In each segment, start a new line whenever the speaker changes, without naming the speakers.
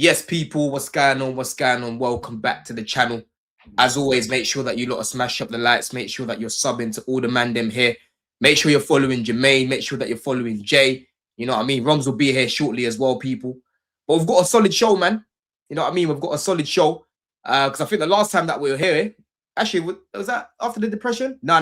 Yes, people, what's going on? What's going on? Welcome back to the channel. As always, make sure that you lot smash up the likes. Make sure that you're subbing to all the man them here. Make sure you're following Jermaine. Make sure that you're following Jay. You know what I mean? Romz will be here shortly as well, people. But we've got a solid show, man. You know what I mean? We've got a solid show. Because I think the last time that we were here, actually, was that after the depression? No.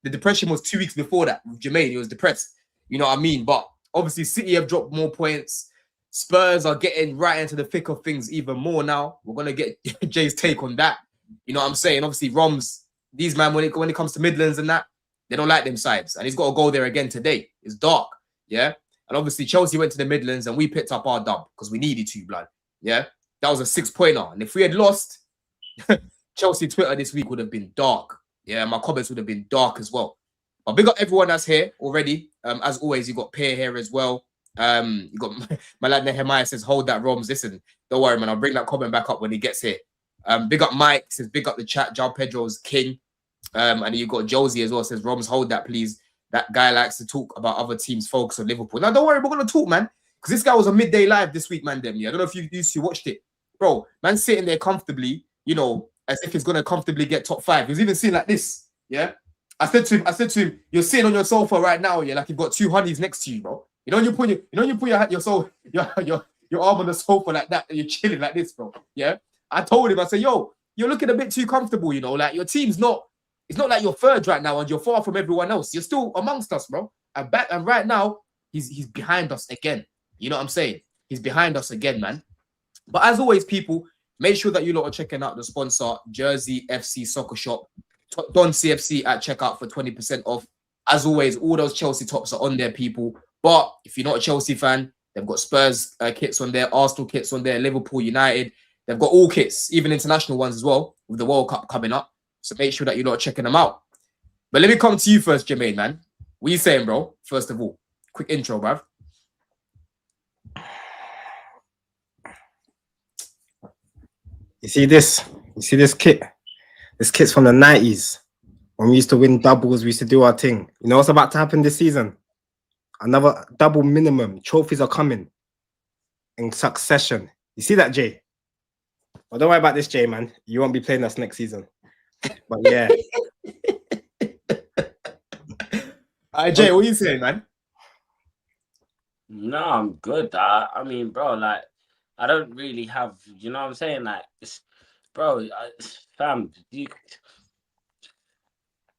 The depression was 2 weeks before that with Jermaine. He was depressed. You know what I mean? But obviously, City have dropped more points. Spurs are getting right into the thick of things even more now. We're going to get Jay's take on that. You know what I'm saying? Obviously, Romz, these man, when it comes to Midlands and that, they don't like them sides. And he's got to go there again today. It's dark, yeah? And obviously, Chelsea went to the Midlands and we picked up our dub because we needed to, blood, yeah? That was a 6-pointer. And if we had lost, Chelsea Twitter this week would have been dark. Yeah, my comments would have been dark as well. But big up everyone that's here already. As always, you got Pear here as well. You got my lad Nehemiah says, hold that, Romz. Listen, don't worry, man. I'll bring that comment back up when he gets here. Big up Mike says, big up the chat. Jao Pedro's king. And you got Josie as well says, Romz, hold that, please. That guy likes to talk about other teams' focus on Liverpool. Now, don't worry, we're gonna talk, man. Because this guy was a midday live this week, man. Yeah, I don't know if you watched it, bro. Man, sitting there comfortably, you know, as if he's gonna comfortably get top 5. He was even sitting like this. Yeah. I said to him, you're sitting on your sofa right now, yeah, like you've got 2 honeys next to you, bro. You know, you put your arm on the sofa like that, and you're chilling like this, bro. Yeah. I told him, I said, yo, you're looking a bit too comfortable, you know, like your team's not, it's not like you're third right now and you're far from everyone else. You're still amongst us, bro. And right now, he's behind us again. You know what I'm saying? He's behind us again, man. But as always, people, make sure that you lot are checking out the sponsor, Jersey FC Soccer Shop. Don CFC at checkout for 20% off. As always, all those Chelsea tops are on there, people. But if you're not a Chelsea fan, they've got Spurs kits on there, Arsenal kits on there, Liverpool, United. They've got all kits, even international ones as well, with the World Cup coming up. So make sure that you're not checking them out. But let me come to you first, Jermaine, man. What are you saying, bro? First of all, quick intro, bruv.
You see this kit? This kit's from the 90s. When we used to win doubles, we used to do our thing. You know what's about to happen this season? Another double minimum. Trophies are coming in succession. You see that, Jay? Well, don't worry about this, Jay, man. You won't be playing us next season. But yeah.
Jay, what are you saying, man?
No, I'm good. I mean, bro, like, I don't really have, you know what I'm saying? Like, bro, fam,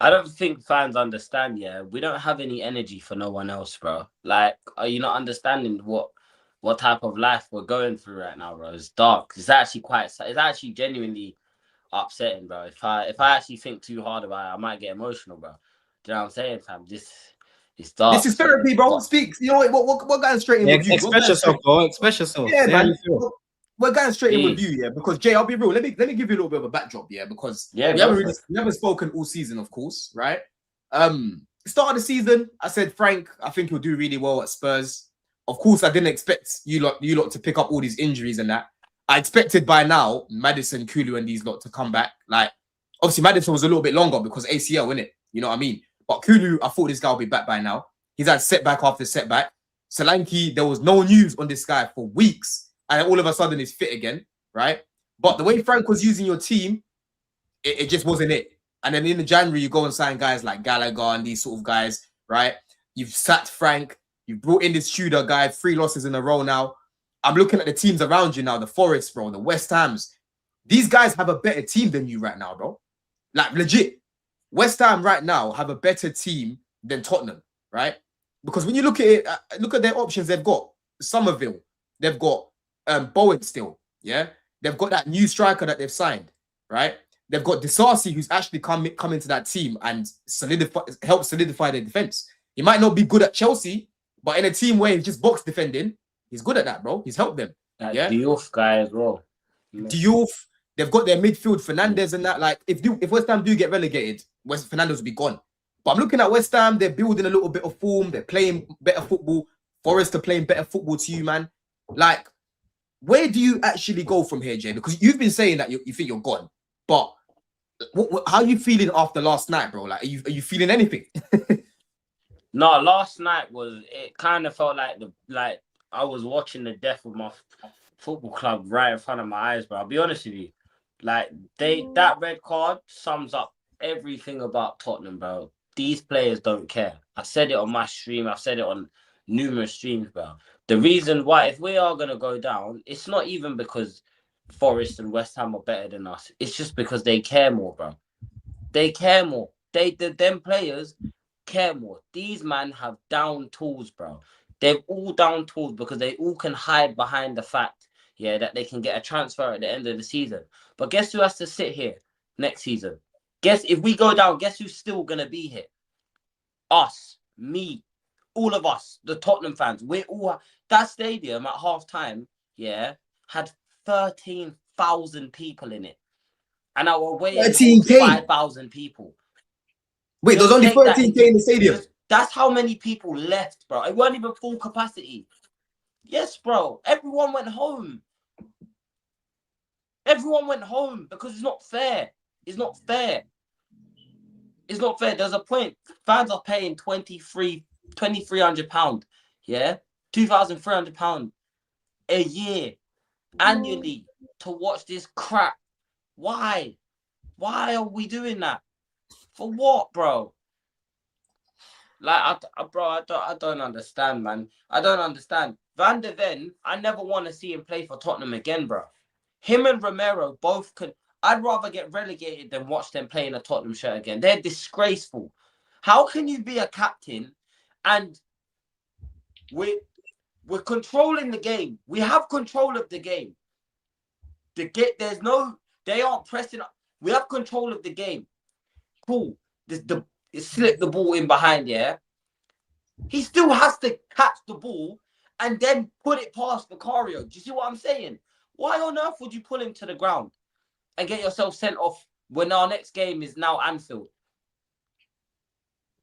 I don't think fans understand, yeah. We don't have any energy for no one else, bro. Like, are you not understanding what type of life we're going through right now, bro? It's dark. It's actually genuinely upsetting, bro. If I actually think too hard about it, I might get emotional, bro. Do you know what I'm saying, fam? It's dark.
This is therapy, bro. Speak. You know what going straight in with you?
Express yourself, bro. Express yourself.
Yeah, man. We're going straight in with you, yeah. Because Jay, I'll be real. Let me give you a little bit of a backdrop, yeah. Because we haven't spoken all season, of course, right? Start of the season, I said Frank, I think he'll do really well at Spurs. Of course, I didn't expect you lot to pick up all these injuries and that. I expected by now Maddison, Kulu, and these lot to come back. Like, obviously, Maddison was a little bit longer because ACL, innit? You know what I mean? But Kulu, I thought this guy would be back by now. He's had setback after setback. Solanke, there was no news on this guy for weeks. And all of a sudden, he's fit again, right? But the way Frank was using your team, it just wasn't it. And then in the January, you go and sign guys like Gallagher and these sort of guys, right? You've sacked Frank. You've brought in this Tudor guy, 3 losses in a row now. I'm looking at the teams around you now, the Forest, bro, the West Hams. These guys have a better team than you right now, bro. Like, legit. West Ham right now have a better team than Tottenham, right? Because when you look at it, look at their options they've got. Somerville, they've got Bowen still, yeah? They've got that new striker that they've signed, right? They've got Disasi, who's actually come into that team and help solidify their defense. He might not be good at Chelsea, but in a team where he's just box defending, he's good at that, bro. He's helped them. Yeah,
Diouf guy as well.
Diouf, they've got their midfield, Fernandez and that. Like, if West Ham do get relegated, Fernandez will be gone. But I'm looking at West Ham, they're building a little bit of form, they're playing better football. Forest are playing better football to you, man. Like, where do you actually go from here, Jay? Because you've been saying that you think you're gone, but how are you feeling after last night, bro? Like, are you feeling anything?
No, last night it kind of felt like I was watching the death of football club right in front of my eyes, bro. I'll be honest with you. Like, that red card sums up everything about Tottenham, bro. These players don't care. I said it on my stream. I've said it on numerous streams, bro. The reason why, if we are going to go down, it's not even because Forest and West Ham are better than us. It's just because they care more, bro. They care more. Them players care more. These men have down tools, bro. They've all down tools because they all can hide behind the fact, yeah, that they can get a transfer at the end of the season. But guess who has to sit here next season? Guess if we go down, guess who's still going to be here? Us, me, all of us, the Tottenham fans. We're all... That stadium at half-time, yeah, had 13,000 people in it. And our away 5,000 people.
Wait, there's only 13K in the stadium?
That's how many people left, bro. It wasn't even full capacity. Yes, bro. Everyone went home. Everyone went home because it's not fair. It's not fair. It's not fair. There's a point. Fans are paying £2,300, yeah? £2,300 a year, annually, to watch this crap. Why? Why are we doing that? For what, bro? Like, I don't understand, man. I don't understand. Van de Ven, I never want to see him play for Tottenham again, bro. Him and Romero both could... I'd rather get relegated than watch them play in a Tottenham shirt again. They're disgraceful. How can you be a captain and we're controlling the game? We have control of the game. They aren't pressing up. We have control of the game. Cool. Slip the ball in behind, yeah? He still has to catch the ball and then put it past Vicario. Do you see what I'm saying? Why on earth would you pull him to the ground and get yourself sent off when our next game is now Anfield?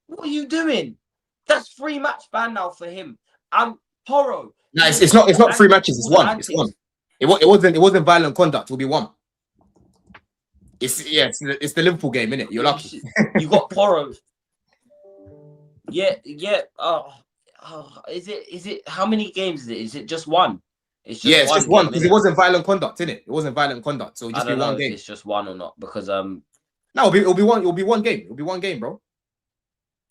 What are you doing? That's 3 match ban now for him. Porro.
No, it's not 3 matches. It's one. It's one. It wasn't violent conduct. It will be one. It's the Liverpool game, innit? You're lucky.
You got Porro. Yeah. Is it? How many games is it? Is it just one? It's just one
because it wasn't violent conduct, innit? It wasn't violent conduct, so it'll just be one game.
It's just one or not because
no, it'll be one. It'll be one game. It'll be one game, bro.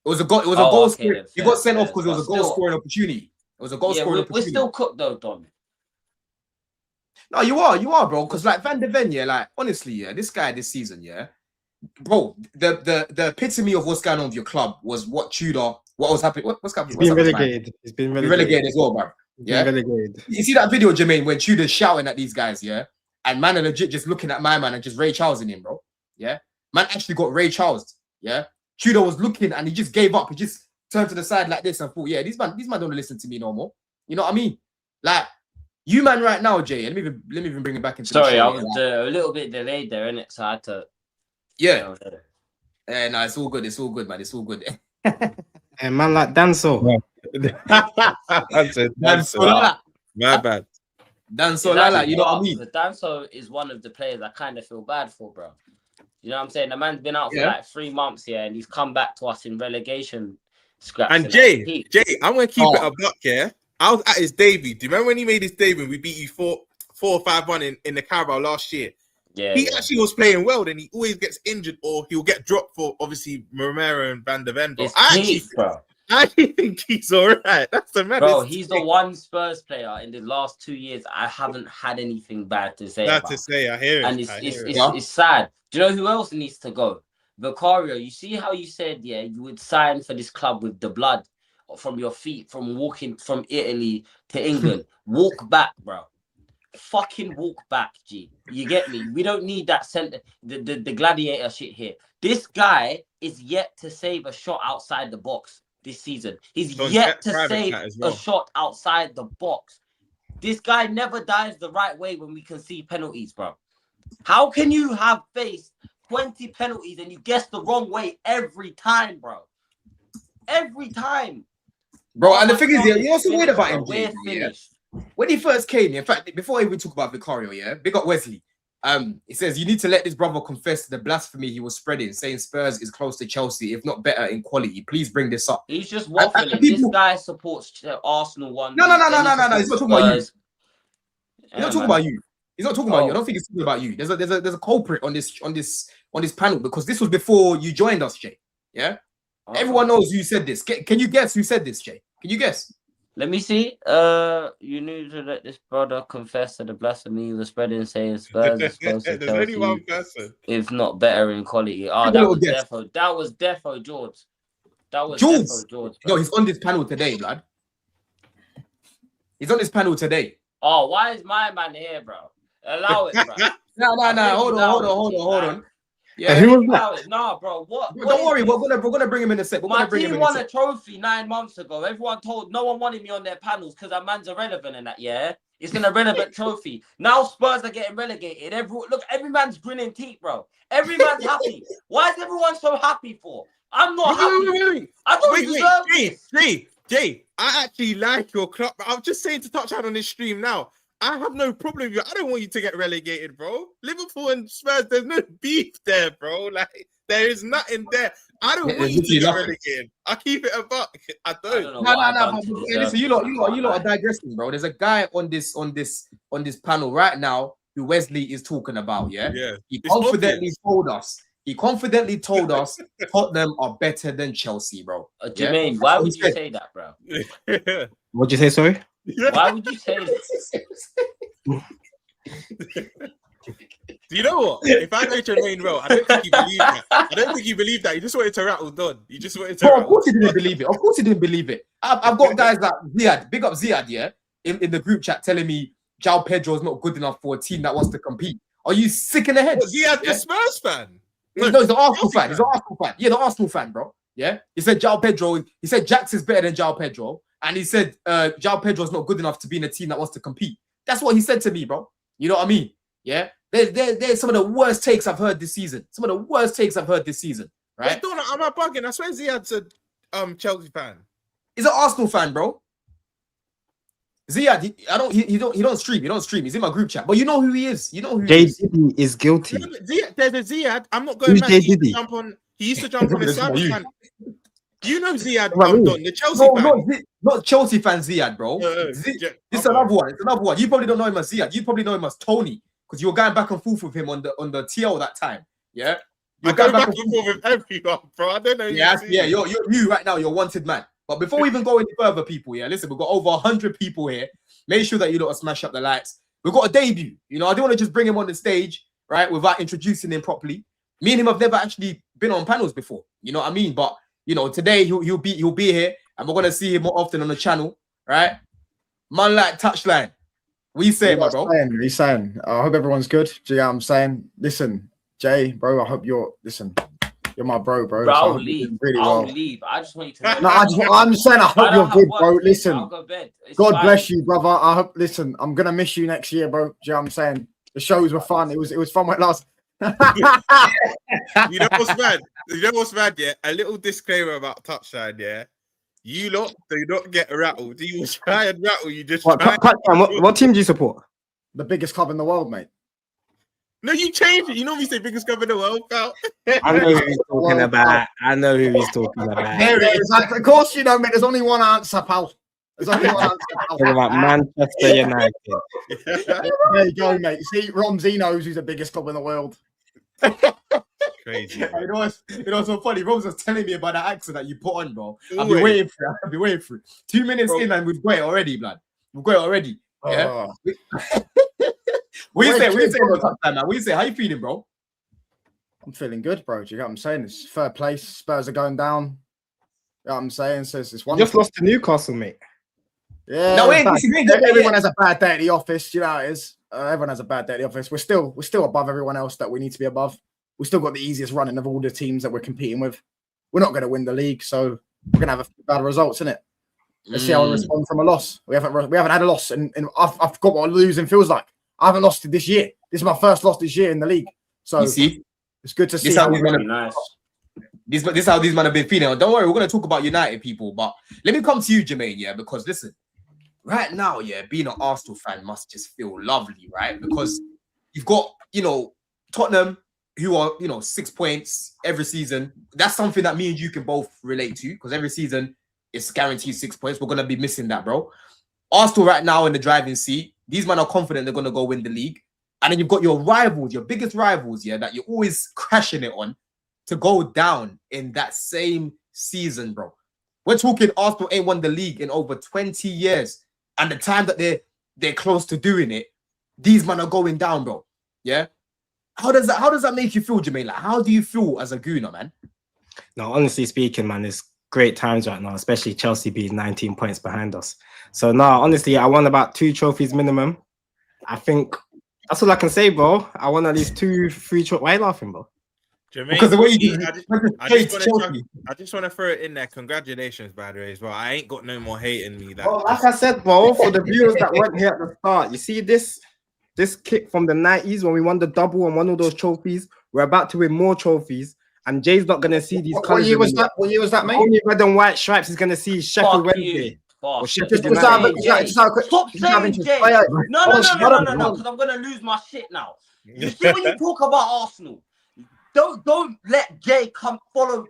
It was a goal. It was a goal scoring. You got sent off because it was a goal scoring opportunity. It was a goal scoring opportunity.
We're still cooked though, Don.
No, you are, bro. Because like Van de Ven, yeah, like honestly, yeah, this guy this season, yeah, bro, the epitome of what's going on with your club was what was happening. What's happening?
He's been relegated. He's been
relegated as well, bro. Yeah, relegated. You see that video, Jermaine, when Tudor's shouting at these guys, yeah, and man are legit just looking at my man and just Ray Charlesing him, bro. Yeah, man actually got Ray Charles. Yeah, Tudor was looking and he just gave up. He just turned to the side like this and thought, yeah, these man don't listen to me no more. You know what I mean? Like. You man right now, Jay. Let me even bring it back into.
Sorry, I was a little bit delayed there, innit? So I had to.
Yeah. No, it's all good. It's all good, man. It's all good.
And man like Danso.
Danso. My bad.
Danso Lala, you know what I mean?
Danso is one of the players I kind of feel bad for, bro. You know what I'm saying? The man's been out for like 3 months here, and he's come back to us in relegation scraps.
And Jay, I'm gonna keep it a buck, yeah. I was at his debut. Do you remember when he made his debut? We beat you 4-5-1 in the Carabao last year.
Yeah,
he actually was playing well. Then he always gets injured or he'll get dropped for obviously Romero and Van de Ven. I think he's all right. That's the man.
Bro, he's the one Spurs player in the last 2 years I haven't had anything bad to say about.
I hear it.
And it's sad. Do you know who else needs to go? Vicario. You see how you said, yeah, you would sign for this club with the blood from your feet, from walking from Italy to England. Walk back, bro. Fucking walk back, G. You get me? We don't need that the gladiator shit here. This guy is yet to save a shot outside the box this season. He's yet to save a shot outside the box. This guy never dives the right way when we concede penalties, bro. How can you have faced 20 penalties and you guess the wrong way every time, bro? Every time.
Bro, and the thing is, you know what's weird about him, Jay? Yeah. When he first came, in fact, before I even talk about Vicario, yeah, big up Wesley. He says, you need to let this brother confess to the blasphemy he was spreading, saying Spurs is close to Chelsea, if not better in quality. Please bring this up.
He's just waffling. This guy supports Arsenal one.
No. He's not talking about you. He's not talking about you. He's not talking about you. I don't think he's talking about you. There's a culprit on this panel because this was before you joined us, Jay. Yeah. Everyone knows who said this. Can you guess who said this, Jay? Can you guess?
Let me see. You need to let this brother confess to the blasphemy he was spreading, saying Spurs is supposed to
There's only one person.
If not better in quality. Oh, that was Defo. That was Defo, George. That was Defo, George.
No, he's on this panel today, blood. He's on this panel today.
Oh, why is my man here, bro? Allow it, bro.
No. Hold on.
Yeah, who was that?
Nah, bro. What
don't worry, we're gonna bring him in a sec.
My team won a trophy 9 months ago. Everyone told no one wanted me on their panels because that man's irrelevant in that. Yeah, it's an irrelevant trophy. Now Spurs are getting relegated. Every man's grinning teeth, bro. Every man's happy. Why is everyone so happy for? I'm not happy. I don't deserve this.
Jay, I actually like your club. I'm just saying to Touchdown on this stream now. I have no problem with you. I don't want you to get relegated, bro. Liverpool and Spurs, there's no beef there, bro. Like, there is nothing there. I don't want you to get relegated. I keep it a buck. I don't.
No. Listen, you lot are digressing, bro. There's a guy on this panel right now who Wesley is talking about. Yeah. He confidently told us Tottenham are better than Chelsea, bro.
Jermaine, why would you say that, bro?
What'd you say? Sorry.
Why would you say this?
Do you know what? If I know Jermaine well, I don't think he believed that. I don't think he believed that. He just wanted to rattle Don. He just wanted to.
Of course he didn't believe it. I've got guys like Ziad, big up Ziad, yeah, in the group chat telling me João Pedro is not good enough for a team that wants to compete. Are you sick in the head?
Ziad, the Spurs fan.
No, he's an Arsenal fan. He's an Arsenal fan. Yeah, the Arsenal fan, bro. Yeah, he said João Pedro. He said Jax is better than João Pedro, and he said João Pedro is not good enough to be in a team that wants to compete. That's what he said to me, bro. You know what I mean? Yeah. There's some of the worst takes I've heard this season. Right?
Wait, Donna, am I bugging? I swear Ziad's a Chelsea fan.
He's an Arsenal fan, bro. Ziad, he don't stream. He's in my group chat. But you know who he is.
Jay Diddy is guilty.
There's a Ziad. I'm not going back. He used to jump on the Spurs fan. Do you know Ziad? The Chelsea fan.
Not Chelsea fan Ziad, bro. It's another one. It's another one. You probably don't know him as Ziad. You probably know him as Tony because you were going back and forth with him on the TL that time. Yeah.
You're going back and forth with everyone, bro. I don't know.
Yeah. You right now. You're a wanted man. But before we even go any further, people, yeah, listen, we've got over 100 people here. Make sure that you don't smash up the lights. We've got a debut. You know, I didn't want to just bring him on the stage, right, without introducing him properly. Me and him have never actually been on panels before. You know what I mean? But you know, today he'll be here, and we're gonna see him more often on the channel, right? Man, like Touchline. What you saying, my bro?
He's saying, I hope everyone's good. Do you know what I'm saying? Listen, Jay, bro, I hope you're my bro.
Bro, I'll leave. Really I'll leave. I just want you to know.
No, I'm saying I hope you're good, bro. Listen,
I'll go bed.
God bless you, brother. I hope. Listen, I'm gonna miss you next year, bro. Do you know what I'm saying? The shows were fun. It was fun when last.
You know what's mad? Yeah, a little disclaimer about Touchline. Yeah, you lot do not get rattled. You will try and rattle. You just
what team do you support?
The biggest club in the world, mate.
No, you changed it. You normally say biggest club in the world, pal.
I know who he's talking about.
There it is. Of course, you know, mate. There's only one answer, pal. There's only one answer, pal.
Talking about Manchester United.
There you go, mate. See, Romz, he knows who's the biggest club in the world.
Crazy.
You know what's so funny? Romz was telling me about that accent that you put on, bro. I've been waiting for it. 2 minutes in and we've got it already, blood. We've got it already. Yeah. What you say about Touchline, man? What you say? How you feeling, bro?
I'm feeling good, bro. Do you get what I'm saying? It's third place. Spurs are going down. You know what I'm saying? So it's one.
Just lost to Newcastle, mate.
Yeah. No, everyone has a bad day at the office. You know how it is. Everyone has a bad day at the office. We're still above everyone else that we need to be above. We've still got the easiest running of all the teams that we're competing with. We're not going to win the league, so we're going to have a few bad results, innit? Let's see how we respond from a loss. We haven't had a loss, and I've got what losing feels like. I haven't lost it this year. This is my first loss this year in the league. So
you see,
it's good to see.
This is how these men have been feeling. Don't worry, we're going to talk about United, people. But let me come to you, Jermaine, yeah? Because listen, right now, yeah, being an Arsenal fan must just feel lovely, right? Because you've got, you know, Tottenham, who are, you know, 6 points every season. That's something that me and you can both relate to because every season it's guaranteed 6 points. We're going to be missing that, bro. Arsenal right now in the driving seat. These men are confident they're going to go win the league. And then you've got your rivals, your biggest rivals, yeah, that you're always crashing it on to go down in that same season, bro. We're talking Arsenal ain't won the league in over 20 years. And the time that they're close to doing it, these men are going down, bro. Yeah. How does that make you feel, Jermaine? Like, how do you feel as a Gooner, man?
No, honestly speaking, man, it's great times right now, especially Chelsea being 19 points behind us. So no, honestly, I won about 2 trophies minimum. I think that's all I can say, bro. I won at least 2, 3 trophies. Why are you laughing, bro?
Jermaine,
Because the way you do,
I just want to throw it in there. Congratulations, by the way, as well. I ain't got no more hate in me.
Well, like I said, bro, for the viewers that weren't here at the start, you see this kick from the 90s when we won the double and won all those trophies. We're about to win more trophies, and Jay's not gonna see these
What
colours.
year was that? What year was that, mate?
Only red and white stripes is gonna see Sheffield
Fuck
Wednesday.
you. Fuck.
Or
Stop
Sheffield
saying
United.
Jay. No, because I'm gonna lose my shit now. You see when you talk about Arsenal, don't let Jay come follow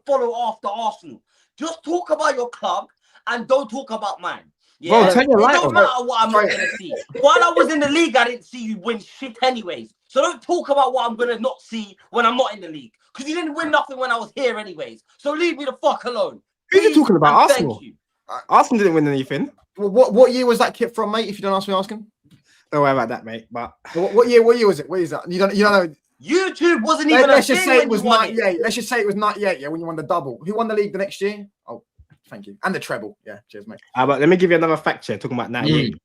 after Arsenal. Just talk about your club and don't talk about mine. Yeah,
bro, turn your light
it don't
on,
matter what I'm not gonna see. While I was in the league, I didn't see you win shit anyways. So don't talk about what I'm gonna not see when I'm not in the league. Because you didn't win nothing when I was here anyways. So leave me the fuck alone.
Who are you talking about?
And
Arsenal?
Thank you.
Arsenal didn't win anything.
What year was that kit from, mate? If you don't ask me asking.
Don't worry about that, mate. But
What year was it? What is that? You don't know.
YouTube wasn't even
Let's
a
just
thing
say
when
it was
you won
98. Let's just say it was 98, yeah, when you won the double. Who won the league the next year? Oh, thank you. And the treble. Yeah, cheers, mate.
but let me give you another fact here, talking about 98.
Let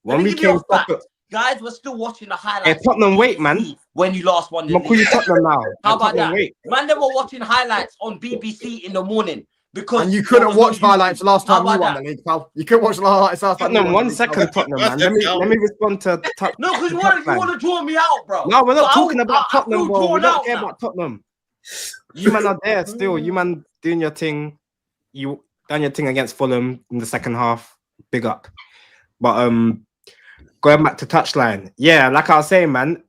When
me
we
give you
came
a fact.
second,
Guys, we're still watching the highlights.
hey, Tottenham, wait, man.
When you last won
I'm
the
gonna call you
league.
Tottenham now.
How about
Tottenham,
that?
wait.
Man, they were watching highlights on BBC in the morning because
And you couldn't watch highlights last time you
How
won
about
the league, pal. You couldn't watch the highlights last time.
Tottenham, 1 second, Tottenham, man. Let me respond to
No, because you want to draw me out, bro.
No, we're not
So
talking about
I
Tottenham,
feel
bro. We
drawn
don't
out
care
now.
about Tottenham. You man are there still. You man doing your thing. You done your thing against Fulham in the second half. Big up. But going back to touchline. Yeah, like I was saying, man.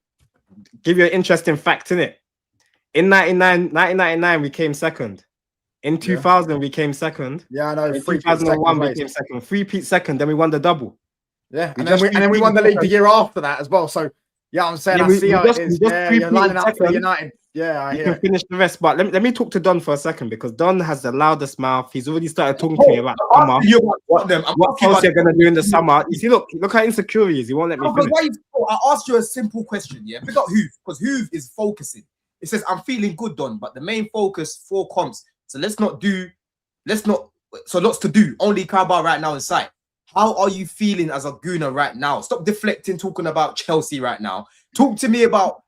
Give you an interesting fact, innit? In 1999, we came second. In 2000, we came second.
Yeah, I know.
In 2001, we came second. 3-peat second. Then we won the double.
Yeah, and then we won the league the year after that as well. So yeah, I'm saying I see how it is. Yeah, you're lining up for United. Yeah, I
you
hear
can finish the rest. But let me talk to Don for a second because Don has the loudest mouth. He's already started talking to me about summer. What else you're gonna do in the summer? You see, look how insecure he is. He won't let me finish.
I asked you a simple question, yeah. Pick up Hoove because Hoove is focusing. It says I'm feeling good, Don, but the main focus 4 comps. So lots to do. Only Carabao right now in sight. How are you feeling as a Gooner right now? Stop deflecting, talking about Chelsea right now. Talk to me about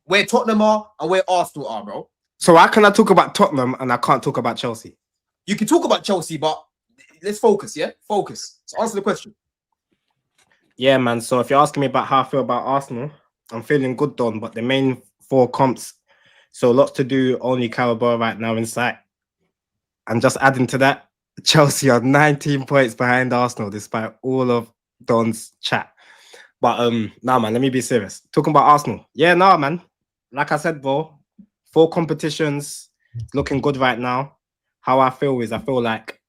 where Tottenham are and where Arsenal are, bro.
So how can I talk about Tottenham and I can't talk about Chelsea?
You can talk about Chelsea, but let's focus, yeah? Focus. So answer the question.
Yeah, man. So if you're asking me about how I feel about Arsenal, I'm feeling good, Don, but the main 4 comps, so lots to do, only Carabao right now in sight. And just adding to that, Chelsea are 19 points behind Arsenal despite all of Don's chat. But nah, man, let me be serious. Talking about Arsenal. Yeah, nah, man. Like I said, bro, 4 competitions, looking good right now. How I feel is I feel like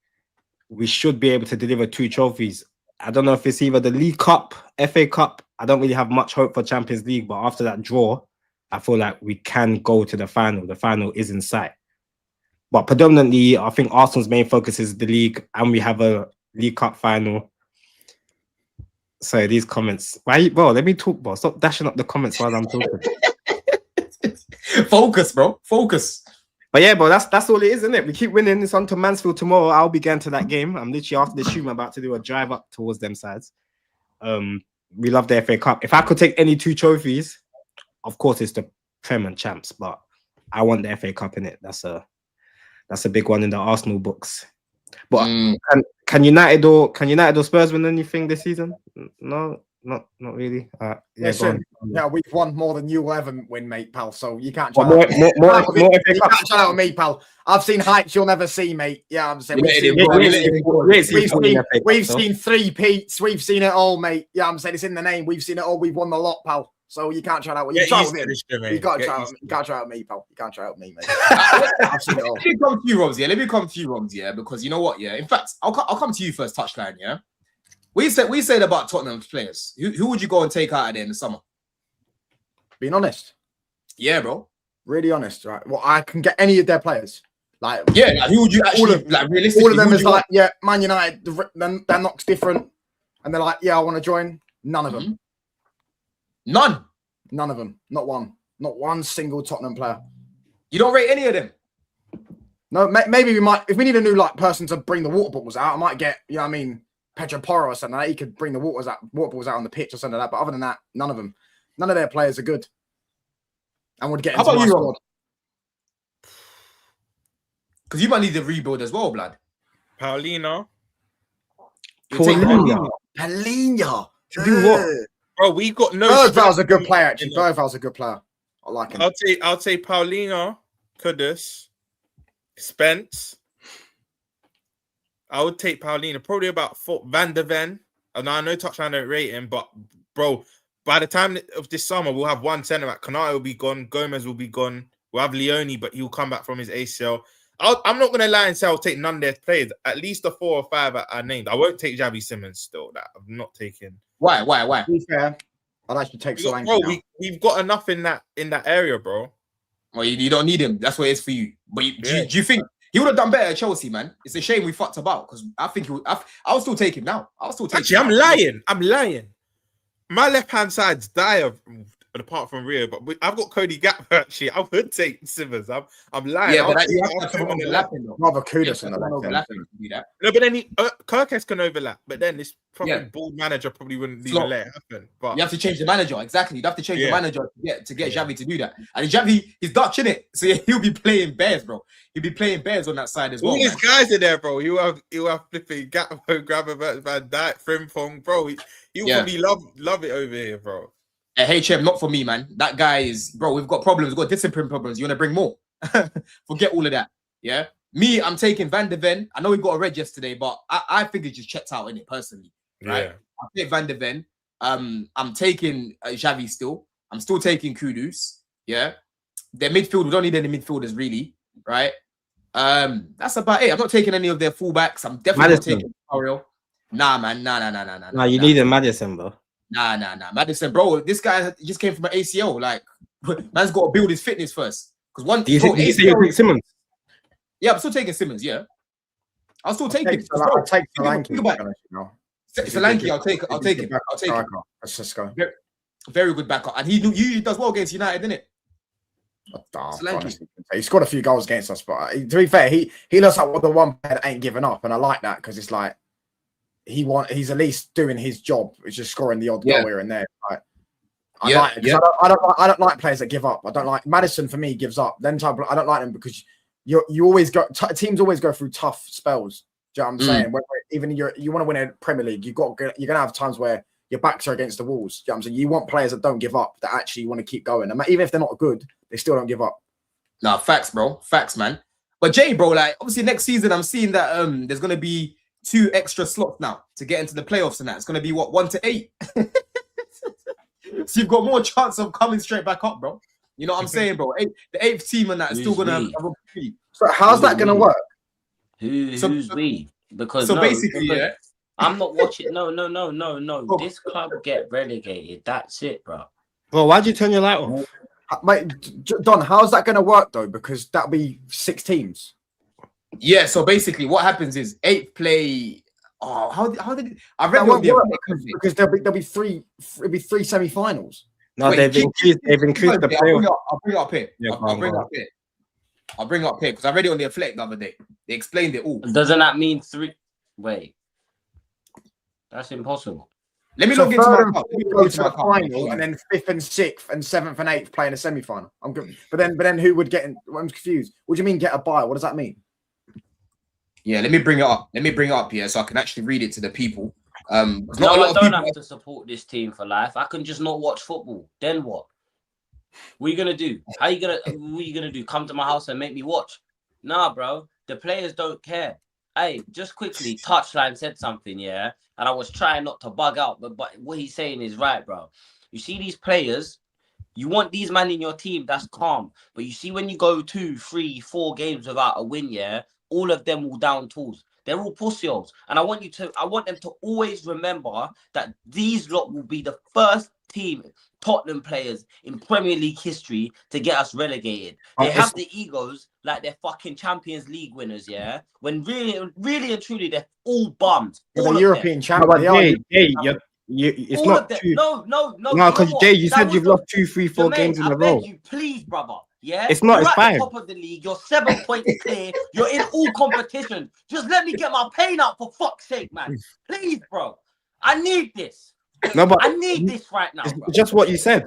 we should be able to deliver 2 trophies. I don't know if it's either the League Cup, FA Cup. I don't really have much hope for Champions League, but after that draw, I feel like we can go to the final. The final is in sight. But predominantly, I think Arsenal's main focus is the league, and we have a League Cup final. So these comments, why, bro? Let me talk, bro. Stop dashing up the comments while I'm talking.
Focus, bro. Focus.
But yeah, bro, that's all it is, isn't it? We keep winning. It's on to Mansfield tomorrow. I'll be going to that game. I'm literally after the shoot. I'm about to do a drive up towards them sides. We love the FA Cup. If I could take any 2 trophies, of course it's the Prem and Champs, but I want the FA Cup in it. That's a big one in the Arsenal books. But can United or Spurs win anything this season? No, not really.
Yeah, we've won more than you will ever win, mate, pal. So you can't
try
out on me, pal. I've seen heights you'll never see, mate. Yeah, I'm saying we've seen 3 peats. We've seen it all, mate. Yeah, I'm saying it's in the name. We've seen it all. We've won the lot, pal. So you can't try out. You can't try out me, pal. You can't try out me, mate. I've seen it all.
Let me come to you, Romz. Yeah, because you know what? Yeah, in fact, I'll come to you first. Touchline. Yeah, We said about Tottenham's players. Who would you go and take out of there in the summer?
Being honest.
Yeah, bro.
Really honest, right? Well, I can get any of their players. Like,
yeah, like, who would you actually realistically?
All of them is like, yeah, Man United, that knocks different, and they're like, yeah, I want to join. None of them.
None
of them. Not one single Tottenham player.
You don't rate any of them?
No, maybe we might. If we need a new person to bring the water bottles out, I might get, you know what I mean, Pedro Porro or something like that. He could bring the water bottles out on the pitch or something like that. But other than that, none of them. None of their players are good. And would get into my squad.
Because you might need to rebuild as well, blood.
Paulinho.
Paulinho.
To do what?
Bro, we got no.
Bergval's a good player, actually. Bergval's a good player. I like him.
I'll take Paulinho, Kudus, Spence. I would take Paulinho. Probably about Van der Ven. I know touchline don't rate him, but bro, by the time of this summer, we'll have one centre back. Konate will be gone. Gomez will be gone. We'll have Leone, but he'll come back from his ACL. I'm not going to lie and say I'll take none of their players. At least the 4 or 5 are named. I won't take Xavi Simons still. That I'm not taking.
Why?
To be fair, I'd actually take Solanke.
Bro, we've got enough in that area, bro.
Well, you don't need him. That's what it is for you. But do you think he would have done better at Chelsea, man? It's a shame we fucked about because I think I'll still take him now.
Actually, I'm lying. My left-hand side's dire, apart from Rio, but I've got Cody Gakpo, actually. I would take Simmons. I'm lying.
Yeah, but you have to overlapping, though.
Rather Kudus on the left.
No, but then Kirkes can overlap, but then this probably bold manager probably wouldn't even let it happen. But
you have to change the manager. Exactly. You'd have to change the manager to get Xavi to do that. And Xavi, he's Dutch, innit? So he'll be playing Bears, bro. He'll be playing Bears on that side as well.
All these guys are there, bro. You have flipping Gakpo, Gravenberch, Van Dijk, Frimpong, bro. He'll probably love it over here, bro.
HM, not for me, man. That guy is, bro, we've got problems. We've got discipline problems. You want to bring more? Forget all of that. Yeah? Me, I'm taking Van der Ven. I know we got a red yesterday, but I think it's just checked out in it personally. Right? Yeah. I'll take Van der Ven. I'm taking Xavi still. I'm still taking Kudus. Yeah? Their midfield, we don't need any midfielders, really. Right? That's about it. I'm not taking any of their fullbacks. I'm definitely not taking Ariel. Nah, man. Nah.
You need a Madison, bro.
Nah. Madison, bro, this guy just came from an ACL. Like, man's got to build his fitness first. Because one,
do you take Simmons?
Yeah, I'm still taking Simmons. Yeah, I'll still take him.
I'll take Solanke.
Solanke, I'll take him.
Let's just go.
Very good backup, and he usually does well against United, didn't it?
He scored a few goals against us, but to be fair, he looks like the one player that ain't giving up, and I like that because it's like he's at least doing his job. It's just scoring the odd goal here and there. Like, I don't like players that give up. I don't like Madison. For me, gives up. I don't like them because you always go. Teams always go through tough spells. Do you know what I'm saying? Even you want to win a Premier League, you're gonna have times where your backs are against the walls. Do you know what I'm saying? You want players that don't give up, that actually want to keep going, and even if they're not good, they still don't give up.
Nah, facts, bro. Facts, man. But Jay, bro, like obviously next season, I'm seeing that there's gonna be 2 extra slots now to get into the playoffs, and that it's gonna be 1 to 8. So you've got more chance of coming straight back up, bro. You know what I'm saying, bro? The 8th team and that is still gonna.
So how's that gonna work?
Who's we? Because
basically,
I'm not watching. No. This club get relegated. That's it, bro.
Bro, why'd you turn your light off?
Mate, Don, how's that gonna work though? Because that'll be 6 teams.
Yeah, so basically what happens is 8th play. Oh, how did it? I read it
because there'll be 3 semi-finals.
No, they've increased the playoff.
I'll bring it up here. I'll bring it up here because I read it on the Athletic the other day. They explained it all.
Doesn't that mean 3? Wait, that's impossible.
Let me look into my
final, and then 5th and 6th and 7th and 8th play in a semi-final. I'm good, but then who would get in? I'm confused. What do you mean get a bye? What does that mean?
Yeah, let me bring it up here so I can actually read it to the people.
I don't have to support this team for life. I can just not watch football. Then what? What are you gonna do? What are you gonna do? Come to my house and make me watch? Nah, bro. The players don't care. Hey, just quickly, Touchline said something, yeah, and I was trying not to bug out, but what he's saying is right, bro. You see these players, you want these men in your team, that's calm. But you see when you go 2, 3, 4 games without a win, yeah, all of them will down tools. They're all pussy-holes. And I want them to always remember that these lot will be the first team, Tottenham players in Premier League history to get us relegated. They have the egos like they're fucking Champions League winners, yeah? When really and truly, they're all bummed.
All the European champions.
It's all not true.
No,
because Jay, you said you've lost 2, 3, 4 games in a row.
You, please, brother. Yeah,
it's not.
You're
it's
at
5.
the top of the league. You're 7 points clear. You're in all competitions. Just let me get my pain out for fuck's sake, man. Please, bro. I need this.
No, but
I need this right now. Bro.
Just what you said.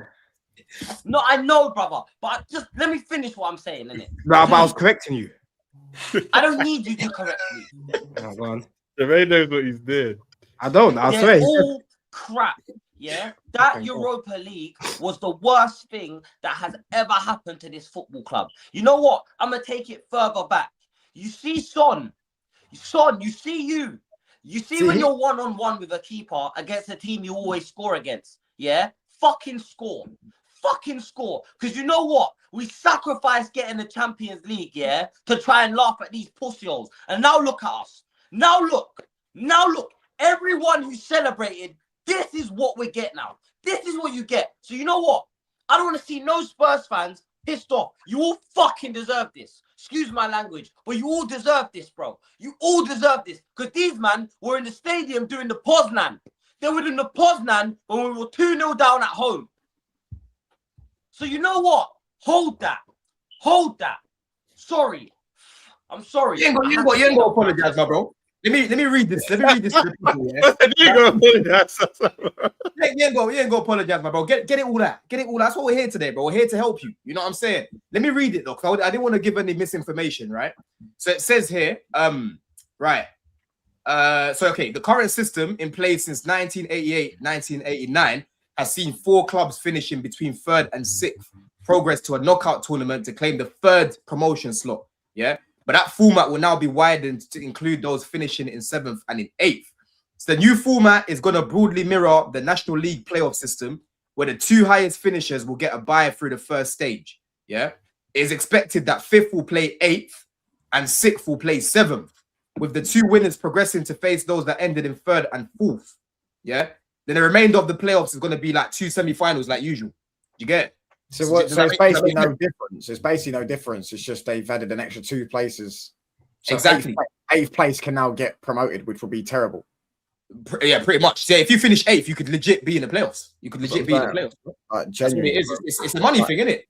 No, I know, brother. But just let me finish what I'm saying, innit?
No, but I was correcting you.
I don't need you to correct me.
Oh, go on.
Jermaine knows what he's doing.
I don't. I
They're
swear.
all crap. Yeah, that Europa League was the worst thing that has ever happened to this football club. You know what? I'm gonna take it further back. You see, Son, you see when you're 1-on-1 with a keeper against a team you always score against. Yeah, fucking score. Because you know what? We sacrificed getting the Champions League, yeah, to try and laugh at these pussyholes. And now look at us. Now look. Everyone who celebrated. This is what we get now. This is what you get. So you know what? I don't want to see no Spurs fans pissed off. You all fucking deserve this. Excuse my language, but you all deserve this, bro. You all deserve this. Because these man were in the stadium doing the Poznan. They were in the Poznan when we were 2-0 down at home. So you know what? Hold that. Sorry. I'm sorry.
You ain't got to apologize, my bro. Let me read this. Let me read this to the people. Yeah?
You ain't
gonna apologize, my bro. Get it all out. That's what we're here today, bro. We're here to help you. You know what I'm saying? Let me read it though, because I didn't want to give any misinformation, right? So it says here, right. The current system in place since 1988-1989 has seen 4 clubs finishing between 3rd and 6th, progress to a knockout tournament to claim the 3rd promotion slot. Yeah. But that format will now be widened to include those finishing in 7th and in 8th. So the new format is going to broadly mirror the National League playoff system, where the 2 highest finishers will get a bye through the first stage. Yeah, it is expected that 5th will play 8th and 6th will play 7th, with the 2 winners progressing to face those that ended in 3rd and 4th. Yeah, then the remainder of the playoffs is going to be like 2 semi-finals, like usual. You get it?
So it's basically no difference. It's basically no difference. It's just they've added an extra 2 places. So
exactly.
8th place can now get promoted, which will be terrible.
Yeah, pretty much. Yeah, if you finish 8th, you could legit be in the playoffs. That's what it is. It's a money thing, isn't it?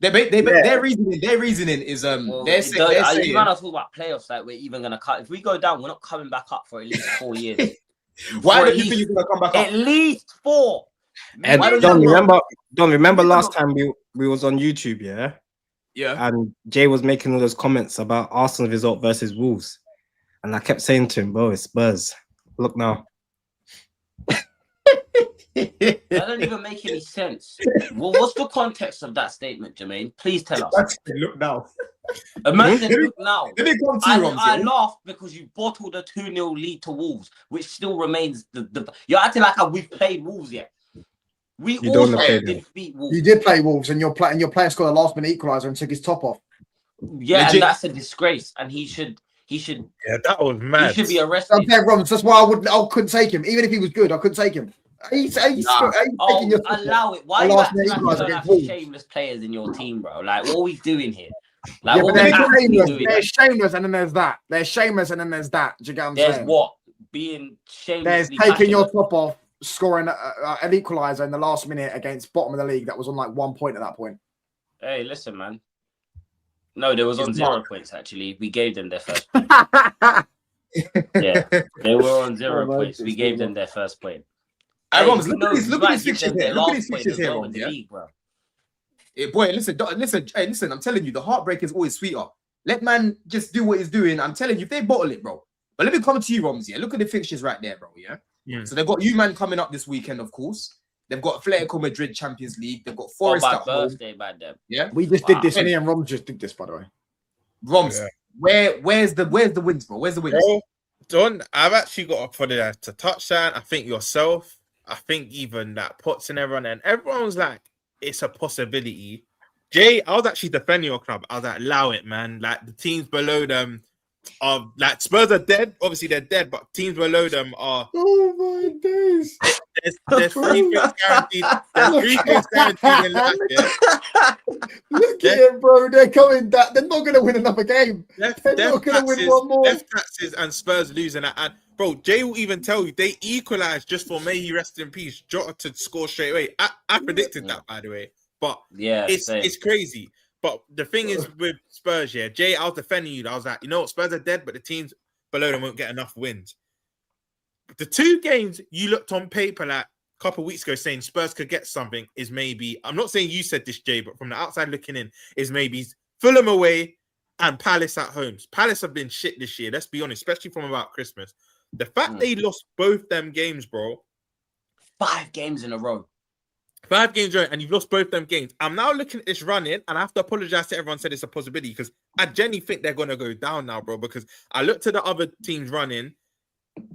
Their reasoning is they're saying
you man are talking about playoffs like we're even gonna cut. If we go down, we're not coming back up for at least 4 years.
Why don't you think you're gonna come back up?
At least 4.
And Don, remember last time we was on YouTube, yeah?
Yeah.
And Jay was making all those comments about Arsenal's result versus Wolves. And I kept saying to him, bro, it's Spurs. Look now.
That don't even make any sense. Well, what's the context of that statement, Jermaine? Please tell us.
Look now.
Imagine look now.
I
laughed because you bottled a 2-0 lead to Wolves, which still remains the you're acting like we've played Wolves yet. We also did beat Wolves.
You did play Wolves, and your player scored a last-minute equaliser and took his top off.
Yeah, legit. And that's a disgrace. And he should.
Yeah, that was mad.
He should be arrested.
Romz, that's why I couldn't take him. Even if he was good, I couldn't take him.
Allow it. Why are you acting shameless players in your team, bro? Like, what are we doing here? Like,
yeah, but they're shameless, and then there's that. They're shameless, and then there's that. Do you get what I'm saying?
There's what? Being shameless.
There's taking your top off, scoring an equaliser in the last minute against bottom of the league that was on like 1 point at that point.
Hey, listen, man. No, there was on 0 points, actually. We gave them their first point. Yeah, they were on 0 points. We gave them their first point.
Romz, look at these fixtures here. Look at these fixtures here, Romz, yeah?
Bro.
Hey, boy, listen, I'm telling you, the heartbreak is always sweeter. Let man just do what he's doing. I'm telling you, if they bottle it, bro. But let me come to you, Romz, yeah? Look at the fixtures right there, bro, yeah? So they've got you, man, coming up this weekend, of course. They've got Atletico Madrid Champions League. They've got Forest at home.
By them.
Yeah,
we just did this. Me and Romz just did this, by the way.
Romz, where's the wins, bro? Where's the wins?
Bro, Don, I've actually got to put it to touchdown. I think yourself. I think even that Potts and everyone's like, it's a possibility. Jay, I was actually defending your club. I was like, allow it, man. Like the teams below them, like Spurs are dead. Obviously, they're dead, but teams below them are.
Oh my days!
There's 3 things guaranteed. There's 3 things guaranteed in life. Yeah?
Look at it, bro. They're coming. They're not going to win another game. They're not going to win one more.
Death taxes and Spurs losing that. And bro, Jay will even tell you they equalized just for may he rest in peace. Jota to score straight away. I predicted that, by the way. But
Yeah,
it's crazy. But the thing is with Spurs, yeah, Jay, I was defending you. I was like, you know what, Spurs are dead, but the teams below them won't get enough wins. The 2 games you looked on paper like a couple of weeks ago saying Spurs could get something is maybe, I'm not saying you said this, Jay, but from the outside looking in, is maybe Fulham away and Palace at home. Palace have been shit this year, let's be honest, especially from about Christmas. The fact they lost both them games, bro.
5 games in a row.
5 games, and you've lost both them games. I'm now looking at this running, and I have to apologize to everyone said it's a possibility because I genuinely think they're going to go down now, bro, because I looked at the other teams running.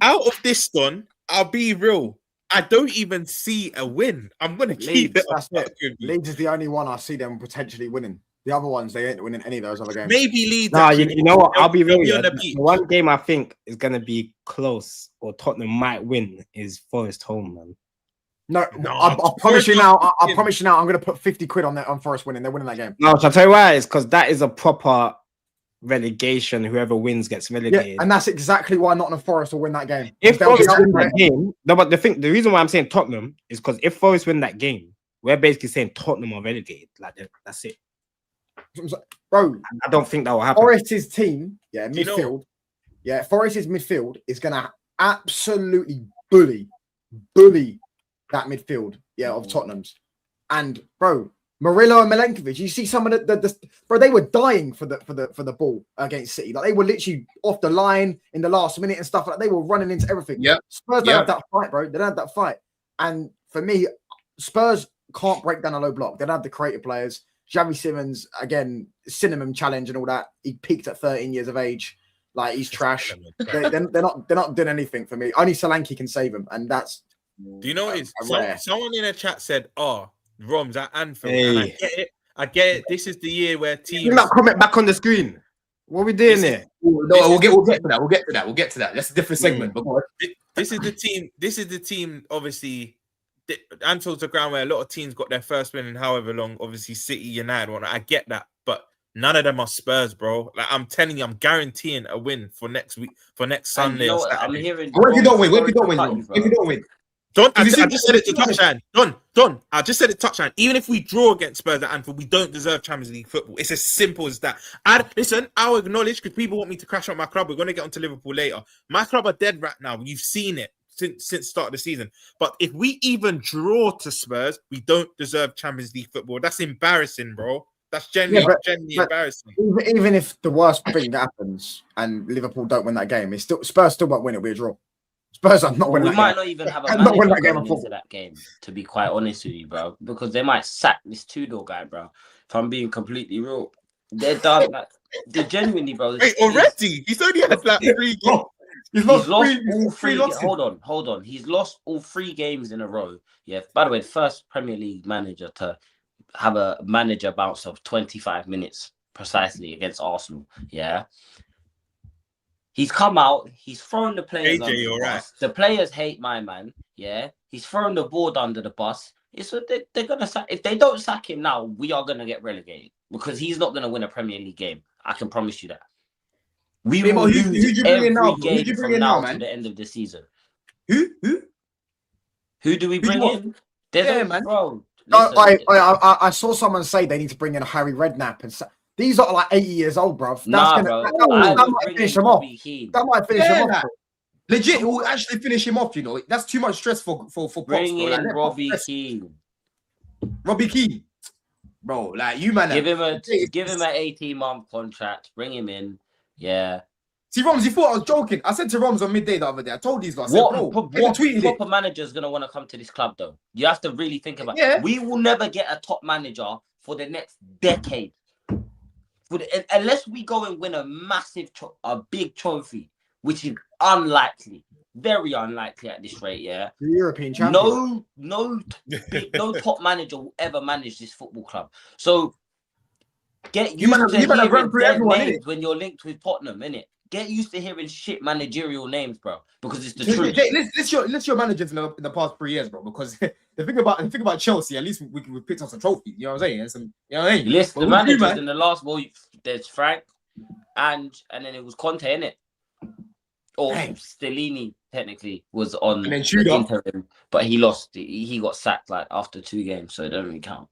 Out of this one, I'll be real. I don't even see a win. I'm going to keep it.
That's it. Leeds is the only one I see them potentially winning. The other ones, they ain't winning any of those other games.
Maybe Leeds.
No, you know what? I'll be real.
Be
Yeah.
on the
The
beach.
one game I think is going to be close or Tottenham might win is Forest home, man.
No,
No,
I promise you now. I promise you now. I'm going to put 50 quid on Forest winning. They're winning that game.
No, shall I tell you why? It's because that is a proper relegation. Whoever wins gets relegated.
Yeah, and that's exactly why Nottingham Forest will win that game.
If
They'll
Forest
be
win
up
that game, no, but the reason why I'm saying Tottenham is because if Forest win that game, we're basically saying Tottenham are relegated. Like that's it.
Bro,
I don't think that will happen.
Forest's team,
Do you know-
Forest's midfield is gonna absolutely bully that midfield, of Tottenham's. And bro, Murillo and Milenkovic, you see some of the bro, they were dying for the ball against City. Like they were literally off the line in the last minute and stuff like that. They were running into everything.
Yeah.
Spurs don't have that fight, bro. They don't have that fight. And for me, Spurs can't break down a low block. They don't have the creative players. Xavi Simons, again, cinnamon challenge and all that. He peaked at 13 years of age. Like he's trash. They're not doing anything for me. Only Solanke can save him, and that's.
Do you know what it is?
Rare.
Someone in a chat said, "Oh, Romz at Anfield."
Hey.
And I get it. This is the year where teams.
Bring that comment back on the screen. What are we doing here?
No, we'll get to that. We'll get to that. That's a different segment. But go on.
This is the team. This is the team. Obviously, Anfield's a ground where a lot of teams got their first win in however long. Obviously, City, United, whatnot. I get that, but none of them are Spurs, bro. Like I'm telling you, I'm guaranteeing a win for next week, for next Sunday.
You know
or
what, I'm
Saturday.
hearing.
What if you don't win? What if you don't
Sorry to
win?
cut you,
If you don't win?
Don, I
Did you see-
just said it to touchline. Don, I just said it to touchline. Even if we draw against Spurs at Anfield, we don't deserve Champions League football. It's as simple as that. Listen, I'll acknowledge because people want me to crash out my club. We're going to get onto Liverpool later. My club are dead right now. You've seen it since the start of the season. But if we even draw to Spurs, we don't deserve Champions League football. That's embarrassing, bro. That's genuinely embarrassing.
Even if the worst thing that happens and Liverpool don't win that game, it's still Spurs still won't win. It'll be a draw. Spurs are not winning.
We might not even have a
I'm not winning
manager
that game
going
of football.
into that game, to be quite honest with you, bro. Because they might sack this Tudor guy, bro. If I'm being completely real, they're done. Like, they're genuinely, bro.
Wait, already? He's only had like 3 games.
He's lost all three. Hold on. He's lost all 3 games in a row. Yeah. By the way, the first Premier League manager to have a manager bounce of 25 minutes precisely against Arsenal. Yeah. He's come out. He's thrown the players under the bus. The players hate my man. Yeah. He's thrown the board under the bus. It's what they're gonna sack. If they don't sack him now, we are gonna get relegated because he's not gonna win a Premier League game. I can promise you that. We will lose every game from now to the end of the season.
Who
do we bring in?
Man.
Bro.
I saw someone say they need to bring in Harry Redknapp and these are like 80 years old, bro. That might finish them off. That might finish them off.
Legit, it will actually finish him off. You know, that's too much stress for
bring
Pops,
in Robbie Keane.
Robbie Keane, bro. Like you, man.
Give him an 18-month contract. Bring him in. Yeah.
See, Romz, you thought I was joking. I said to Romz on midday the other day. I told these guys.
What proper manager is gonna want to come to this club though? You have to really think about it.
Yeah.
We will never get a top manager for the next decade. Unless we go and win a big trophy, which is unlikely, very unlikely at this rate. Yeah,
the European champion.
No top manager will ever manage this football club. So Get
You
used
might
to
have run
hearing
through
dead
everyone,
names
innit?
when you're linked with Tottenham, innit? Get used to hearing shit managerial names, bro, because it's the
Jay,
truth.
list your managers in the past 3 years, bro. Because the thing about Chelsea, at least we picked up some trophies. You know what I'm saying? And some, you know what I mean?
You list
But
the
with you,
managers
man,
in the last. Well, there's Frank, and then it was Conte, innit? Or
Dang.
Stellini technically was on
And then
the
Tudor.
interim, but he lost. He got sacked like after 2 games, so it doesn't really count.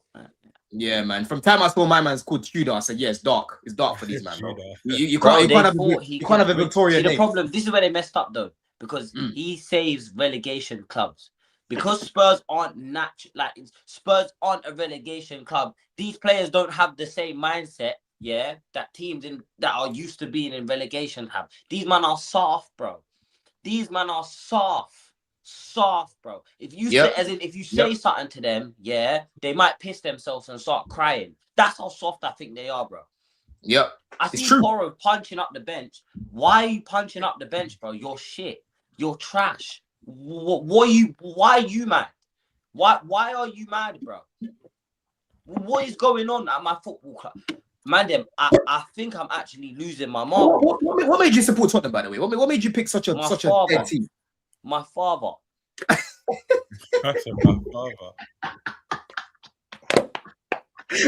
Yeah, man. From time I saw my man's called Tudor, I said, yeah, it's dark. It's dark for these man, bro.
Tudor.
You
Bro,
can't
they
have
thought
you can't have a Victoria
See, the
name.
problem, this is where they messed up though, because he saves relegation clubs. Because Spurs aren't Spurs aren't a relegation club. These players don't have the same mindset, yeah, that teams that are used to being in relegation have. These men are soft, bro. These men are soft, bro. If you say, as in, if you say something to them, yeah, they might piss themselves and start crying. That's how soft I think they are, bro.
Yep.
I see Porro punching up the bench. Why are you punching up the bench, bro? You're shit. You're trash. Why are you mad? Why are you mad, bro? What is going on at my football club? Man, I think I'm actually losing my mind.
What made you support Tottenham, by the way? What made you pick such a dead team?
My father.
That's my father.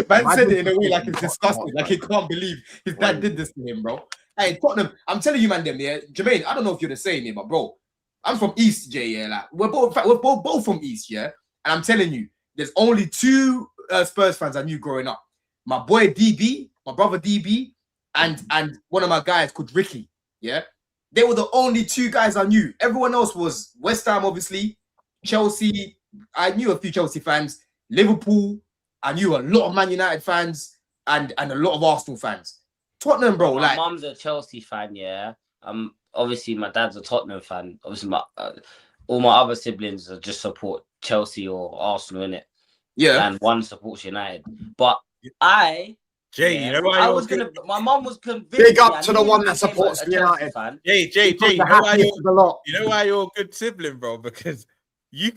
Man said it in a way like it's disgusting, like he can't believe his dad did this to him, bro. Hey, Tottenham, I'm telling you, man, yeah, Jermaine, I don't know if you're the same, yeah, but bro, I'm from East, Jay, yeah, like we're both from East, yeah, and I'm telling you, there's only 2 Spurs fans I knew growing up. My boy DB, my brother DB, and one of my guys called Ricky, yeah. They were the only 2 guys I knew. Everyone else was West Ham, obviously, Chelsea. I knew a few Chelsea fans, Liverpool. I knew a lot of Man United fans and a lot of Arsenal fans. Tottenham, bro.
My mum's a Chelsea fan, yeah. Obviously my dad's a Tottenham fan. Obviously all my other siblings just support Chelsea or Arsenal, innit?
Yeah.
And one supports United. But
Jay, you know why
my mum was convinced.
Big up to the one that supports United.
Fan.
Jay, you know why you're a good sibling, bro? Because you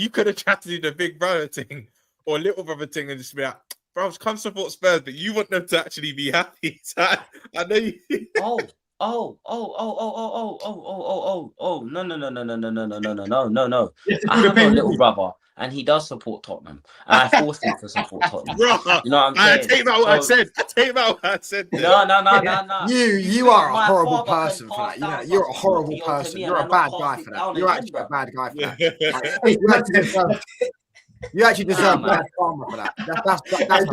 could have tried to do the big brother thing or little brother thing and just be like, bro, come support Spurs, but you want them to actually be happy. So I know you.
No. I have a little brother and he does support Tottenham. And I forced him to support Tottenham.
Bro,
you know what I'm saying?
I take back what I said.
No.
You are a horrible person for that. You know, you're a horrible person. You're a bad guy for that. You're actually a bad guy for that. You actually deserve bad karma for that.
I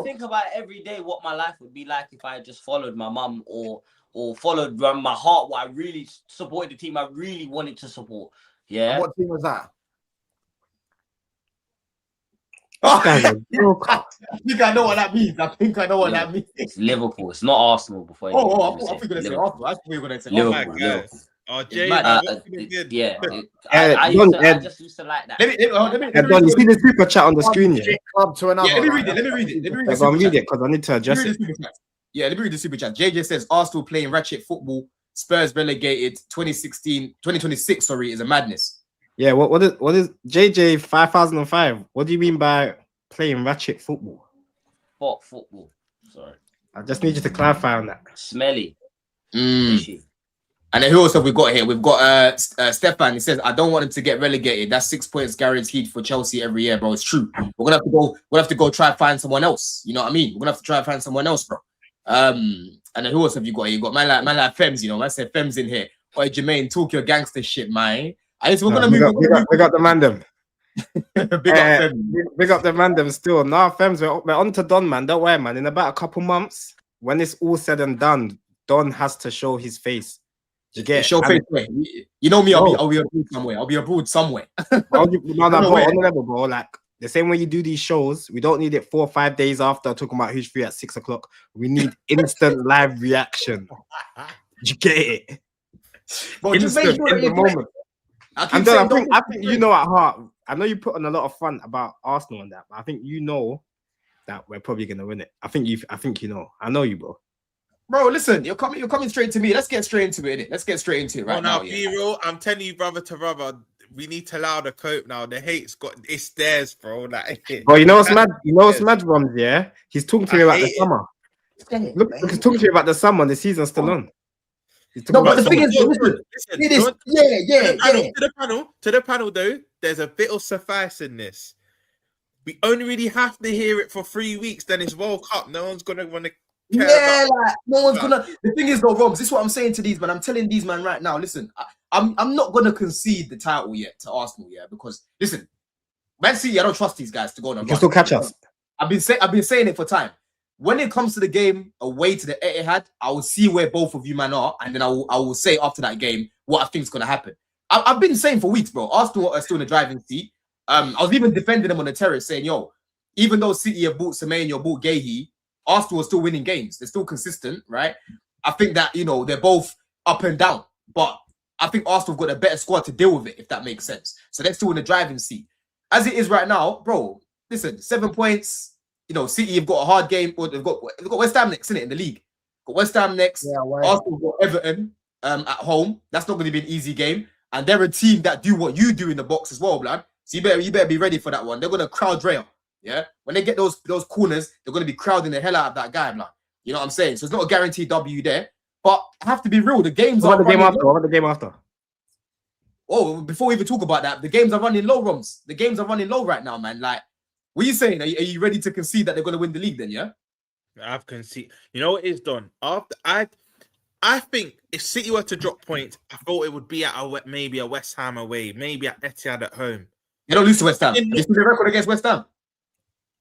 think about it every day what my life would be like if I just followed my mum or followed my heart, what I really supported the team I really wanted to support. Yeah.
And what team was that?
I think I know what that means. That means.
It's Liverpool. It's not Arsenal. Before.
I thought you were going to say Arsenal. I thought you were going to say
Liverpool.
Oh, Jay,
I just used to like that.
Let me you see the super chat on the screen? Yeah?
Club to another.
Yeah, let me read it.
Let me read it because I need to adjust it.
Yeah, let me read the super chat. JJ says Arsenal playing ratchet football. Spurs relegated 2026. Sorry, is a madness.
Yeah, what is JJ 5005? What do you mean by playing ratchet football?
What football? Sorry,
I just need you to clarify on that.
Smelly.
And then who else have we got here? We've got Stefan. He says, I don't want him to get relegated. That's 6 points guaranteed for Chelsea every year, bro. It's true. We're gonna have to go try and find someone else. You know what I mean? We're gonna have to try and find someone else, bro. And then who else have you got here? You got man like Fems, you know. I said Fems in here. Oi, Jermaine, talk your gangster shit, man. We're gonna move.
Big up the mandem.
Big
up the mandem still. Nah, Fems, we're on to Don, man. Don't worry, man. In about a couple months, when it's all said and done, Don has to show his face. You get
show face way. You know me, I'll be abroad somewhere. I'll be abroad somewhere.
Bro. Like the same way you do these shows, we don't need it 4 or 5 days after talking about who's free at 6 o'clock. We need instant live reaction. You get it?
But just make sure
in the moment. I think you know at heart. I know you put on a lot of front about Arsenal and that, but I think you know that we're probably gonna win it. I think you know. I know you, bro.
Bro, listen, you're coming straight to me. Let's get straight into it, innit? Let's get straight into it right now.
Be real. I'm telling you, brother to brother, we need to allow the cope now. The hate's it's theirs, bro. Like,
Bro, you know what's mad? You know what's mad, Romz? Yeah, he's talking to me about the summer. Look, he's talking to me about the summer. The season's still on.
No, but the thing is, listen,
to the panel though, there's a bit of suffice in this. We only really have to hear it for 3 weeks, then it's World Cup. No one's gonna want to care about
like no one's gonna. The thing is though, Romz, this is what I'm saying to these man. I'm telling these man right now, listen, I'm not gonna concede the title yet to Arsenal, yeah, because listen, Man City, I don't trust these guys to go on a run.
You can still catch us.
I've been saying it for time. When it comes to the game away to the Etihad, I will see where both of you man are, and then I will say after that game what I think is gonna happen. I've been saying for weeks, bro. Arsenal are still in the driving seat. I was even defending them on the terrace, saying, "Yo, even though City have bought Semenyo, bought Gahey, Arsenal are still winning games. They're still consistent, right? I think that they're both up and down, but I think Arsenal have got a better squad to deal with it, if that makes sense. So they're still in the driving seat. As it is right now, bro. Listen, 7 points. City have got a hard game, or they've got West Ham next, innit, in the league. Got West Ham next. Yeah, Arsenal got Everton at home. That's not going to be an easy game. And they're a team that do what you do in the box as well, blood. So you better be ready for that one. They're going to crowd rail. Yeah, when they get those corners, they're going to be crowding the hell out of that guy, blood. You know what I'm saying? So it's not a guaranteed W there. But I have to be real. The games
What
are
about the game after?
Oh, before we even talk about that, the games are running low, Romz. The games are running low right now, man. Like, what are you saying? Are you ready to concede that they're going to win the league then, yeah?
I've conceded. You know what it's done? I think if City were to drop points, I thought it would be at maybe a West Ham away, maybe at Etihad at home.
They don't lose to West Ham. Have you seen their record against West Ham?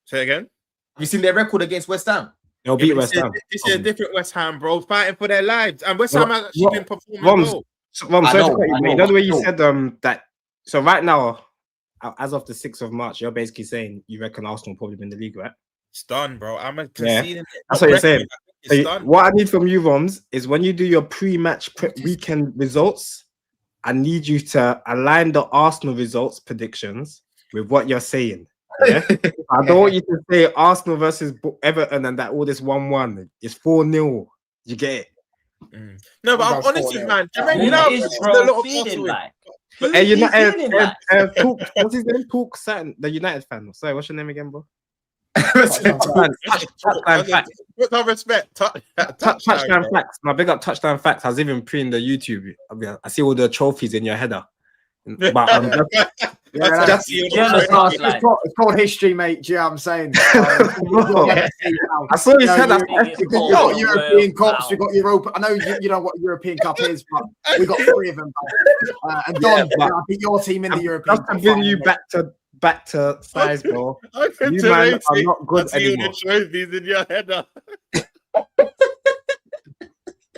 Say again?
Have you seen their record against West Ham?
They'll beat West Ham.
This is a different West Ham, bro, fighting for their lives. And West Ham has actually been performing well.
You know the way you said that. So right now, as of the 6th of March, you're basically saying you reckon Arsenal will probably win the league, right?
It's done, bro. I'm conceding it.
That's what you're saying. So what I need from you, Romz, is when you do your pre-match weekend results, I need you to align the Arsenal results predictions with what you're saying. Yeah? I don't want you to say Arsenal versus Everton and that all this 1-1 is 4-0. You get it?
No, but I'm honestly, man, Jermaine, you know, a lot of feeling like.
Hey, what's his name? Talk Saturn, the United fan. Sorry, what's your name again, bro?
Touchdown respect.
Touchdown facts. My big up touchdown facts. I was even pre-in the YouTube. I see all the trophies in your header. But
it's called history, mate. Do you know what I'm saying?
I saw his header.
We got European Cups. We got Europa. I know you know what European Cup is, but we got 3 of them. And Don, I think your team in the European Cup.
Just to bring you back to size, bro. You man are not good anymore.
Trophies in your header.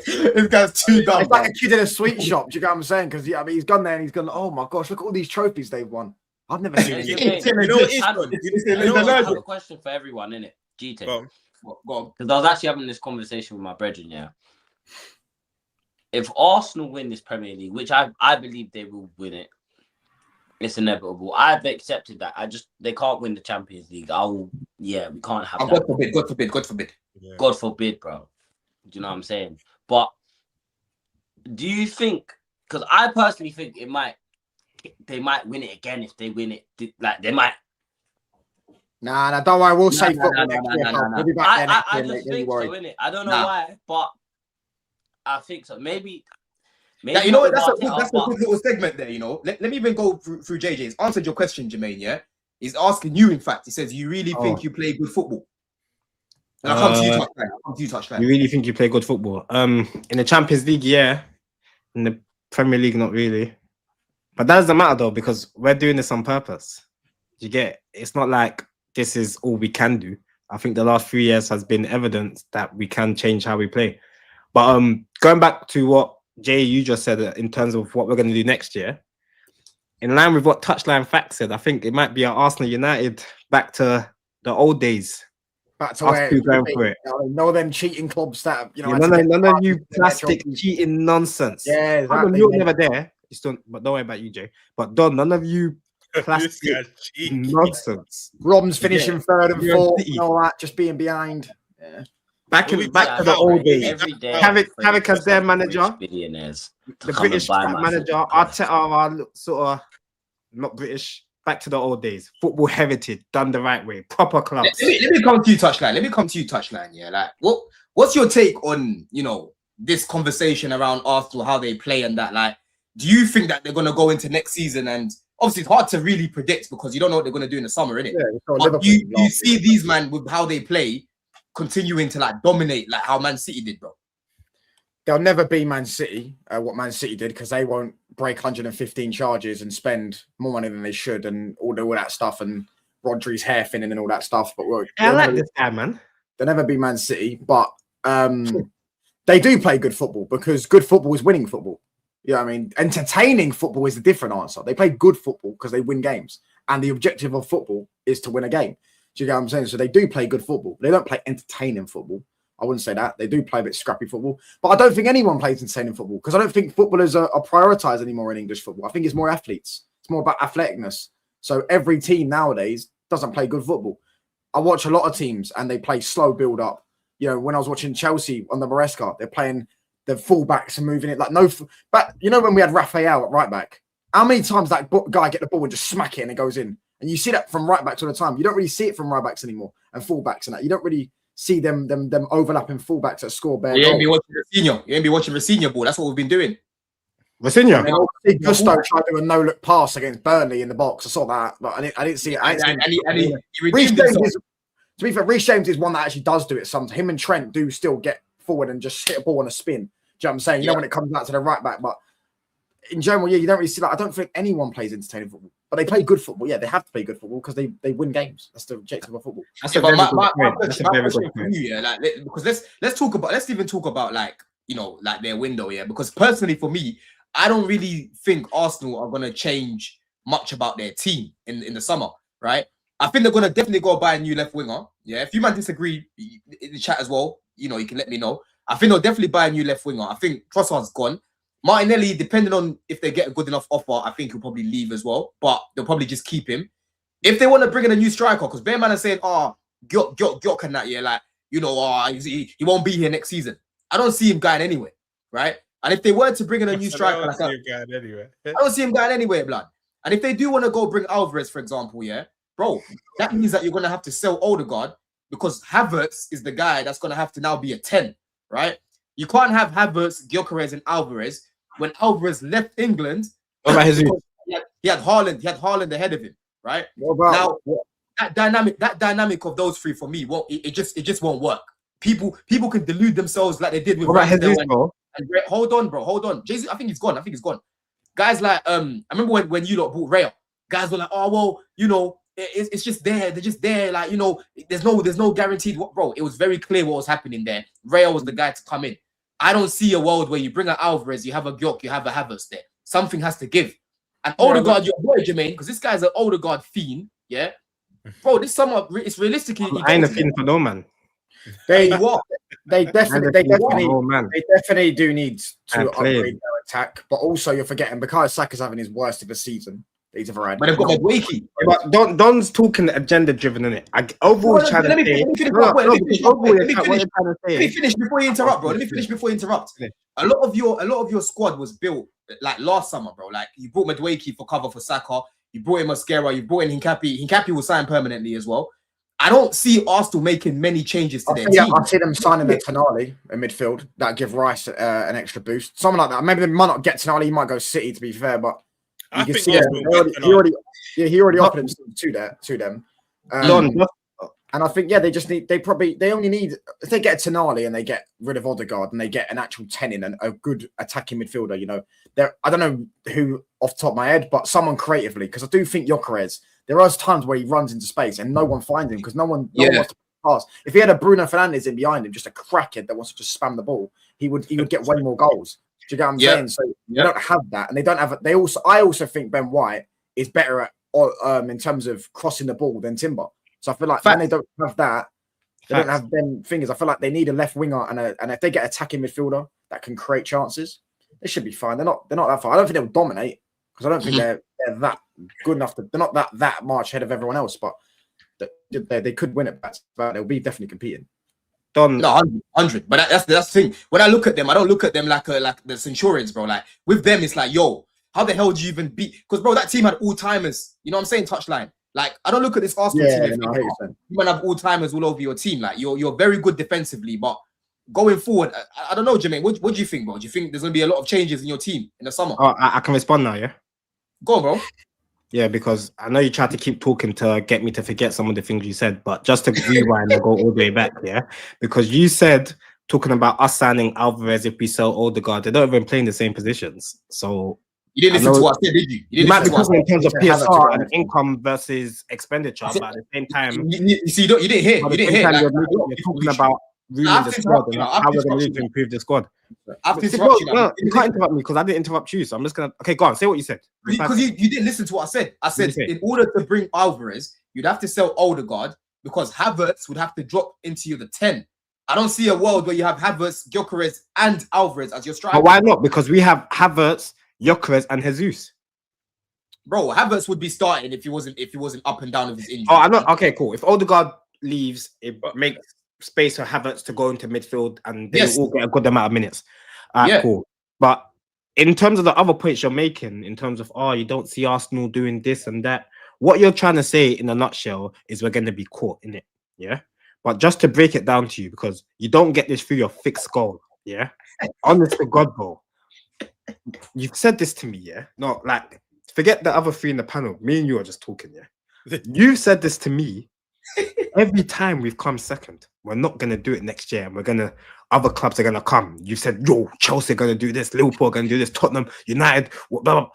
This guy's too dumb.
It's like a kid in a sweet shop. Do you know what I'm saying? Because he's gone there and he's gone, oh my gosh, look at all these trophies they've won. I've never seen it.
I have a question for everyone, innit? GT.
Go on.
Because I was actually having this conversation with my brethren, yeah. If Arsenal win this Premier League, which I believe they will win it, it's inevitable. I've accepted that. They can't win the Champions League. We can't have that.
God forbid.
Yeah. God forbid, bro. Do you know what I'm saying? But do you think? Because I personally think they might win it again if they win it. Like they might.
Nah, don't worry. We'll say football next year. We'll be back there
I just think so, innit? I don't know why, but I think so. Maybe
now, you know what? That's a good little segment there. You know, let me even go through JJ. He's answered your question, Jermaine. Yeah, he's asking you. In fact, he says, "You really think you play good football?" And I'll come to you, Touchline.
You really think you play good football? In the Champions League, yeah. In the Premier League, not really. But that doesn't matter though, because we're doing this on purpose. You get it? It's not like this is all we can do. I think the last 3 years has been evidence that we can change how we play. But going back to what Jay, you just said in terms of what we're going to do next year, in line with what Touchline Facts said, I think it might be an Arsenal United back to the old days.
Back to where
going for it.
None of them cheating clubs that
none of you plastic cheating nonsense.
Yeah, exactly.
You're never there. But don't worry about you, Jay. But Don, none of you plastic nonsense.
Romz finishing 3rd and 4th, and all that, just being behind. Yeah.
Back to the old days. Havoc as their manager.
Billionaires.
The British manager. Arteta, our sort of not British. Back to the old days. Football heritage, done the right way. Proper clubs.
Let me come to you, Touchline. Yeah, like what's your take on this conversation around Arsenal, how they play and that? Like, do you think that they're gonna go into next season? And obviously, it's hard to really predict because you don't know what they're gonna do in the summer, innit?
Yeah,
but you see these man with how they play continuing to like dominate, like how Man City did, bro.
They'll never be Man City, what Man City did, because they won't break 115 charges and spend more money than they should and all that stuff and Rodri's hair thinning and all that stuff. But
I like this guy, man.
They'll never be Man City, but they do play good football because good football is winning football. You know what I mean? Entertaining football is a different answer. They play good football because they win games. And the objective of football is to win a game. Do you get what I'm saying? So they do play good football. They don't play entertaining football. I wouldn't say that. They do play a bit scrappy football. But I don't think anyone plays entertaining football because I don't think footballers are prioritised anymore in English football. I think it's more athletes. It's more about athleticness. So every team nowadays doesn't play good football. I watch a lot of teams and they play slow build-up. You know, when I was watching Chelsea on the Maresca, they're playing the fullbacks and moving it like no. But you know when we had Raphael at right back, how many times that guy get the ball and just smack it and it goes in? And you see that from right backs all the time. You don't really see it from right backs anymore and fullbacks and that. You don't really see them overlapping fullbacks that score bare.
You ain't be watching Rafinha. You ain't be watching Rafinha ball. That's what we've been doing.
Rafinha.
Gusto tried to do a no-look pass against Burnley in the box. I saw that, but I didn't see it. To be fair, Reece James is one that actually does do it sometimes. Him and Trent do still get forward and just hit a ball on a spin. Do you know what I'm saying? You know when it comes out to the right back, but in general, yeah, you don't really see that. I don't think anyone plays entertaining football, but they play good football. Yeah, they have to play good football because they win games. That's the objective of football.
That's a very good point.
Yeah, like, because let's even talk about like like their window. Yeah, because personally for me, I don't really think Arsenal are gonna change much about their team in the summer, right? I think they're gonna definitely go buy a new left winger. Yeah, if you might disagree in the chat as well, you can let me know. I think they'll definitely buy a new left winger. I think Trossard's gone. Martinelli, depending on if they get a good enough offer, I think he'll probably leave as well. But they'll probably just keep him. If they want to bring in a new striker, because Bear Man is saying, Gyok and that, yeah, like, he won't be here next season. I don't see him going anywhere, right? And if they were to bring in a new striker, I don't see him going anywhere, blood. And if they do want to go bring Alvarez, for example, yeah, bro, that means that you're going to have to sell Odegaard because Havertz is the guy that's going to have to now be a 10, right? You can't have Havertz, Gyökeres, and Alvarez when Alvarez left England.
What about Jesus?
He had Haaland ahead of him, right? Now that dynamic of those three for me, it just won't work. People can delude themselves like they did with.
What about Jesus, bro?
Hold on. Jesus, I think he's gone. Guys like I remember when you lot bought Raya, guys were like, oh well, it's just there. They're just there. Like, there's no guaranteed. Bro, it was very clear what was happening there. Raya was the guy to come in. I don't see a world where you bring an Alvarez, you have a Gyok, you have a Havertz there. Something has to give. And Odegaard, your boy Jermaine, because this guy's an Odegaard fiend, yeah? Bro, this summer, it's realistically...
I ain't a fiend for no man.
They definitely do need to upgrade their attack, but also you're forgetting because Saka's having his worst of the season. He's ever had.
But they've got Wakey.
But Don's talking agenda driven, isn't it? Overall, let me
finish before you interrupt, bro. A lot of your squad was built like last summer, bro. Like you brought Madueke for cover for Saka, you brought in Mascara, you brought in Hincapié. Hincapié will sign permanently as well. I don't see Arsenal making many changes to their team.
I see them signing a Tonali in midfield that give Rice an extra boost. Something like that. Maybe they might not get Tonali. He might go City, to be fair, but you can see he already offered himself to them. And I think they only need, if they get a Tonali and they get rid of Odegaard and they get an actual 10 in and a good attacking midfielder, I don't know who off the top of my head, but someone creatively, because I do think Gyökeres, there are times where he runs into space and no one finds him because no one wants to pass. If he had a Bruno Fernandes in behind him, just a crackhead that wants to just spam the ball, he would get way more goals. Do you get what I'm saying? So they don't have that, and they don't have. I also think Ben White is better at in terms of crossing the ball than Timber. So I feel like when they don't have that, they don't have them fingers. I feel like they need a left winger and if they get attacking midfielder that can create chances, they should be fine. They're not that far. I don't think they'll dominate because I don't think they're that good enough to. They're not that much ahead of everyone else, but they could win it. But they'll be definitely competing.
No, 100. But that's the thing. When I look at them, I don't look at them like the Centurions, bro. Like with them, it's like, How the hell do you even beat? Because bro, that team had all timers. You know what I'm saying? Touchline. Like I don't look at this Arsenal team. And think, you might have all timers all over your team. Like you're very good defensively, but going forward, I don't know, Jermaine. What do you think, bro? Do you think there's gonna be a lot of changes in your team in the summer?
Oh, I can respond now, yeah.
Go on, bro.
Yeah, because I know you tried to keep talking to get me to forget some of the things you said, but just to rewind and go all the way back, yeah, because you said talking about us signing Alvarez if we sell Odegaard, they don't even play in the same positions. So
you didn't listen to what I said, did you? You
might be talking in terms of PSR and income versus expenditure, but at the same time,
you see, you didn't hear. You didn't hear.
You're talking about ruining the squad and how we're going to improve the squad. You can't interrupt me because I didn't interrupt you, so I'm just gonna. Okay, go on. Say what you said.
Because you didn't listen to what I said. I said in order to bring Alvarez, you'd have to sell Odegaard because Havertz would have to drop into the 10. I don't see a world where you have Havertz, Gyökeres, and Alvarez as your striker.
But why not? Because we have Havertz, Gyökeres, and Jesus.
Bro, Havertz would be starting if he wasn't up and down with his injury.
Oh, I know. Okay, cool. If Odegaard leaves, it makes space for Havertz to go into midfield, and they all get a good amount of minutes. Cool. But in terms of the other points you're making, in terms of you don't see Arsenal doing this and that, what you're trying to say in a nutshell is we're going to be caught in it. Yeah. But just to break it down to you, because you don't get this through your fixed goal. Yeah. Honest to God, bro. You've said this to me. Yeah. No, like forget the other three in the panel. Me and you are just talking. Yeah. You've said this to me. Every time we've come second, we're not gonna do it next year, and other clubs are gonna come. You said, yo, Chelsea are gonna do this, Liverpool are gonna do this, Tottenham, United, blah, blah.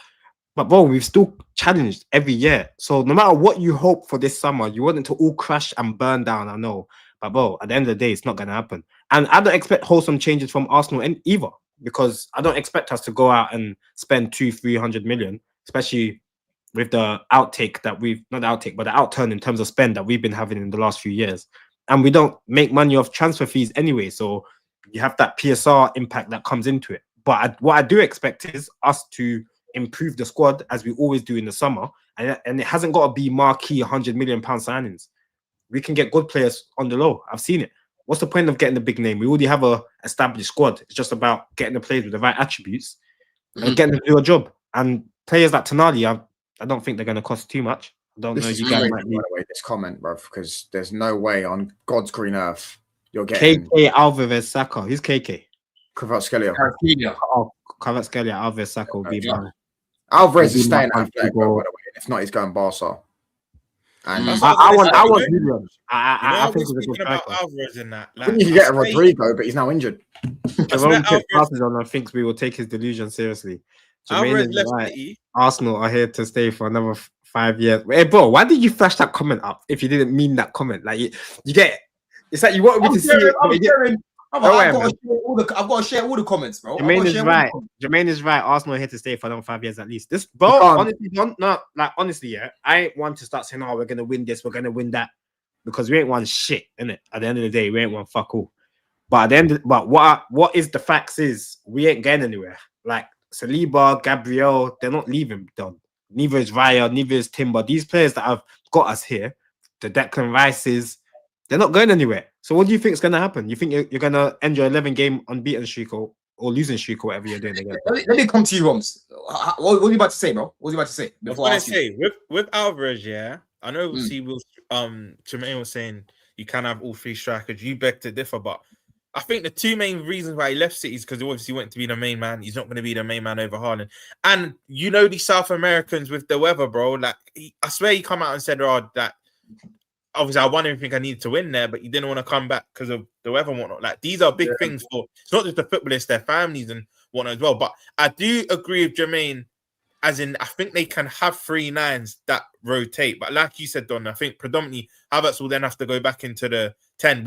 But bro, we've still challenged every year. So no matter what you hope for this summer, you want it to all crash and burn down. I know, but bro, at the end of the day, it's not gonna happen. And I don't expect wholesome changes from Arsenal either, because I don't expect us to go out and spend 200-300 million, especially with the outtake that not the outtake, but the outturn in terms of spend that we've been having in the last few years. And we don't make money off transfer fees anyway. So you have that PSR impact that comes into it. But what I do expect is us to improve the squad as we always do in the summer. And it hasn't got to be marquee £100 million signings. We can get good players on the low. I've seen it. What's the point of getting the big name? We already have a established squad. It's just about getting the players with the right attributes and getting them to do a job. And players like Tonali, I don't think they're going to cost too much. I don't know. You guys might be.
This comment, bro, because there's no way on God's green earth you're getting
KK, Alvarez, Saka. Who's KK?
Kvaratskhelia.
Oh, Kvaratskhelia, Alvarez, Saka will be fine.
Alvarez is staying at Athletic, by the way. If not, he's going Barca. And
I want Williams. I think he's a good
about Alvarez in that.
Like, you can get Rodrigo, but he's now injured.
Jerome passes on and thinks we will take his delusion seriously. Jermaine is right. Arsenal are here to stay for another 5 years. Hey, bro, why did you flash that comment up if you didn't mean that comment? Like, you get it. It's like you want me to see it.
I've got to share all the comments, bro.
Jermaine is right. Jermaine is right. Arsenal are here to stay for another 5 years at least. This, bro, honestly, yeah, I ain't want to start saying, we're going to win this, we're going to win that, because we ain't won shit, innit? At the end of the day, we ain't won fuck all. But what is the facts is we ain't getting anywhere. Like, Saliba, Gabriel, they're not leaving done. Neither is Raya, neither is Timber. These players that have got us here, the Declan Rices, they're not going anywhere. So what do you think is going to happen? You think you're going to end your 11-game unbeaten streak or losing streak or whatever you're doing again?
Let me come to you, Romz. What are you about to say, bro? What are you about to say?
Before I say, with Alvarez, yeah, I know Jermaine was saying you can have all three strikers. You beg to differ, but I think the two main reasons why he left City is because he obviously went to be the main man. He's not going to be the main man over Haaland. And you know these South Americans with the weather, bro. Like I swear he come out and said, that obviously I won everything I needed to win there, but he didn't want to come back because of the weather and whatnot. Like these are big things for it's not just the footballers, their families and whatnot as well. But I do agree with Jermaine, as in I think they can have 3 9s that rotate. But like you said, Don, I think predominantly Havertz will then have to go back into the 10.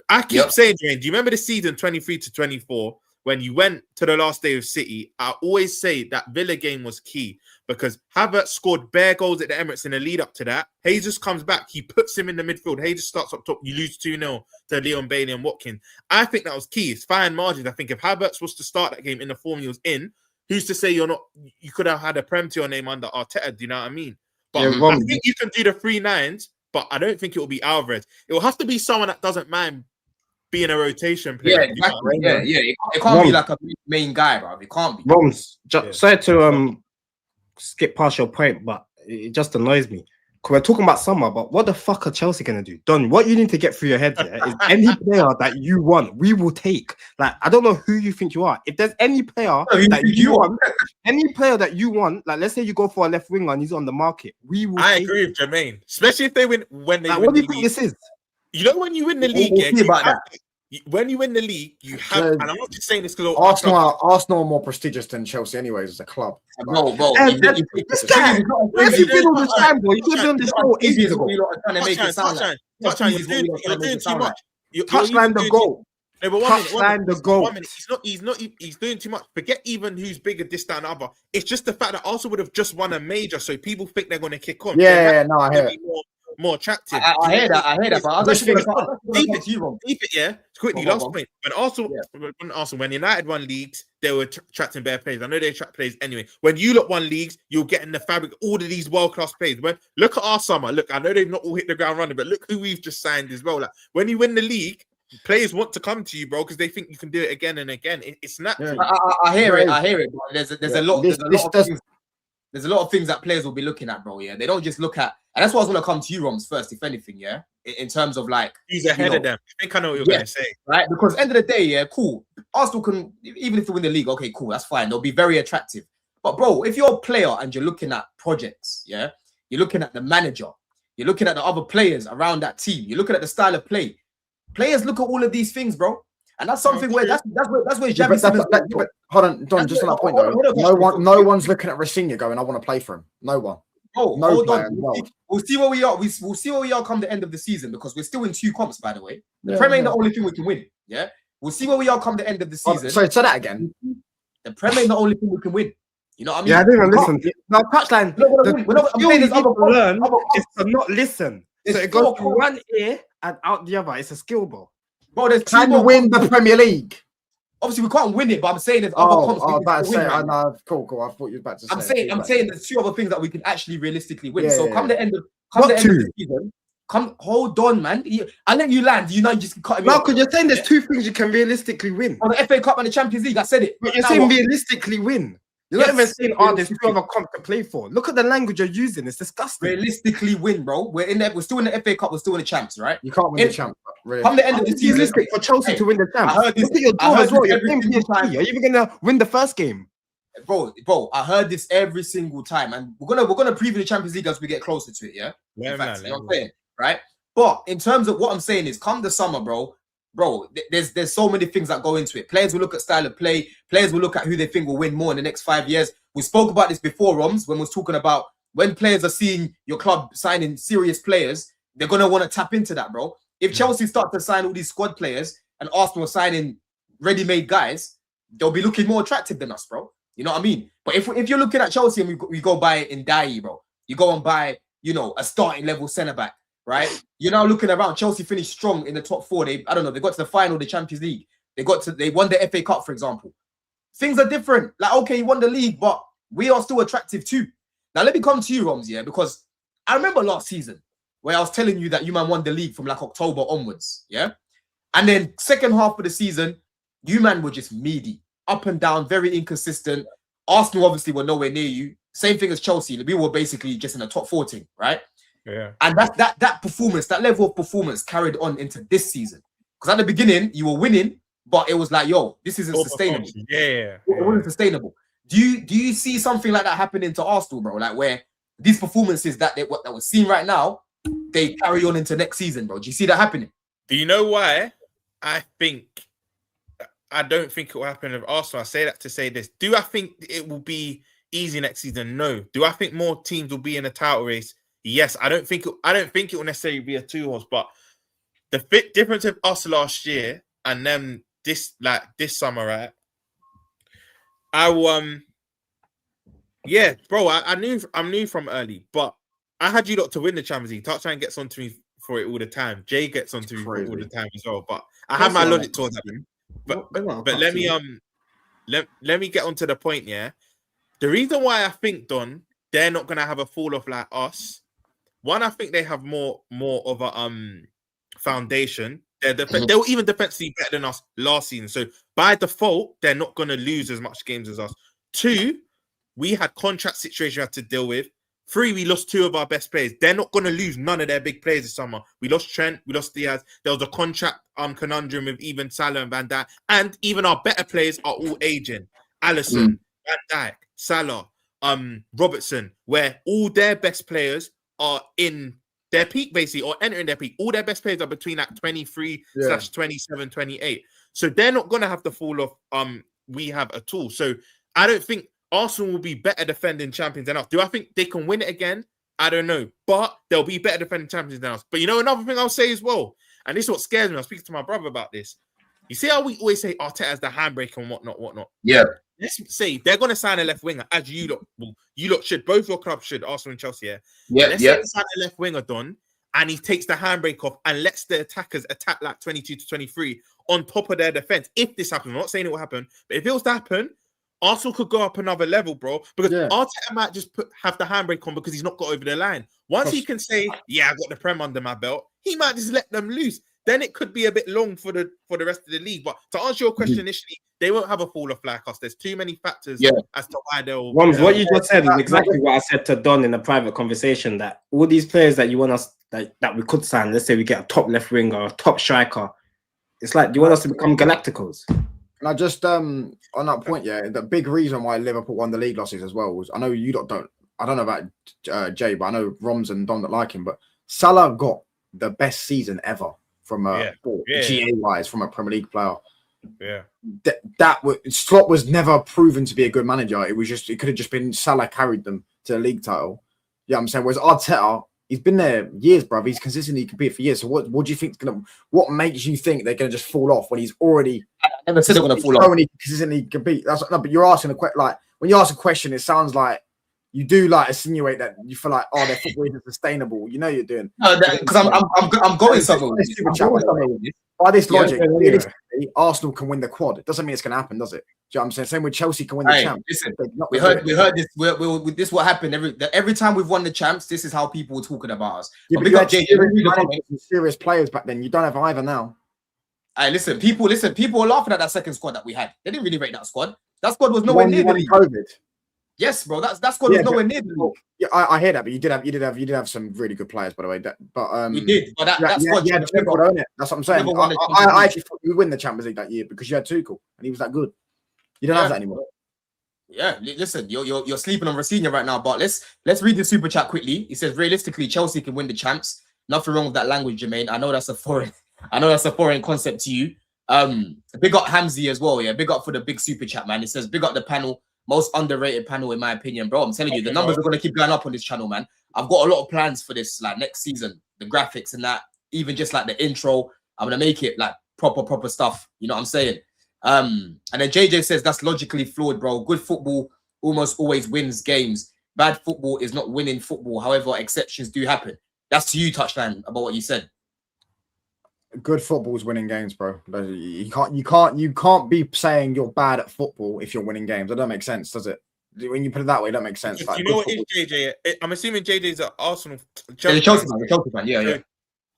I keep saying, Jermaine, do you remember the season 23 to 24 when you went to the last day of City? I always say that Villa game was key because Havertz scored bare goals at the Emirates in the lead up to that. Jesus comes back, he puts him in the midfield. Jesus starts up top, you lose 2-0 to Leon Bailey and Watkins. I think that was key. It's fine margins. I think if Havertz was to start that game in the form he was in, who's to say you could have had a Prem to your name under Arteta, do you know what I mean? But I think you can do the 3 9s, but I don't think it will be Alvarez. It will have to be someone that doesn't mind being a rotation player.
Yeah, exactly. Yeah. It can't be like a main guy, bro. It can't be.
Romz, sorry to skip past your point, but it just annoys me. Because we're talking about summer, but what the fuck are Chelsea gonna do? Don, what you need to get through your head here is any player that you want, we will take. Like, I don't know who you think you are. If there's any player that you want, any player that you want, like let's say you go for a left winger and he's on the market, we will.
I agree with Jermaine, especially if they win when they.
Like,
win
what do
the
you think
league.
this is?
You know, when you win the league,
We'll see about that.
When you win the league, you have, and I'm not just saying this because
Arsenal are more prestigious than Chelsea, anyways, as a club.
Bro.
This guy, where have you been all this time, bro? You could have been on this show ages ago.
You're doing too much.
Touchline the goal.
No, but
Touchline the goal.
He's doing too much. Forget even who's bigger, this, that, and other. It's just the fact that Arsenal would have just won a major, so people think they're going to kick on.
Yeah, no, I hear it.
More attractive.
I hear that. But I was actually
Keep it, yeah. Quickly, last point. When United won leagues, they were attracting better players. I know they attract players anyway. When you lot won leagues, you're getting the fabric, all of these world-class players. Look at our summer. Look, I know they've not all hit the ground running, but look who we've just signed as well. Like, when you win the league, players want to come to you, bro, because they think you can do it again and again. It's natural.
Yeah. I hear it. Bro. There's a lot of things that players will be looking at, bro. Yeah, they don't just look at, and that's why I was going to come to you, Romz, first, if anything. Yeah, in terms of like
who's ahead of them. I think I know what you're going to say,
right? Because end of the day, yeah, cool. Arsenal can, even if they win the league, okay, cool, that's fine. They'll be very attractive. But bro, if you're a player and you're looking at projects, yeah, you're looking at the manager, you're looking at the other players around that team, you're looking at the style of play. Players look at all of these things, bro. And that's something where that's where Javi.
Hold on, Don. Just on that point, though, no one's looking at Rafinha going, "I want to play for him." No one.
Oh, no hold on. We'll see where we are. We'll see where we are come the end of the season, because we're still in 2 comps, by the way. The Premier ain't the only thing we can win. Yeah, we'll see where we are come the end of the season.
Sorry, say that again.
The Premier ain't the only thing we can win. You know what I mean?
Yeah, I didn't even listen. Now, touchline.
Learn
is to not listen. So it goes through one ear and out the other. It's a skill, bro.
Bro, there's
can you win the Premier League?
Obviously, we can't win it, but I'm saying there's other comps.
Cool. I thought you were about to say.
I'm saying there's 2 other things that we can actually realistically win. So come the end of the season. Hold on, man. I let you land. You know, you just cut me.
No, because you're saying there's 2 things you can realistically win.
On the FA Cup and the Champions League, I said it.
But you're saying realistically win. You're not even saying, there's 2 other comps to play for. Look at the language you're using. It's disgusting.
Realistically win, bro. We're still in the FA Cup. We're still in the champs, right?
You can't win the champ. Really.
Come the end of the season,
realistic for Chelsea to win the champ. Look at your draw as well. You're playing PSG. Are you even gonna win the first game?
Bro, I heard this every single time, and we're gonna preview the Champions League as we get closer to it. Yeah, you know what I'm saying, right? But in terms of what I'm saying is, come the summer, bro, there's so many things that go into it. Players will look at style of play. Players will look at who they think will win more in the next 5 years. We spoke about this before, Romz, when we was talking about when players are seeing your club signing serious players, they're gonna want to tap into that, bro. If Chelsea start to sign all these squad players and Arsenal are signing ready-made guys, they'll be looking more attractive than us, bro. You know what I mean? But if you're looking at Chelsea and we go buy in Dai, bro, you go and buy, a starting level centre back, right? You're now looking around. Chelsea finished strong in the top 4. They got to the final of the Champions League. They won the FA Cup, for example. Things are different. Like, okay, you won the league, but we are still attractive too. Now let me come to you, Romz, yeah, because I remember last season where I was telling you that you man won the league from like October onwards, yeah? And then second half of the season, you man were just meaty, up and down, very inconsistent. Arsenal obviously were nowhere near you. Same thing as Chelsea. We were basically just in the top 14, right?
Yeah.
And that performance, that level of performance carried on into this season. Because at the beginning, you were winning, but it was like, yo, this isn't sustainable.
Yeah.
It wasn't sustainable. Do you see something like that happening to Arsenal, bro? Like where these performances that we're seeing right now, they carry on into next season, bro? Do you see that happening?
Do you know why? I don't think it will happen with Arsenal. I say that to say this. Do I think it will be easy next season? No. Do I think more teams will be in a title race? Yes. I don't think it will necessarily be a 2-horse, but the difference of us last year and them this summer, right? I knew from early, but I had you lot to win the Champions League. Touchline gets onto me for it all the time. Jay gets onto me for it all the time as well. But I have my logic towards that. But let me get onto the point. Yeah, the reason why I think, Don, they're not gonna have a fall off like us. One, I think they have more of a foundation. They were even defensively better than us last season. So by default, they're not going to lose as much games as us. 2, we had contract situation we had to deal with. 3, we lost 2 of our best players. They're not going to lose none of their big players this summer. We lost Trent, we lost Diaz. There was a contract conundrum with even Salah and Van Dijk. And even our better players are all aging. Alisson, Van Dijk, Salah, Robertson, where all their best players are in their peak, basically, or entering their peak. All their best players are between like 23/27, 28. So they're not going to have the fall off we have at all. So I don't think Arsenal will be better defending champions than us. Do I think they can win it again? I don't know. But they'll be better defending champions than us. But you know, another thing I'll say as well, and this is what scares me. I was speaking to my brother about this. You see how we always say Arteta has the handbrake and whatnot?
Yeah.
Let's say they're going to sign a left winger, as you lot should. Both your clubs should, Arsenal and Chelsea. Let's say they sign a left winger, Don, and he takes the handbrake off and lets the attackers attack like 22 to 23 on top of their defense. If this happens, I'm not saying it will happen, but if it was to happen, Arsenal could go up another level, bro. Because Arteta might just have the handbrake on because he's not got over the line. Once he can say, "Yeah, I got the Prem under my belt," he might just let them loose. Then it could be a bit long for the rest of the league. But to answer your question initially, they won't have a fall off like us. There's too many factors as to why they'll.
Romz, what you just said is exactly what I said to Don in a private conversation. That all these players that you want us that we could sign, let's say we get a top left winger or a top striker, it's like, do you want us to become Galacticos?
And I just on that point, the big reason why Liverpool won the league losses as well was, I know you don't. I don't know about Jay, but I know Romz and Don that like him. But Salah got the best season ever from GA wise from a Premier League player.
Yeah,
Slot was never proven to be a good manager. It could have just been Salah carried them to the league title. Yeah, I'm saying. Whereas Arteta, he's been there years, bruv. He's consistently competed for years. So what do you think? What makes you think they're gonna just fall off when he's already?
I never said they're gonna fall off.
Consistently compete. No, but you're asking when you ask a question, it sounds like you do like insinuate that you feel like, oh, their football isn't sustainable. You know you're doing.
No, because I'm going somewhere.
By this logic, Arsenal can win the quad. It doesn't mean it's going to happen, does it? Do you know what I'm saying? Same with Chelsea can win the champs.
Listen, we heard this. This what happened every time we've won the champs. This is how people were talking about us.
Yeah, but you had serious players back then. You don't have either now.
Hey, listen, people were laughing at that second squad that we had. They didn't really rate that squad. That squad was nowhere near the league.
COVID.
Yes, bro. That squad was nowhere near the league.
Yeah, I hear that, but you did have some really good players, by the way.
We did, but that squad,
you had Tuchel, don't it? That's what I'm saying. I actually thought we win the Champions League that year because you had Tuchel and he was that good. You don't have that anymore.
Yeah, listen, you're sleeping on Rafinha right now, but let's read the super chat quickly. It says realistically, Chelsea can win the champs. Nothing wrong with that language, Jermaine. I know that's a foreign concept to you. Big up Hamzy as well. Yeah, big up for the big super chat, man. It says big up the panel. Most underrated panel, in my opinion, bro. I'm telling you, the numbers are going to keep going up on this channel, man. I've got a lot of plans for this, like next season, the graphics and that, even just like the intro. I'm going to make it like proper stuff. You know what I'm saying? And then JJ says that's logically flawed, bro. Good football almost always wins games. Bad football is not winning football. However, exceptions do happen. That's to you, Touchline, about what you said.
Good football's winning games, bro. You can't be saying you're bad at football if you're winning games. That doesn't make sense, does it? When you put it that way, that makes sense.
Like, you know what is JJ? I'm assuming JJ's at Arsenal.
Chelsea fan. Yeah.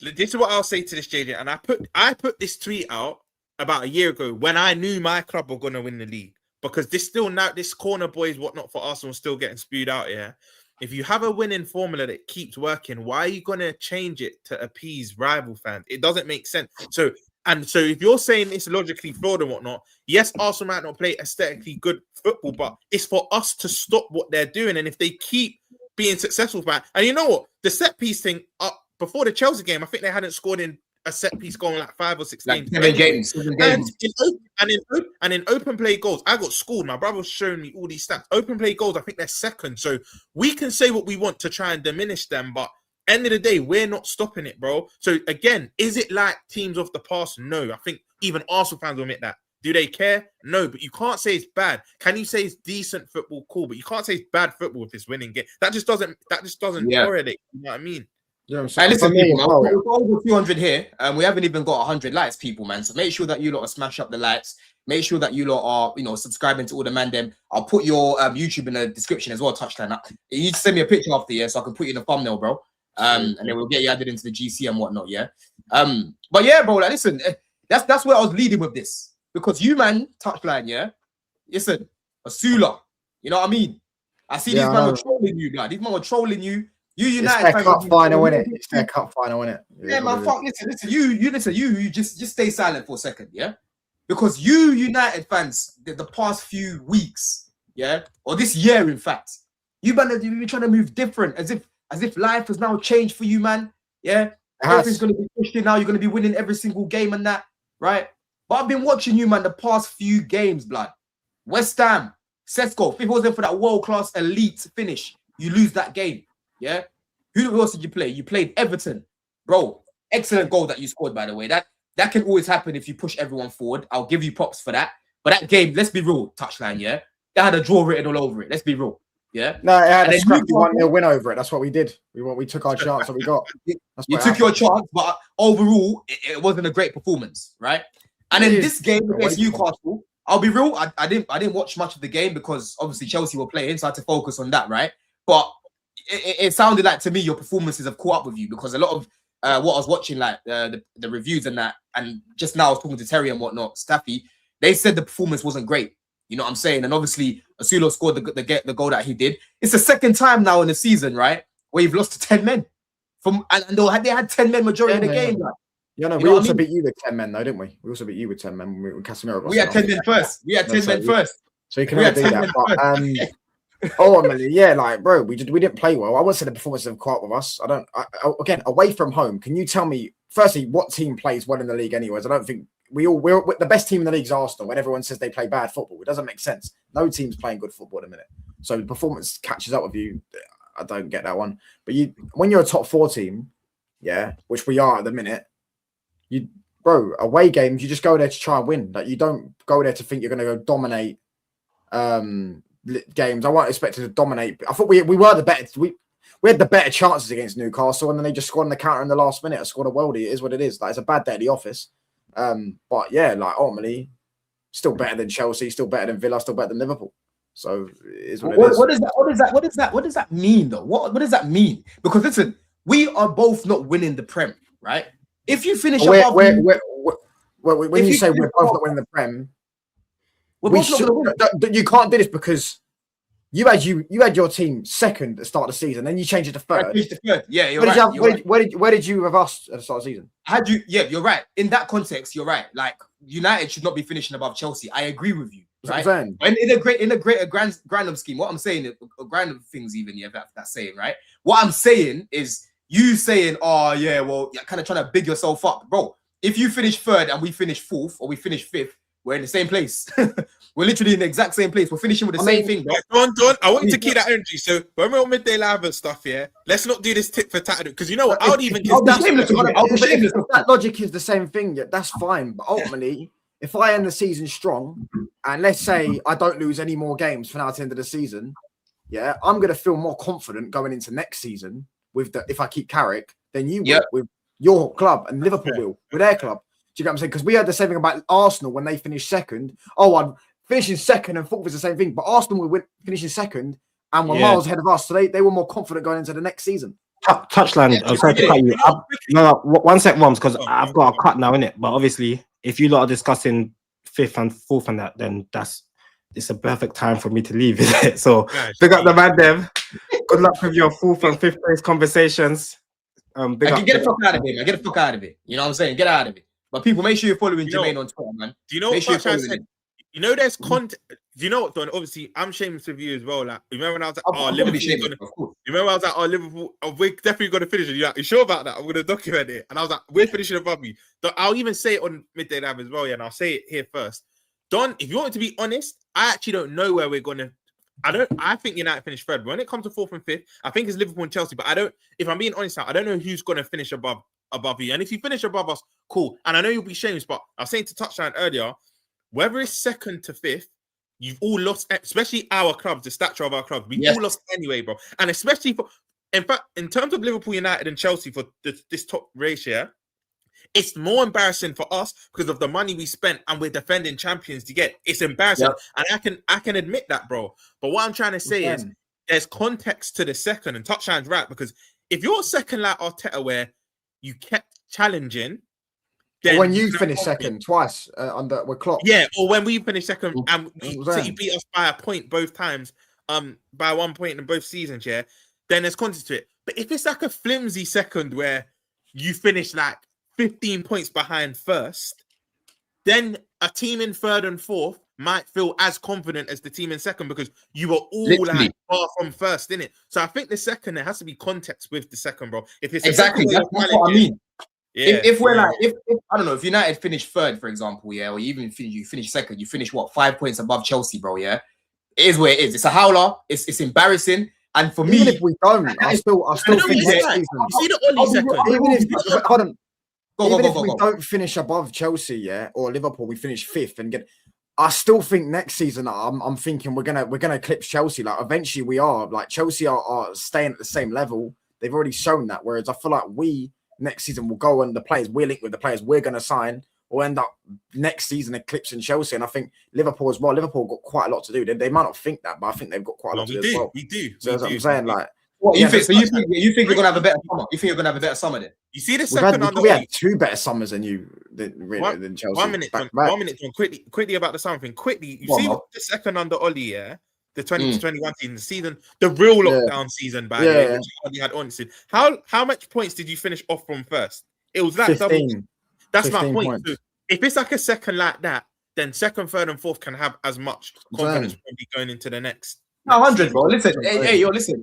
This is what I'll say to this, JJ. And I put this tweet out about a year ago when I knew my club were going to win the league, because this corner boys whatnot for Arsenal still getting spewed out here. If you have a winning formula that keeps working, why are you going to change it to appease rival fans? It doesn't make sense. So if you're saying it's logically flawed and whatnot, yes, Arsenal might not play aesthetically good football, but it's for us to stop what they're doing. And if they keep being successful, and you know what? The set piece thing, before the Chelsea game, I think they hadn't scored in a set piece going like 5 or 6 games.
Seven games.
And in open play goals, I got schooled. My brother was showing me all these stats. Open play goals, I think they're second. So we can say what we want to try and diminish them, but end of the day, we're not stopping it, bro. So again, is it like teams of the past? No. I think even Arsenal fans will admit that. Do they care? No, but you can't say it's bad. Can you say it's decent football? Cool, but you can't say it's bad football if it's winning game. That just doesn't correlate. You know what I mean?
Yeah,
hey, listen, people, man, we've got over 200 here, and we haven't even got 100 likes, people, man. So make sure that you lot are smash up the likes. Make sure that you lot are, subscribing to all the man them. I'll put your YouTube in the description as well, Touchline. You send me a picture after, so I can put you in the thumbnail, bro. And then we'll get you added into the GC and whatnot, yeah. But yeah, bro, like, listen, that's where I was leading with this, because you, man, touchline, yeah. Listen, Asula, you know what I mean? I see these men were trolling you, man. These men were trolling you. You United
it's their cup final, innit? It's their cup final, innit?
Yeah, man. Fuck. Listen. You just stay silent for a second, yeah. Because you United fans, the past few weeks, yeah, or this year, in fact, you've been trying to move different, as if life has now changed for you, man. Yeah, everything's gonna be pushed in now. You're gonna be winning every single game and that, right? But I've been watching you, man, the past few games, blood. West Ham, Sesko. If it wasn't for that world-class elite finish, you lose that game. Yeah. Who else did you play? You played Everton, bro. Excellent goal that you scored, by the way. That can always happen if you push everyone forward. I'll give you props for that. But that game, let's be real, touchline, yeah. That had a draw written all over it. Let's be real, yeah.
No, it had a scrappy 1-0 win over it. That's what we did. We took our chance that we got.
You took your chance, but overall, it wasn't a great performance, right? And then this game against Newcastle, I'll be real. I didn't watch much of the game because obviously Chelsea were playing, so I had to focus on that, right? But it sounded like to me your performances have caught up with you, because a lot of what I was watching, like the reviews and that, and just now I was talking to Terry and whatnot, Staffy, they said the performance wasn't great. You know what I'm saying? And obviously Asulo scored the goal that he did. It's the second time now in the season, right, where you've lost to 10 men. And they had 10 men majority of the game. Like.
Yeah, no, we also beat you with 10 men, though, didn't we? We also beat you with 10 men when Casemiro got.
We had 10 men first.
So you can never do that. But ultimately, yeah, like, bro, we didn't play well. I wouldn't say the performances have caught up with us. Again, away from home, can you tell me, firstly, what team plays well in the league anyways? I don't think we're the best team in the league is Arsenal. When everyone says they play bad football, it doesn't make sense. No team's playing good football at the minute. So the performance catches up with you. I don't get that one. But when you're a top 4 team, yeah, which we are at the minute, away games, you just go there to try and win. Like, you don't go there to think you're going to go dominate games. I wasn't expected to dominate. I thought we were the better. We had the better chances against Newcastle, and then they just scored on the counter in the last minute. I scored a worldie. It is what it is. Like, it's a bad day at the office. But yeah, like, ultimately, still better than Chelsea, still better than Villa, still better than Liverpool. So it is what it is.
What does that mean though? What does that mean? Because listen, we are both not winning the Prem, right? If you finish above,
when you say we're both not winning the Prem, you can't do this because you had your team second at the start of the season, then you changed it to third.
Yeah, you're right.
Where did you have us at the start of the season?
Yeah, you're right. In that context, you're right. Like, United should not be finishing above Chelsea. I agree with you. Right? And in a greater grand scheme, what I'm saying, grand things even, yeah, that's saying, right? What I'm saying is you saying, oh yeah, well, you're kind of trying to big yourself up, bro. If you finish third and we finish fourth, or we finish fifth, we're in the same place. We're literally in the exact same place. We're finishing with the same thing, bro.
Don, I want you to keep that energy. So when we're on midday live and stuff, yeah, let's not do this tit for tat, because you know what? I would even.
That logic is the same thing. Yeah, that's fine, but ultimately, if I end the season strong, and let's say I don't lose any more games from now to the end of the season, yeah, I'm going to feel more confident going into next season if I keep Carrick than you will with your club, and Liverpool will with their club. Do you get what I'm saying? Because we had the same thing about Arsenal when they finished second. Oh, I'm finishing second and fourth is the same thing, but Arsenal were finishing second and were miles ahead of us, so they were more confident going into the next season.
Touchline. I'm sorry to cut you. No, 1 sec, Romz, because I've got a cut now, innit? But obviously, if you lot are discussing fifth and fourth and that, then it's a perfect time for me to leave, is it? So big up the man, Dev. Good luck with your fourth and fifth place conversations.
Get the fuck out of it, man. Get the fuck out of it. You know what I'm saying? Get out of it. But people, make sure you're following Jermaine on Twitter, man.
Do you know what I said? You know, there's content. Do you know what, Don? Obviously, I'm shameless with you as well. Like, remember when I was like, Liverpool? Remember I was like, Liverpool, we're definitely going to finish it. You're like, you sure about that? I'm going to document it. And I was like, we're finishing above you. I'll even say it on Midday Live as well, yeah, and I'll say it here first. Don, if you want me to be honest, I actually don't know where we're going to. I think United finish third. When it comes to fourth and fifth, I think it's Liverpool and Chelsea. But if I'm being honest now, I don't know who's going to finish above you. And if you finish above us, cool. And I know you'll be shameless, but I was saying to Touchline earlier, whether it's second to fifth, you've all lost, especially our clubs, the stature of our clubs. We've all lost anyway, bro. And especially in fact, in terms of Liverpool, United, and Chelsea for this top race here, it's more embarrassing for us because of the money we spent and we're defending champions to get. It's embarrassing. And I can admit that, bro. But what I'm trying to say is there's context to the second, and Touchline's right, because if you're second like Arteta, where you kept challenging, then
when you finished second twice under with Klopp.
Yeah, or when we finished second and City beat us by a point both times, by 1 point in both seasons, yeah, then there's context to it. But if it's like a flimsy second where you finish like 15 points behind first, then a team in third and fourth might feel as confident as the team in second because you were all like far from first, innit? So I think the second, there has to be context with the second, bro. If it's
exactly, that's what I mean.
Yeah,
if we're like, if I don't know, if United finish third, for example, yeah, or even you finish second, you finish what 5 points above Chelsea, bro. Yeah, it is where it is. It's a howler. It's embarrassing. And for
even
me,
if we don't, I still think next season.
You see the Oli second.
Even if hold on, even if we
go.
don't finish above Chelsea, yeah, or Liverpool, we finish fifth and get. I still think next season, I'm thinking we're gonna eclipse Chelsea. Like eventually we are. Like Chelsea are staying at the same level. They've already shown that. Whereas I feel like we next season will go and the players we're linked with, the players we're gonna sign, will end up next season eclipsing Chelsea. And I think Liverpool as well. Liverpool got quite a lot to do. They might not think that, but I think they've got quite a lot to do as well.
We do.
So as I'm saying, like.
What, you think you're gonna have a better summer? You think you're gonna have a better summer then?
You see the second
we had two better summers than you than Chelsea.
1 minute, John, quickly about the something. Quickly, you see what the second under Oli, yeah, the 2021 season, the season, the real lockdown season, by the way, which Oli had on. How much points did you finish off from first? It was like
15,
double. That's my point. So if it's like a second like that, then second, third, and fourth can have as much confidence probably going into the next.
100, bro. Listen, hey, listen.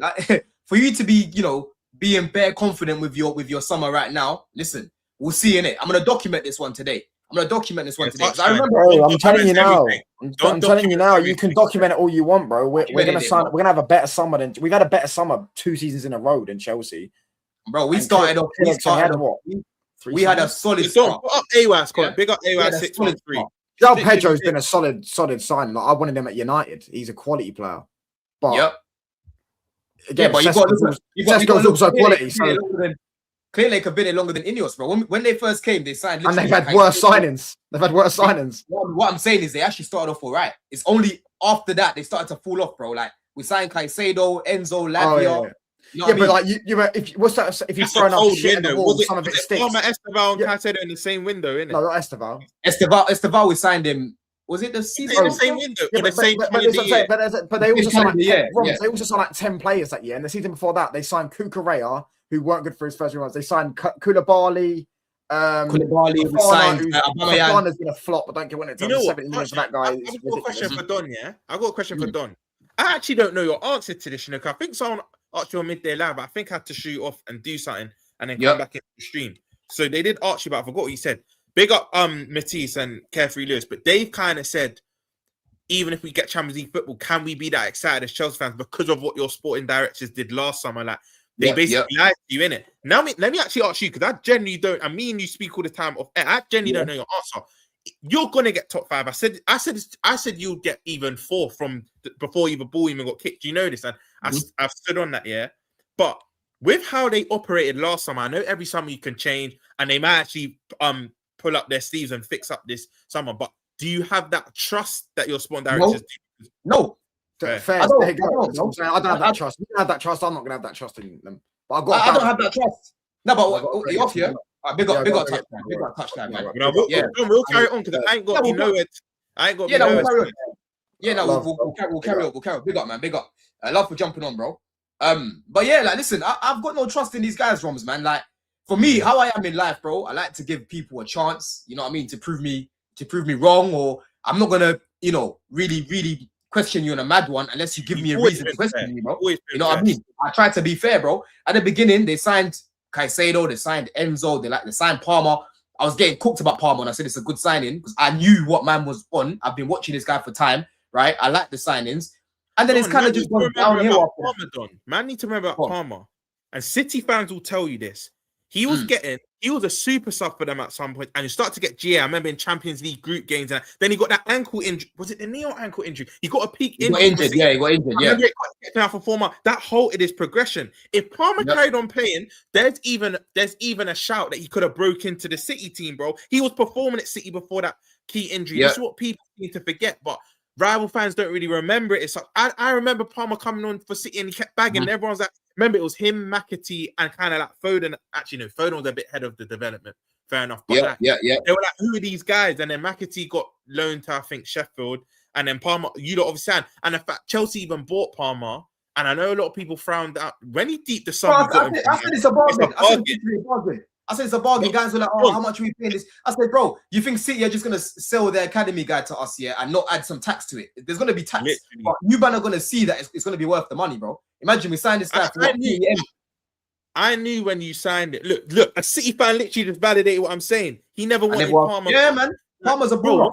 For you to be, being bare confident with your summer right now, listen, we'll see in it. I'm gonna document this one today. I remember.
I'm telling you now. I'm telling you now. You can document it all you want, bro. We're gonna sign. We're gonna have a better summer than we've had a better summer 2 seasons in a row than Chelsea.
Bro, we started off. We had a solid start.
Big up AWAS 613.
João Pedro's been a solid sign. Like I wanted him at United. He's a quality player. But again,
but
Sesko's also quality. So
Clear Lake have been there longer than Ineos, bro. When they first came, they signed,
and they've had worse signings.
What I'm saying is they actually started off all right. It's only after that they started to fall off, bro. Like we signed Caicedo, Enzo, Lavia.
But like if you're throwing up shit at the wall, some of it sticks.
Esteval and Caicedo in the same window, innit?
No, not Esteval.
Esteval, we signed him. Was it the season?
The same window.
But they also signed they also signed like 10 players that year. And the season before that, they signed Cucurella, who weren't good for his first 3 months. They signed Koulibaly.
We signed
Fofana's been a flop, but don't get when it's 70 minutes for that guy.
I've got a question for Don, yeah? I've got a question for Don. I actually don't know your answer to this, I think someone asked you on Midday Live, but I think I had to shoot off and do something and then come back into the stream. So they did ask you, but I forgot what you said. Big up Matisse and Carefree Lewis, but they've kind of said, even if we get Champions League football, can we be that excited as Chelsea fans because of what your sporting directors did last summer? Like they basically lied to you, innit? Now let me actually ask you, because I genuinely don't, and me and you speak all the time of I genuinely don't know your answer. You're gonna get top 5. I said you'd get even 4 from before the ball even got kicked. You know this, and I've stood on that, yeah. But with how they operated last summer, I know every summer you can change, and they might actually pull up their sleeves and fix up this summer. But do you have that trust that your sporting directors do?
No.
Fair. I don't have that trust. You don't have that trust. I'm not gonna have that trust in them. But
I don't have that trust. No, but you off here. Big up touchline, man.
We'll carry on because I ain't got we'll
carry on. Big up, man. Big up. I love for jumping on, bro. But yeah, like listen, I've got no trust in these guys, Romz, man. Like for me, how I am in life, bro, I like to give people a chance, you know what I mean, to prove me wrong, or I'm not gonna, really question you on a mad one unless you give me a reason to question me, bro. You know what I mean? I try to be fair, bro. At the beginning, they signed Caicedo, they signed Enzo, they signed Palmer. I was getting cooked about Palmer, and I said it's a good signing because I knew what man was on. I've been watching this guy for time, right? I like the signings. And then it's kind of just gone downhill.
Man, need to remember about Palmer. And City fans will tell you this. He was a super sub for them at some point, and you start to get GA. I remember in Champions League group games, and then he got that ankle injury. Was it the knee or ankle injury? He got a peak injury.
He got injured. Yeah.
Now for 4 months, that halted his progression. If Palmer carried on playing, there's even a shout that he could have broke into the City team, bro. He was performing at City before that key injury. This is what people need to forget. But rival fans don't really remember it. It's like, I remember Palmer coming on for City and he kept bagging. And everyone's like, remember it was him, McAtee, and kind of like Foden. Actually, no, Foden was a bit ahead of the development. Fair enough. But
yeah.
They were like, who are these guys? And then McAtee got loaned to, I think, Sheffield. And then Palmer, you lot obviously signed. And in fact, Chelsea even bought Palmer. And I know a lot of people frowned out. When he deep the sum,
I said it's a bargain. I said it's a bargain. Guys were like, oh, how much are we paying this? I said, bro, you think City are just going to sell their academy guy to us here and not add some tax to it? There's going to be tax.
Literally.
But you man are going to see that it's going to be worth the money, bro. Imagine we signed this guy for
I knew when you signed it. Look, a City fan literally just validated what I'm saying. He never wanted Palmer.
Yeah, man. Palmer's a baller.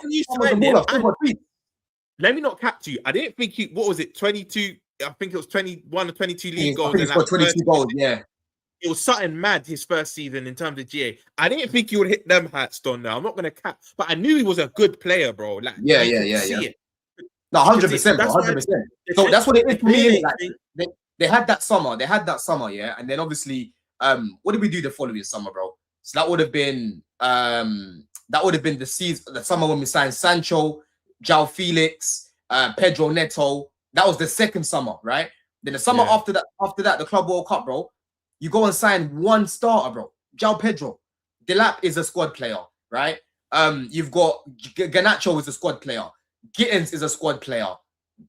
Let me not cap to you. I didn't think he, what was it, 22? I think it was 21 or 22 league goals.
He's got 22 goals, yeah.
It was something mad his first season in terms of GA. I didn't think he would hit them heights, Don. Now I'm not gonna cap, but I knew he was a good player, bro. Like,
yeah. No, 100%, 100%. So that's what it is for me. Like, they had that summer, yeah, and then obviously, what did we do the following summer, bro? So that would have been the season, the summer when we signed Sancho, João Felix, Pedro Neto. That was the second summer, right? Then the summer after that, the Club World Cup, bro. You go and sign one starter, bro. João Pedro. Delap is a squad player, right? You've got Garnacho is a squad player. Gittins is a squad player.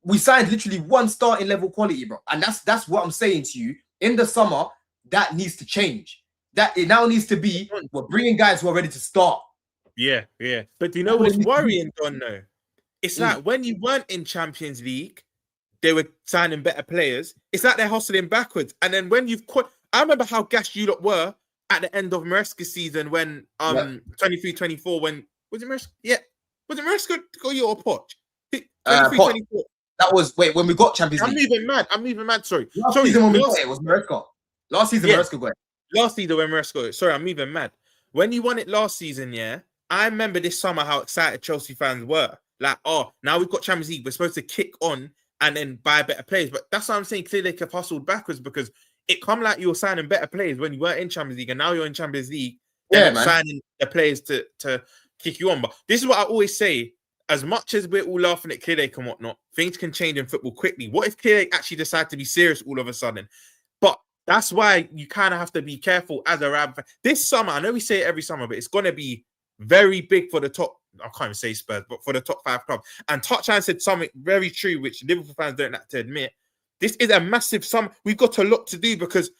We signed literally one starting level quality, bro. And that's what I'm saying to you. In the summer, that needs to change. That it now needs to be, we're bringing guys who are ready to start.
Yeah. But do you know what's worrying, Don, though? It's like when you weren't in Champions League, they were signing better players. It's like they're hustling backwards. And then when you've quit, I remember how gassed you lot were at the end of Maresca's season when 23-24 when was it Maresca? Yeah. Was it Maresca or you or Poch? 23-24.
That was when we got Champions League.
I'm moving mad. Sorry.
Last season when we got it was Maresca. Last season Maresca got it.
Last season when Maresca got it. Sorry, I'm moving mad. When you won it last season, yeah, I remember this summer how excited Chelsea fans were. Like, oh, now we've got Champions League. We're supposed to kick on and then buy better players. But that's what I'm saying. Clearly, they have hustled backwards because it come like you were signing better players when you weren't in Champions League, and now you're in Champions League. Yeah, man. Signing the players to kick you on. But this is what I always say. As much as we're all laughing at Clearlake and whatnot, things can change in football quickly. What if Clearlake actually decide to be serious all of a sudden? But that's why you kind of have to be careful as a Rab fan. This summer, I know we say it every summer, but it's going to be very big for the top. I can't even say Spurs, but for the top 5 clubs. And Touchline said something very true, which Liverpool fans don't like to admit. This is a massive sum. We've got a lot to do because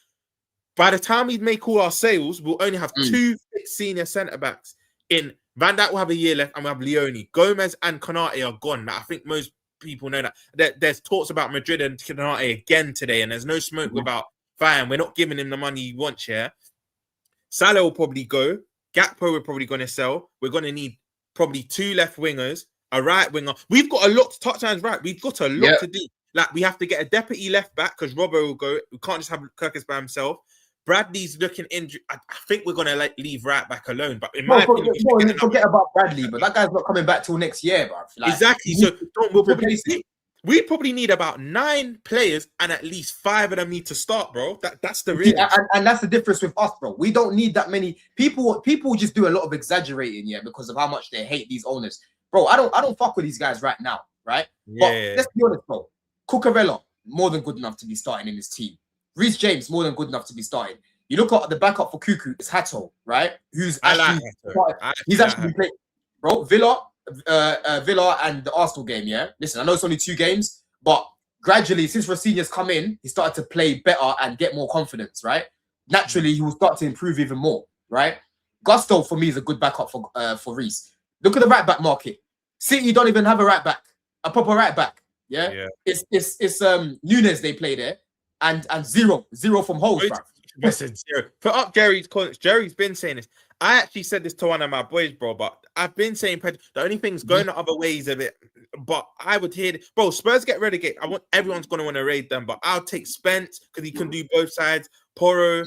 by the time we make all our sales, we'll only have 2 senior centre backs in. Van Dijk will have a year left, and we have Leone. Gomez and Konate are gone. Now, I think most people know that. There's talks about Madrid and Konate again today, and there's no smoke without fire. We're not giving him the money he wants, yeah? Salah will probably go. Gakpo we're probably going to sell. We're going to need probably 2 left wingers, a right winger. We've got a lot to Touchline's right. We've got a lot to do. Like, we have to get a deputy left back because Robbo will go. We can't just have Kirkis by himself. Bradley's looking injured. I think we're going to leave right back alone. But in my opinion,
forget about Bradley, but that guy's not coming back till next year, bro.
Like, exactly. So we probably need about 9 players, and at least 5 of them need to start, bro. That's the real.
And that's the difference with us, bro. We don't need that many people. People just do a lot of exaggerating, because of how much they hate these owners, bro. I don't fuck with these guys right now, right? But let's be honest, bro. Cucurella more than good enough to be starting in this team. Reece James more than good enough to be starting. You look at the backup for Cuckoo, it's Hato, right? He's actually playing, bro. Villa and the Arsenal game, yeah. Listen, I know it's only 2 games, but gradually since Rosinia's come in, he started to play better and get more confidence, right? Naturally, he will start to improve even more, right? Gusto for me is a good backup for Reece. Look at the right back market. City don't even have a proper right back. Yeah. It's Nunes they play there. And zero from Holes, bro.
Listen, 0. Put up Jerry's comments. Jerry's been saying this. I actually said this to one of my boys, bro, but I've been saying the only thing's going the other ways of it. But I would hear this. Bro, Spurs get relegated. Everyone's going to want to raid them, but I'll take Spence because he can do both sides. Poro.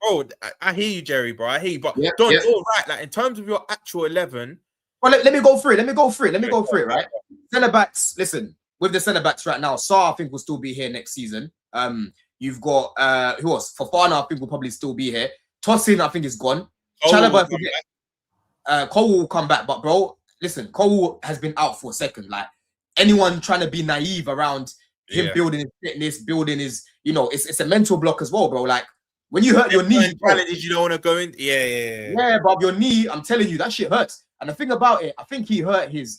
Bro, I hear you, Jerry, bro. I hear you. But Don, all right. Like, in terms of your actual 11.
Well, let me go through it. Right? Centre backs, listen. With the centre backs right now, Sarr I think will still be here next season. You've got who else? Fofana I think will probably still be here. Tosin I think is gone. Chalobah, Cole will come back, but bro, listen, Cole has been out for a second. Like anyone trying to be naive around him building his fitness, building his, it's a mental block as well, bro. Like when you hurt your knee,
you don't want to go in. Yeah,
bro. Your knee, I'm telling you, that shit hurts. And the thing about it, I think he hurt his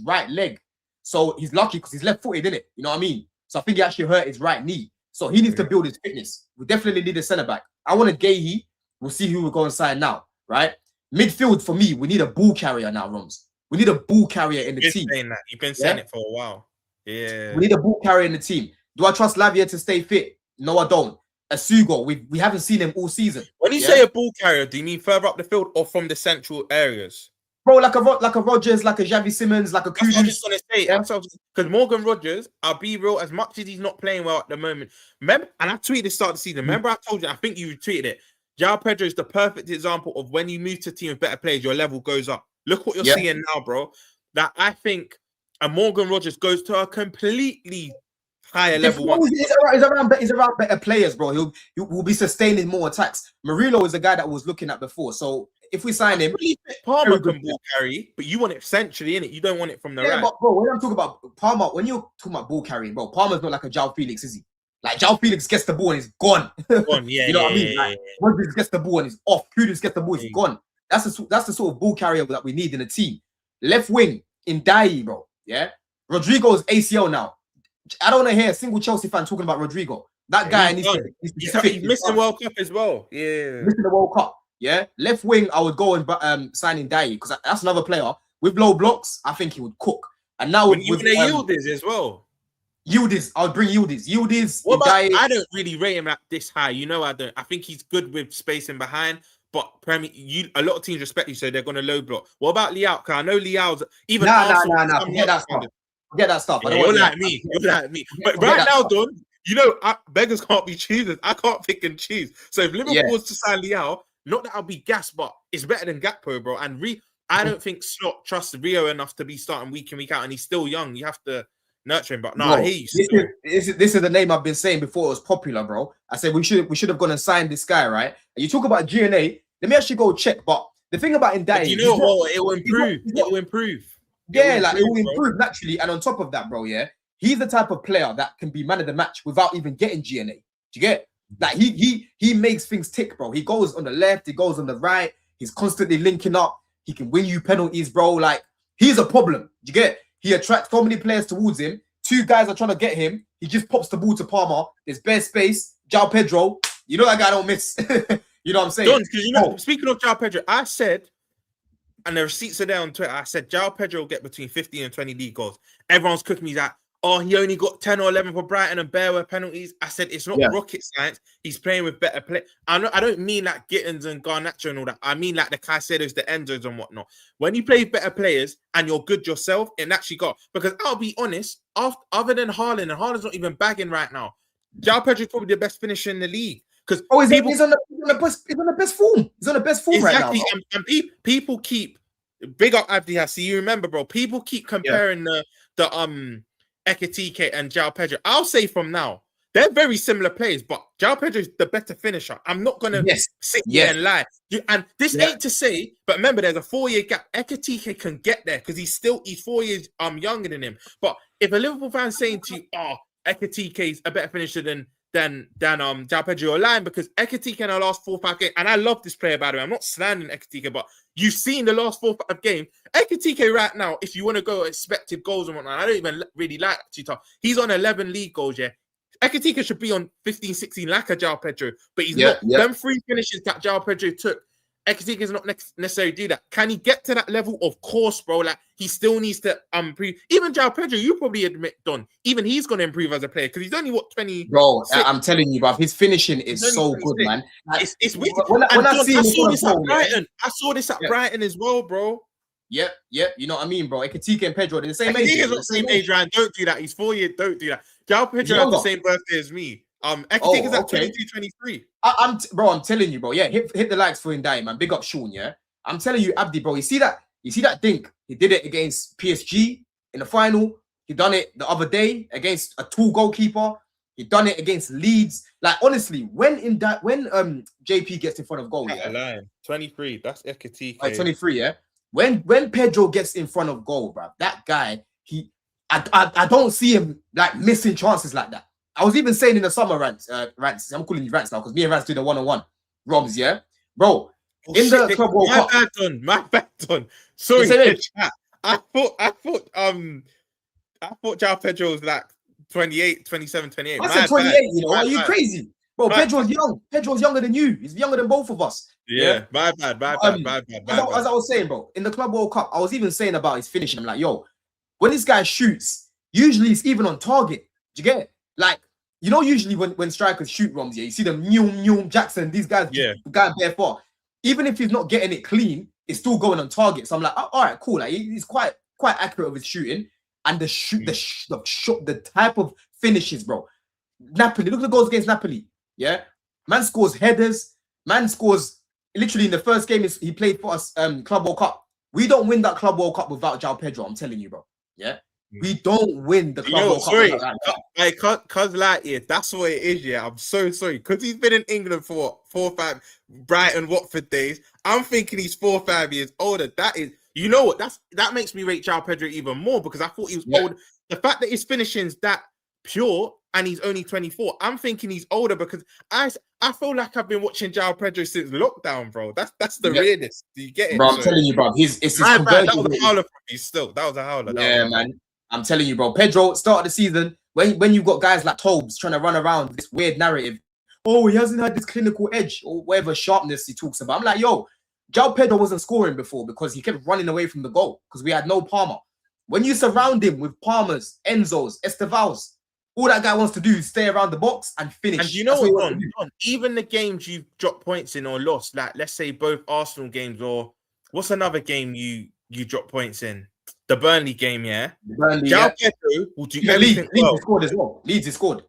right leg, so he's lucky because he's left-footed, innit? You know what I mean? So I think he actually hurt his right knee. So he needs to build his fitness. We definitely need a centre back. I want a Gahey. We'll see who we're going to sign now, right? Midfield for me, we need a ball carrier now, Romz. We need a ball carrier in the team.
You've been saying it for a while. Yeah.
We need a ball carrier in the team. Do I trust Lavia to stay fit? No, I don't. Asugo, we haven't seen him all season.
When you say a ball carrier, do you mean further up the field or from the central areas?
Bro, like a Rodgers, like a Xavi Simmons, like a Kudus.
That's what I was going to say. Because Morgan Rodgers, I'll be real, as much as he's not playing well at the moment. Remember, and I tweeted this start of the season. Remember, I told you, I think you retweeted it. João Pedro is the perfect example of when you move to a team with better players, your level goes up. Look what you're seeing now, bro. That I think a Morgan Rodgers goes to a completely higher level.
He's around better players, bro. He will be sustaining more attacks. Murillo is a guy that I was looking at before. So if we sign him,
Palmer can ball carry, but you want it centrally, innit? You don't want it from the right.
But bro, when I'm talking about Palmer, when you're talking about ball carrying, bro, Palmer's not like a João Felix, is he? Like João Felix gets the ball and he's gone. You know what I mean? Like Rodgers gets the ball and he's off. Kudus gets the ball, he's gone. That's the sort of ball carrier that we need in the team. Left wing in Dai, bro. Yeah, Rodrigo's ACL now. I don't want to hear a single Chelsea fan talking about Rodrigo. That guy needs to
he's missing the World Cup as well. Yeah,
missing the World Cup. Yeah, left wing, I would go and sign in Dai because that's another player with low blocks. I think he would cook. And now with
Yildiz as well.
Yildiz, I would bring Yildiz.
I don't really rate him at this high. You know, I don't. I think he's good with spacing behind, but a lot of teams respect you, so they're going to low block. What about Liao? Because I know Liao's even.
Nah. Forget that stuff.
You're like me. But right now, Don, beggars can't be choosers. I can't pick and choose. So if Liverpool was to sign Liao, not that I'll be gassed, but it's better than Gakpo, bro. And I don't think Slot trusts Rio enough to be starting week in, week out, and he's still young. You have to nurture him. But no, I hear you.
This is the name I've been saying before it was popular, bro. I said we should have gone and signed this guy, right? And you talk about GNA. Let me actually go check. But the thing about Ndai,
you know what? It will improve. It will improve.
Yeah, it will improve naturally. And on top of that, bro, he's the type of player that can be man of the match without even getting GNA. Do you get? Like he makes things tick, bro. He goes on the left, he goes on the right. He's constantly linking up. He can win you penalties, bro. Like he's a problem. Do you get? He attracts so many players towards him. Two guys are trying to get him. He just pops the ball to Palmer. There's bare space. João Pedro, you know that guy don't miss. You know what I'm saying?
Because speaking of João Pedro, I said, and the receipts are there on Twitter. I said João Pedro will get between 15 and 20 league goals. Everyone's cooking me that. Oh, he only got 10 or 11 for Brighton and bare penalties. I said it's not rocket science. He's playing with better play. I don't mean like Gittins and Garnacho and all that. I mean like the Caicedos, the Enzos and whatnot. When you play with better players and you're good yourself, it actually got. Because I'll be honest, other than Haaland, and Haaland's not even bagging right now, João Pedro is probably the best finisher in the league. Because
he's on the best form. He's on the best form right now.
And people keep big up Abdi Hassi. You remember, bro? People keep comparing the Ekitike and João Pedro. I'll say from now, they're very similar players, but João Pedro is the better finisher. I'm not gonna sit here and lie. And this ain't to say, but remember, there's a 4-year gap. Ekitike can get there because he's 4 years younger than him. But if a Liverpool fan saying to you, Ekitike is a better finisher than João Pedro, you're lying, because Ekitike in the last 4 or 5 games, and I love this player, by the way, I'm not slandering Ekitike, but you've seen the last 4 or 5 games. Ekitike right now, if you want to go expected goals and whatnot, I don't even really like that too tough. He's on 11 league goals, Ekitike should be on 15, 16 like a João Pedro, but he's not. Them 3 finishes that João Pedro took, Ekitike is not necessarily do that. Can he get to that level? Of course, bro. Like, he still needs to improve. Even João Pedro, you probably admit, Don, even he's going to improve as a player because he's only, 20? Bro,
I'm telling you, bro, his finishing is so good, man.
It's wicked. I saw this at Brighton as well, bro.
Yep. You know what I mean, bro? Ekitike and Pedro, they're the same age.
He's not the same age, Ryan. Don't do that. He's 4 years. Don't do that. João Pedro has the same birthday as me. Ekitike is at 22, 23.
I'm telling you, bro. Yeah, hit the likes for Ndai, man. Big up Sean, yeah. I'm telling you, Abdi, bro. You see that dink? He did it against PSG in the final. He done it the other day against a tall goalkeeper. He done it against Leeds. Like, honestly, when JP gets in front of goal,
23. That's Ekitike.
23, yeah. When Pedro gets in front of goal, bro, that guy, I don't see him like missing chances like that. I was even saying in the summer rants. I'm calling you rants now because me and Rants do the one-on-one. Romz, yeah, bro. The Club World Cup.
My bad done. Sorry, chat. I thought João Pedro was like 28, 27, 28.
I said 28, you know. Are you crazy? Bro, Pedro's young. Pedro's younger than you. He's younger than both of us.
Yeah, my bad.
As I was saying, bro, in the Club World Cup, I was even saying about his finishing. I'm like, yo, when this guy shoots, usually it's even on target. Do you get it? Like, you know, usually when strikers shoot Romz, yeah, you see them Nyum, Jackson, these guys, guy bare far. Even if he's not getting it clean, it's still going on target. So I'm like, oh, all right, cool. Like he's quite accurate with his shooting and the type of finishes, bro. Napoli, look at the goals against Napoli. Yeah, man scores headers. Man scores literally in the first game he played for us. Club World Cup. We don't win that Club World Cup without João Pedro. I'm telling you, bro. Yeah. We don't win the Club World Cup.
Cause like, yeah, that's what it is. Yeah, I'm so sorry because he's been in England for 4 or 5 Brighton, Watford days. I'm thinking he's 4 or 5 years older. That is, you know what? That makes me rate João Pedro even more because I thought he was old. The fact that his finishing's that pure and he's only 24, I'm thinking he's older because I feel like I've been watching João Pedro since lockdown, bro. That's the weirdest. Do you get it?
Bro, I'm telling you, bro. It's his conversion.
That was a howler for me still. That was a howler.
Man. I'm telling you, bro. Pedro, start of the season, when you've got guys like Tobes trying to run around this weird narrative, oh, he hasn't had this clinical edge or whatever sharpness he talks about. I'm like, yo, João Pedro wasn't scoring before because he kept running away from the goal because we had no Palmer. When you surround him with Palmers, Enzos, Estevals, all that guy wants to do is stay around the box and finish.
And you know what, Don, even the games you've dropped points in or lost, like let's say both Arsenal games or what's another game you dropped points in? The Burnley game, yeah. João Pedro will do everything well.
Leeds scored as well. Leeds has scored.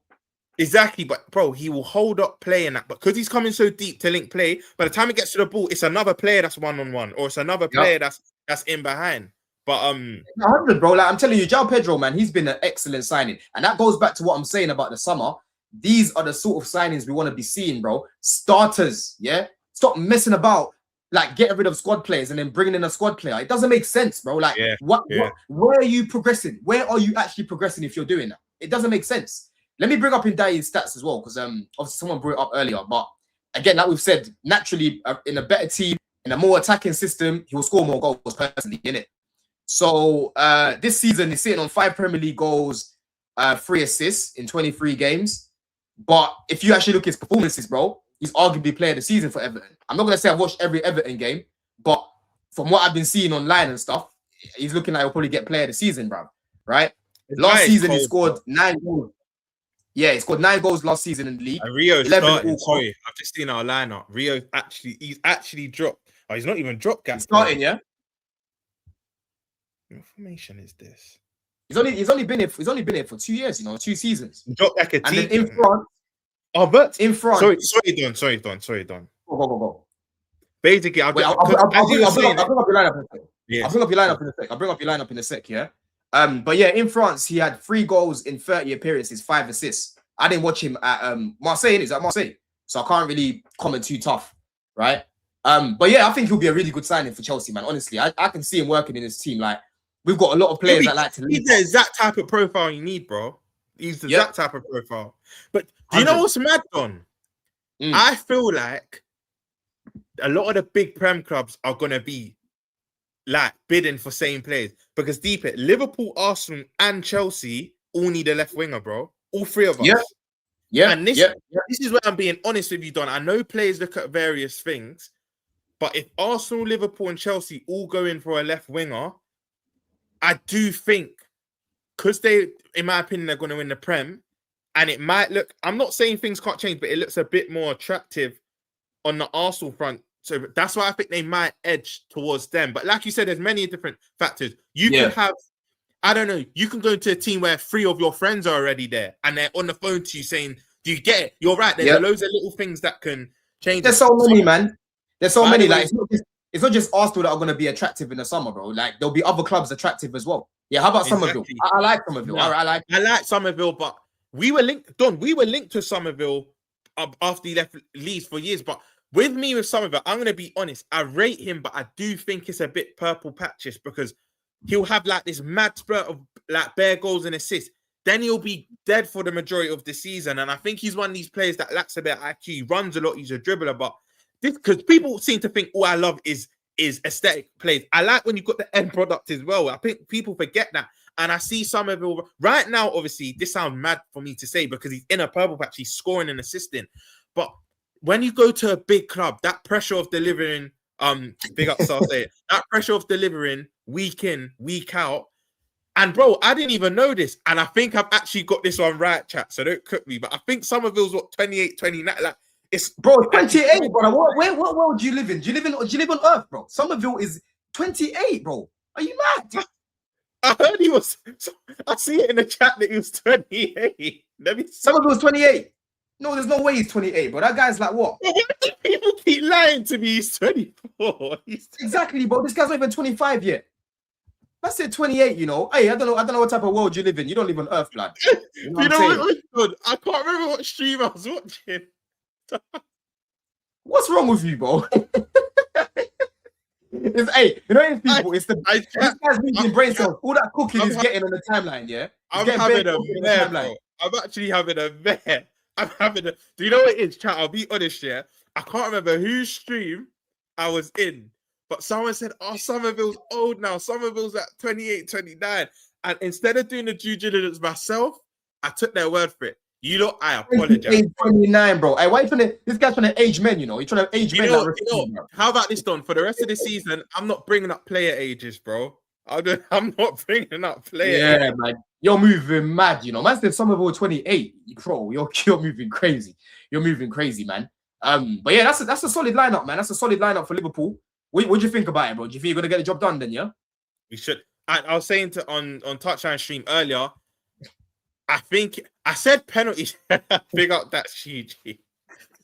Exactly, but bro, he will hold up play in that. But because he's coming so deep to link play, by the time he gets to the ball, it's another player that's 1-on-1, or it's another player that's in behind. But
100, bro. Like I'm telling you, João Pedro, man, he's been an excellent signing, and that goes back to what I'm saying about the summer. These are the sort of signings we want to be seeing, bro. Starters, yeah. Stop messing about. Like getting rid of squad players and then bringing in a squad player. It doesn't make sense, bro. Like, where are you progressing? Where are you actually progressing if you're doing that? It doesn't make sense. Let me bring up Ndai's stats as well, because obviously someone brought it up earlier. But again, like we've said, naturally, in a better team, in a more attacking system, he will score more goals personally, innit? So this season, he's sitting on 5 Premier League goals, 3 assists in 23 games. But if you actually look at his performances, bro, he's arguably player of the season for Everton. I'm not going to say I've watched every Everton game, but from what I've been seeing online and stuff, he's looking like he'll probably get player of the season, bro. Right? Last season, he scored 9 goals. Yeah, he scored 9 goals last season in the league.
Rio starting. Sorry, I've just seen our lineup. Rio he's actually dropped. Oh, he's not even dropped. He's
starting, yeah.
What information is this?
He's only been here for 2 years, you know, 2 seasons.
He dropped like a
and then in front.
Oh, but
in front.
Sorry, Don.
Go.
Basically,
I'll bring up your lineup in a sec. Yeah. I'll bring up your lineup in a sec. Yeah. But yeah, in France, he had 3 goals in 30 appearances, 5 assists. I didn't watch him at Marseille. Is at Marseille, so I can't really comment too tough, right? But yeah, I think he'll be a really good signing for Chelsea, man. Honestly, I can see him working in his team. Like we've got a lot of players that like to lead.
He's the exact type of profile you need, bro. He's the exact type of profile. But do you know what's mad, Don? I feel like a lot of the big Prem clubs are gonna be like bidding for same players because deep it, Liverpool, Arsenal, and Chelsea all need a left winger, bro. All 3 of us.
Yeah.
And this is where I'm being honest with you, Don. I know players look at various things, but if Arsenal, Liverpool, and Chelsea all go in for a left winger, I do think because they, in my opinion, they're going to win the Prem, and it might look. I'm not saying things can't change, but it looks a bit more attractive on the Arsenal front. So that's why I think they might edge towards them. But like you said, there's many different factors. You can have, I don't know, you can go to a team where 3 of your friends are already there and they're on the phone to you saying, do you get it? You're right. There's loads of little things that can change.
There's so many, man. There's so many. Like it's not just Arsenal that are going to be attractive in the summer, bro. Like there'll be other clubs attractive as well. Yeah, how about Somerville? I like Somerville.
Yeah. I like Somerville, but we were linked, Don. We were linked to Somerville after he left Leeds for years. But with Somerville, I'm going to be honest. I rate him, but I do think it's a bit purple patches because he'll have like this mad spurt of like bare goals and assists. Then he'll be dead for the majority of the season. And I think he's one of these players that lacks a bit of IQ. He runs a lot. He's a dribbler, but this because people seem to think all I love is aesthetic plays. I like when you've got the end product as well. I think people forget that. And I see some of it right now. Obviously, this sounds mad for me to say because he's in a purple patch, he's scoring and assisting. But when you go to a big club, that pressure of delivering, big up, I'll say it, that pressure of delivering week in, week out. And bro, I didn't even know this. And I think I've actually got this one right, chat. So don't cook me. But I think Somerville's what 28, 29. Like it's
28, bro. What world do you live in? Do you live on Earth, bro? Somerville is 28, bro. Are you mad?
I heard he was. I see it in the chat that he was 28.
Somerville was 28. No, there's no way he's 28, bro. That guy's like what?
People keep lying to me. He's 24.
Exactly, bro. This guy's not even 25 yet. I said 28, you know. Hey, I don't know what type of world you live in. You don't live on Earth, blood.
You know what was good? I can't remember what stream I was watching.
What's wrong with you, bro? Hey, you know, people, this guy's losing brain cells. All that cooking he's getting on the timeline, yeah?
I'm having a mare, bro. I'm actually having a mare. I'm having a. Do you know what it is, chat? I'll be honest, yeah. I can't remember whose stream I was in, but someone said, "Oh, Somerville's old now. Somerville's at 28, 29." And instead of doing the due diligence myself, I took their word for it. You know, I apologize.
29, bro. Hey, why you trying to? This guy's trying to age men, you know. He's trying to age men.
How about this, Don? For the rest of the season, I'm not bringing up player ages, bro. I'm not bringing up player.
Yeah, man. You're moving mad, you know. Man said Somerville 28. Bro, you're moving crazy. You're moving crazy, man. But yeah, that's a solid lineup, man. That's a solid lineup for Liverpool. What do you think about it, bro? Do you think you're gonna get the job done then? Yeah,
we should. I was saying on Touchline stream earlier. I think I said penalty. Big up that CG.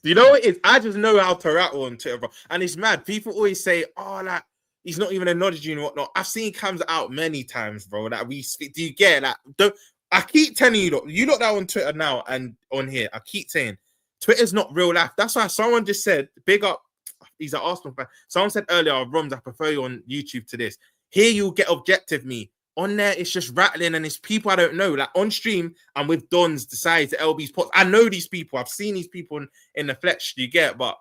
You know what it is? I just know how to rattle on Twitter, bro. And it's mad. People always say, "Oh, like he's not even acknowledging you and whatnot." I've seen cams out many times, bro. That we speak. Do you get that? Don't. I keep telling you, you look that on Twitter now and on here. I keep saying Twitter's not real life. That's why someone just said, "Big up." He's an Arsenal fan. Someone said earlier, "Romz, I prefer you on YouTube to this." Here you'll get objective me. On there, it's just rattling and it's people I don't know. Like on stream, I'm with Don's, the sides, the LB's pots. I know these people. I've seen these people in the flesh. Do you get? But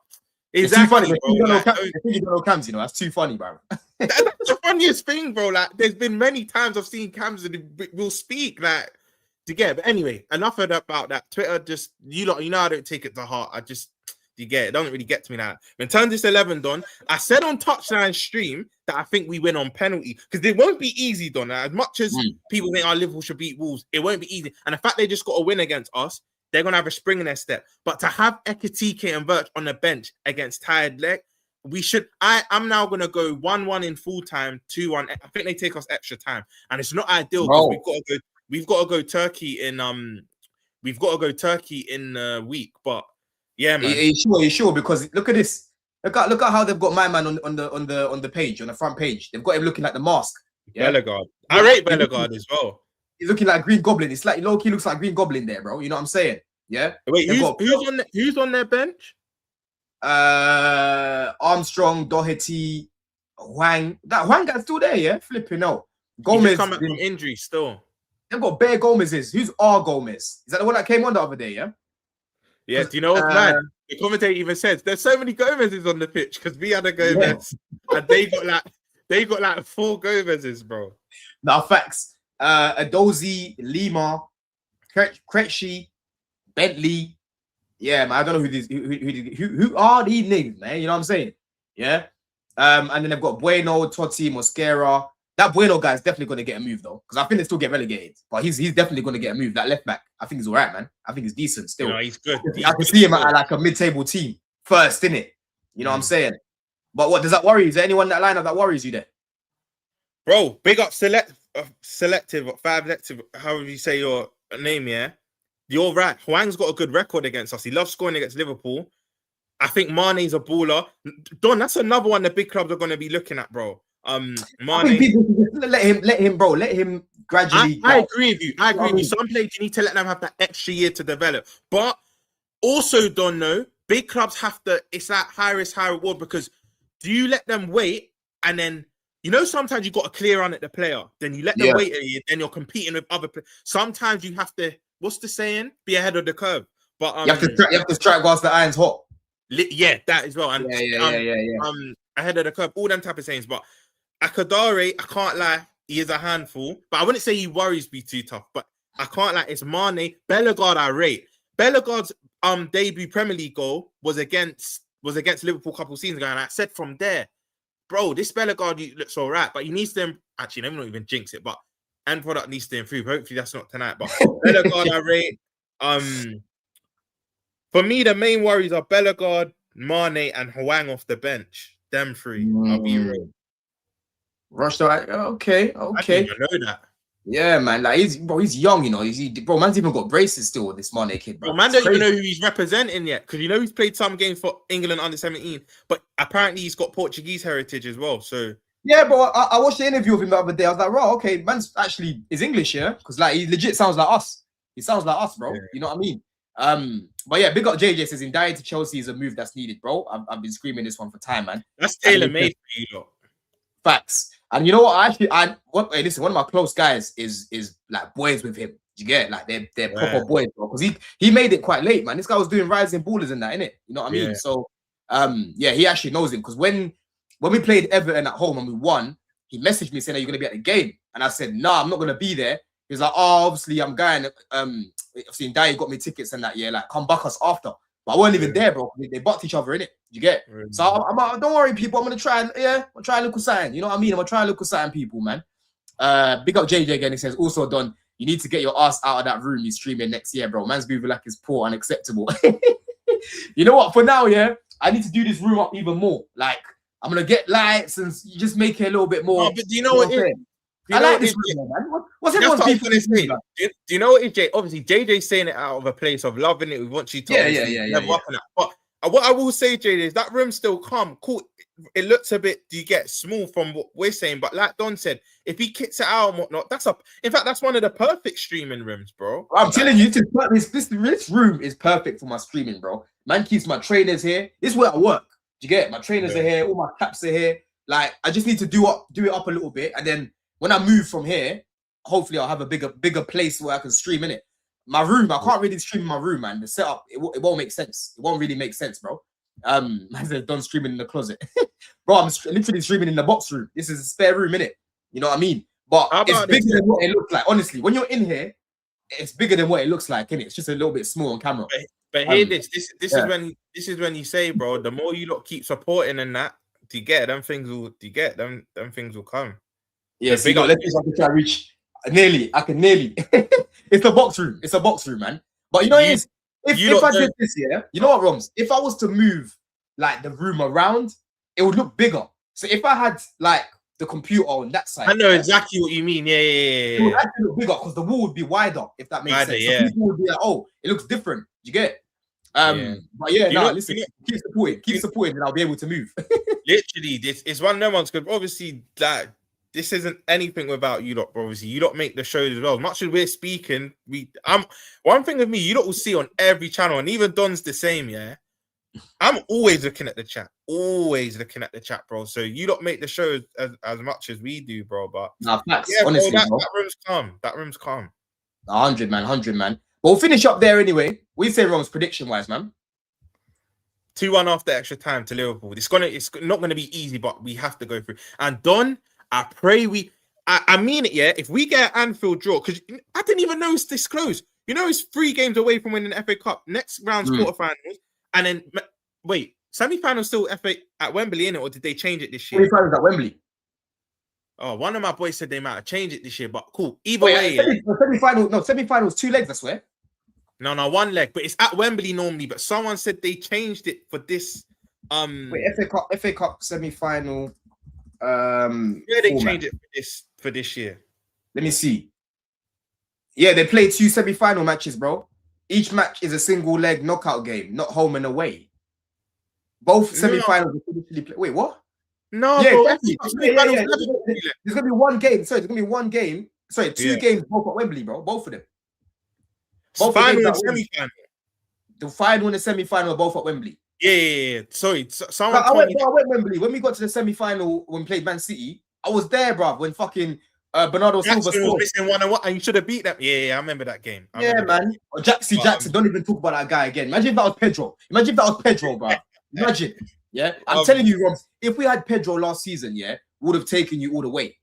it's too funny. You don't know cams, you know. That's too funny, bro.
That's the funniest thing, bro. Like, there's been many times I've seen cams and will speak. Like, do you get? But anyway, enough about that. Twitter just you know I don't take it to heart. I just. You get it? It doesn't really get to me now. In terms of this 11, Don, I said on Touchline stream that I think we win on penalty because it won't be easy, Don. As much as people think our Liverpool should beat Wolves, it won't be easy. And the fact they just got a win against us, they're gonna have a spring in their step. But to have Ekitike and Virch on the bench against tired leg, we should. I'm now gonna go 1-1 in full time, 2-1. I think they take us extra time, and it's not ideal because we've got to go Turkey in a week, but. Yeah, man.
You sure? Because look at this. Look at how they've got my man on the page, on the front page. They've got him looking like the mask.
Yeah? Bellegarde. I rate Bellegarde as well.
He's looking like Green Goblin. It's like low-key looks like Green Goblin there, bro. You know what I'm saying? Yeah.
Wait, who's on their bench?
Armstrong, Doherty, Hwang. That Hwang guy's still there, yeah? Flipping out. Gomez
coming from injury still.
They've got bare Gomez's. Who's R Gomez? Is that the one that came on the other day, yeah?
Yes, do you know what's mad? The commentator even says there's so many Gomez's on the pitch because we had a Gomez and they got like 4 Gomez's, bro.
Now facts. Adozi, Lima, Krejci, Bentley. Yeah, man. I don't know who are these niggas, man. You know what I'm saying? Yeah. And then they've got Bueno, Totti, Mosquera. That Bueno guy is definitely going to get a move though, because I think they still get relegated. But he's definitely going to get a move. That left back, I think he's all right, man. I think he's decent still.
You know, he's good.
I can see him at like a mid-table team first, innit? You know what I'm saying? But what does that worry you? Is there anyone in that lineup that worries you there?
Bro, big up selective, 5 selective, however you say your name, yeah? You're right. Hwang's got a good record against us. He loves scoring against Liverpool. I think Mane's a baller. Don, that's another one the big clubs are going to be looking at, bro. Mane.
I think people let him, bro. Let him gradually.
I agree with you. I agree with you. Some players you need to let them have that extra year to develop. But also, don't know, big clubs have to. It's that high risk, high reward because do you let them wait and then you know, sometimes you got to clear on at the player, then you let them wait a year, then you're competing with other players. Sometimes you have to, what's the saying? Be ahead of the curve. But
you have to strike whilst the iron's hot.
Yeah, that as well. And ahead of the curve, all them type of sayings. But Akadare, I can't lie, he is a handful. But I wouldn't say he worries me too tough. But I can't lie, it's Mane. Bellegarde, I rate. Bellegarde's debut Premier League goal was against Liverpool a couple of seasons ago, and I said from there, bro, this Bellegarde looks all right, but he needs to actually, let me not even jinx it, but end product needs to improve. Hopefully that's not tonight. But Bellegarde, I rate. For me, the main worries are Bellegarde, Mane, and Hwang off the bench. Them three. I'll be real.
Rush, okay.
I didn't even know that.
Yeah, man. Like he's young, you know. Bro, man's even got braces still with this Mane kid, bro.
Well, man don't even know who he's representing yet, because you know he's played some games for England under 17, but apparently he's got Portuguese heritage as well. So
yeah, bro. I watched the interview of him the other day. I was like, bro, okay, man's actually is English, yeah, because like he legit sounds like us. He sounds like us, bro. Yeah. You know what I mean? But yeah, big up JJ says Ndiaye to Chelsea is a move that's needed, bro. I've been screaming this one for time, man.
That's tailor-made for you, though.
Facts. And you know what? Listen, one of my close guys is like boys with him. You get it? Like they're proper boys, bro. Because he made it quite late, man. This guy was doing rising ballers and that, innit? You know what I mean? So he actually knows him. Because when we played Everton at home and we won, he messaged me saying, "Are you gonna be at the game?" And I said, "Nah, I'm not gonna be there." He was like, "Oh, obviously I'm going. Obviously Ndiaye got me tickets and that, yeah, like come back us after." But I wasn't even there, bro. They bucked each other, innit? You get it? So I'm don't worry, people. I'm gonna try and look something. You know what I mean? I'm gonna try and look something, people, man. Big up JJ again. He says, also Don, you need to get your ass out of that room he's streaming next year, bro. Man's moving like it's poor, unacceptable. You know what? For now, yeah, I need to do this room up even more. Like, I'm gonna get lights and you just make it a little bit more.
No, but do you know what it is?
I like this room, man. What's everyone's beef?
Do you know what it is, Jay? Obviously, JJ's saying it out of a place of loving it. We want you to But what I will say, JJ, is that room's still calm. Cool. It looks a bit, do you get small from what we're saying? But like Don said, if he kicks it out and whatnot, in fact, that's one of the perfect streaming rooms, bro.
I'm telling you, this room is perfect for my streaming, bro. Man keeps my trainers here. This is where I work. Do you get it? My trainers are here, all my caps are here. Like, I just need to do it up a little bit, and then when I move from here, hopefully I'll have a bigger place where I can stream in it. My room, I can't really stream in my room, man. The setup, it won't make sense. It won't really make sense, bro. Man said done streaming in the closet. Bro, I'm literally streaming in the box room. This is a spare room, innit? You know what I mean? But it's bigger than what it looks like. Honestly, when you're in here, it's bigger than what it looks like, innit? It's just a little bit small on camera.
But hear this is when you say, bro, the more you lot keep supporting and that, do you get them things will come.
Yeah, so let's try to reach nearly. I can nearly. It's a box room. It's a box room, man. But you know, if I did this, yeah, you know what, Romz? If I was to move like the room around, it would look bigger. So if I had like the computer on that side,
I know exactly what you mean. Yeah.
It would actually look bigger because the wall would be wider, if that makes sense.
Yeah.
So people would be like, "Oh, it looks different." You get it? But yeah, listen, keep supporting, and I'll be able to move.
Literally, this is one of them ones because obviously that. This isn't anything without you lot, bro. Obviously, you lot make the shows as well. As much as we're speaking, one thing with me, you lot will see on every channel, and even Don's the same, yeah. I'm always looking at the chat. Always looking at the chat, bro. So you lot make the shows as much as we do, bro. But
facts, honestly,
bro, that room's calm. That room's calm.
100, man. But we'll finish up there anyway. We say Romz prediction-wise, man.
2-1 after extra time to Liverpool. It's not gonna be easy, but we have to go through. And Don, I pray I mean it, yeah. If we get an Anfield draw, because I didn't even know it's this close. You know, it's 3 games away from winning the FA Cup. Next round's quarterfinals, and then wait, semi-final still FA at Wembley, innit? Or did they change it this year?
Semi-finals at Wembley.
Oh, one of my boys said they might have changed it this year, but cool. Either way,
semi-finals 2 legs, I swear.
No, 1 leg, but it's at Wembley normally. But someone said they changed it for this.
FA Cup semi-final.
Yeah, they changed it for this year.
Let me see. Yeah, they played 2 semi-final matches, bro. Each match is a single leg knockout game, not home and away. Both semi-finals are initially played. Wait, what?
No,
yeah,
bro.
Exactly. There's gonna be one game. Sorry, there's gonna be one game. Sorry, 2 games both at Wembley, bro. Both of them.
Both final and semi-final.
The final and the semi-final are both at Wembley.
Yeah. Sorry,
I went Wembley when we got to the semi-final when we played Man City. I was there, bro. When fucking Bernardo Silva
Jackson was
scored.
missing 1-1, and you should have beat them. Yeah, I remember that game.
Man. Or Jackson, don't even talk about that guy again. Imagine if that was Pedro. Bro. Imagine. Yeah, I'm telling you, Romz, if we had Pedro last season, yeah, would have taken you all the way.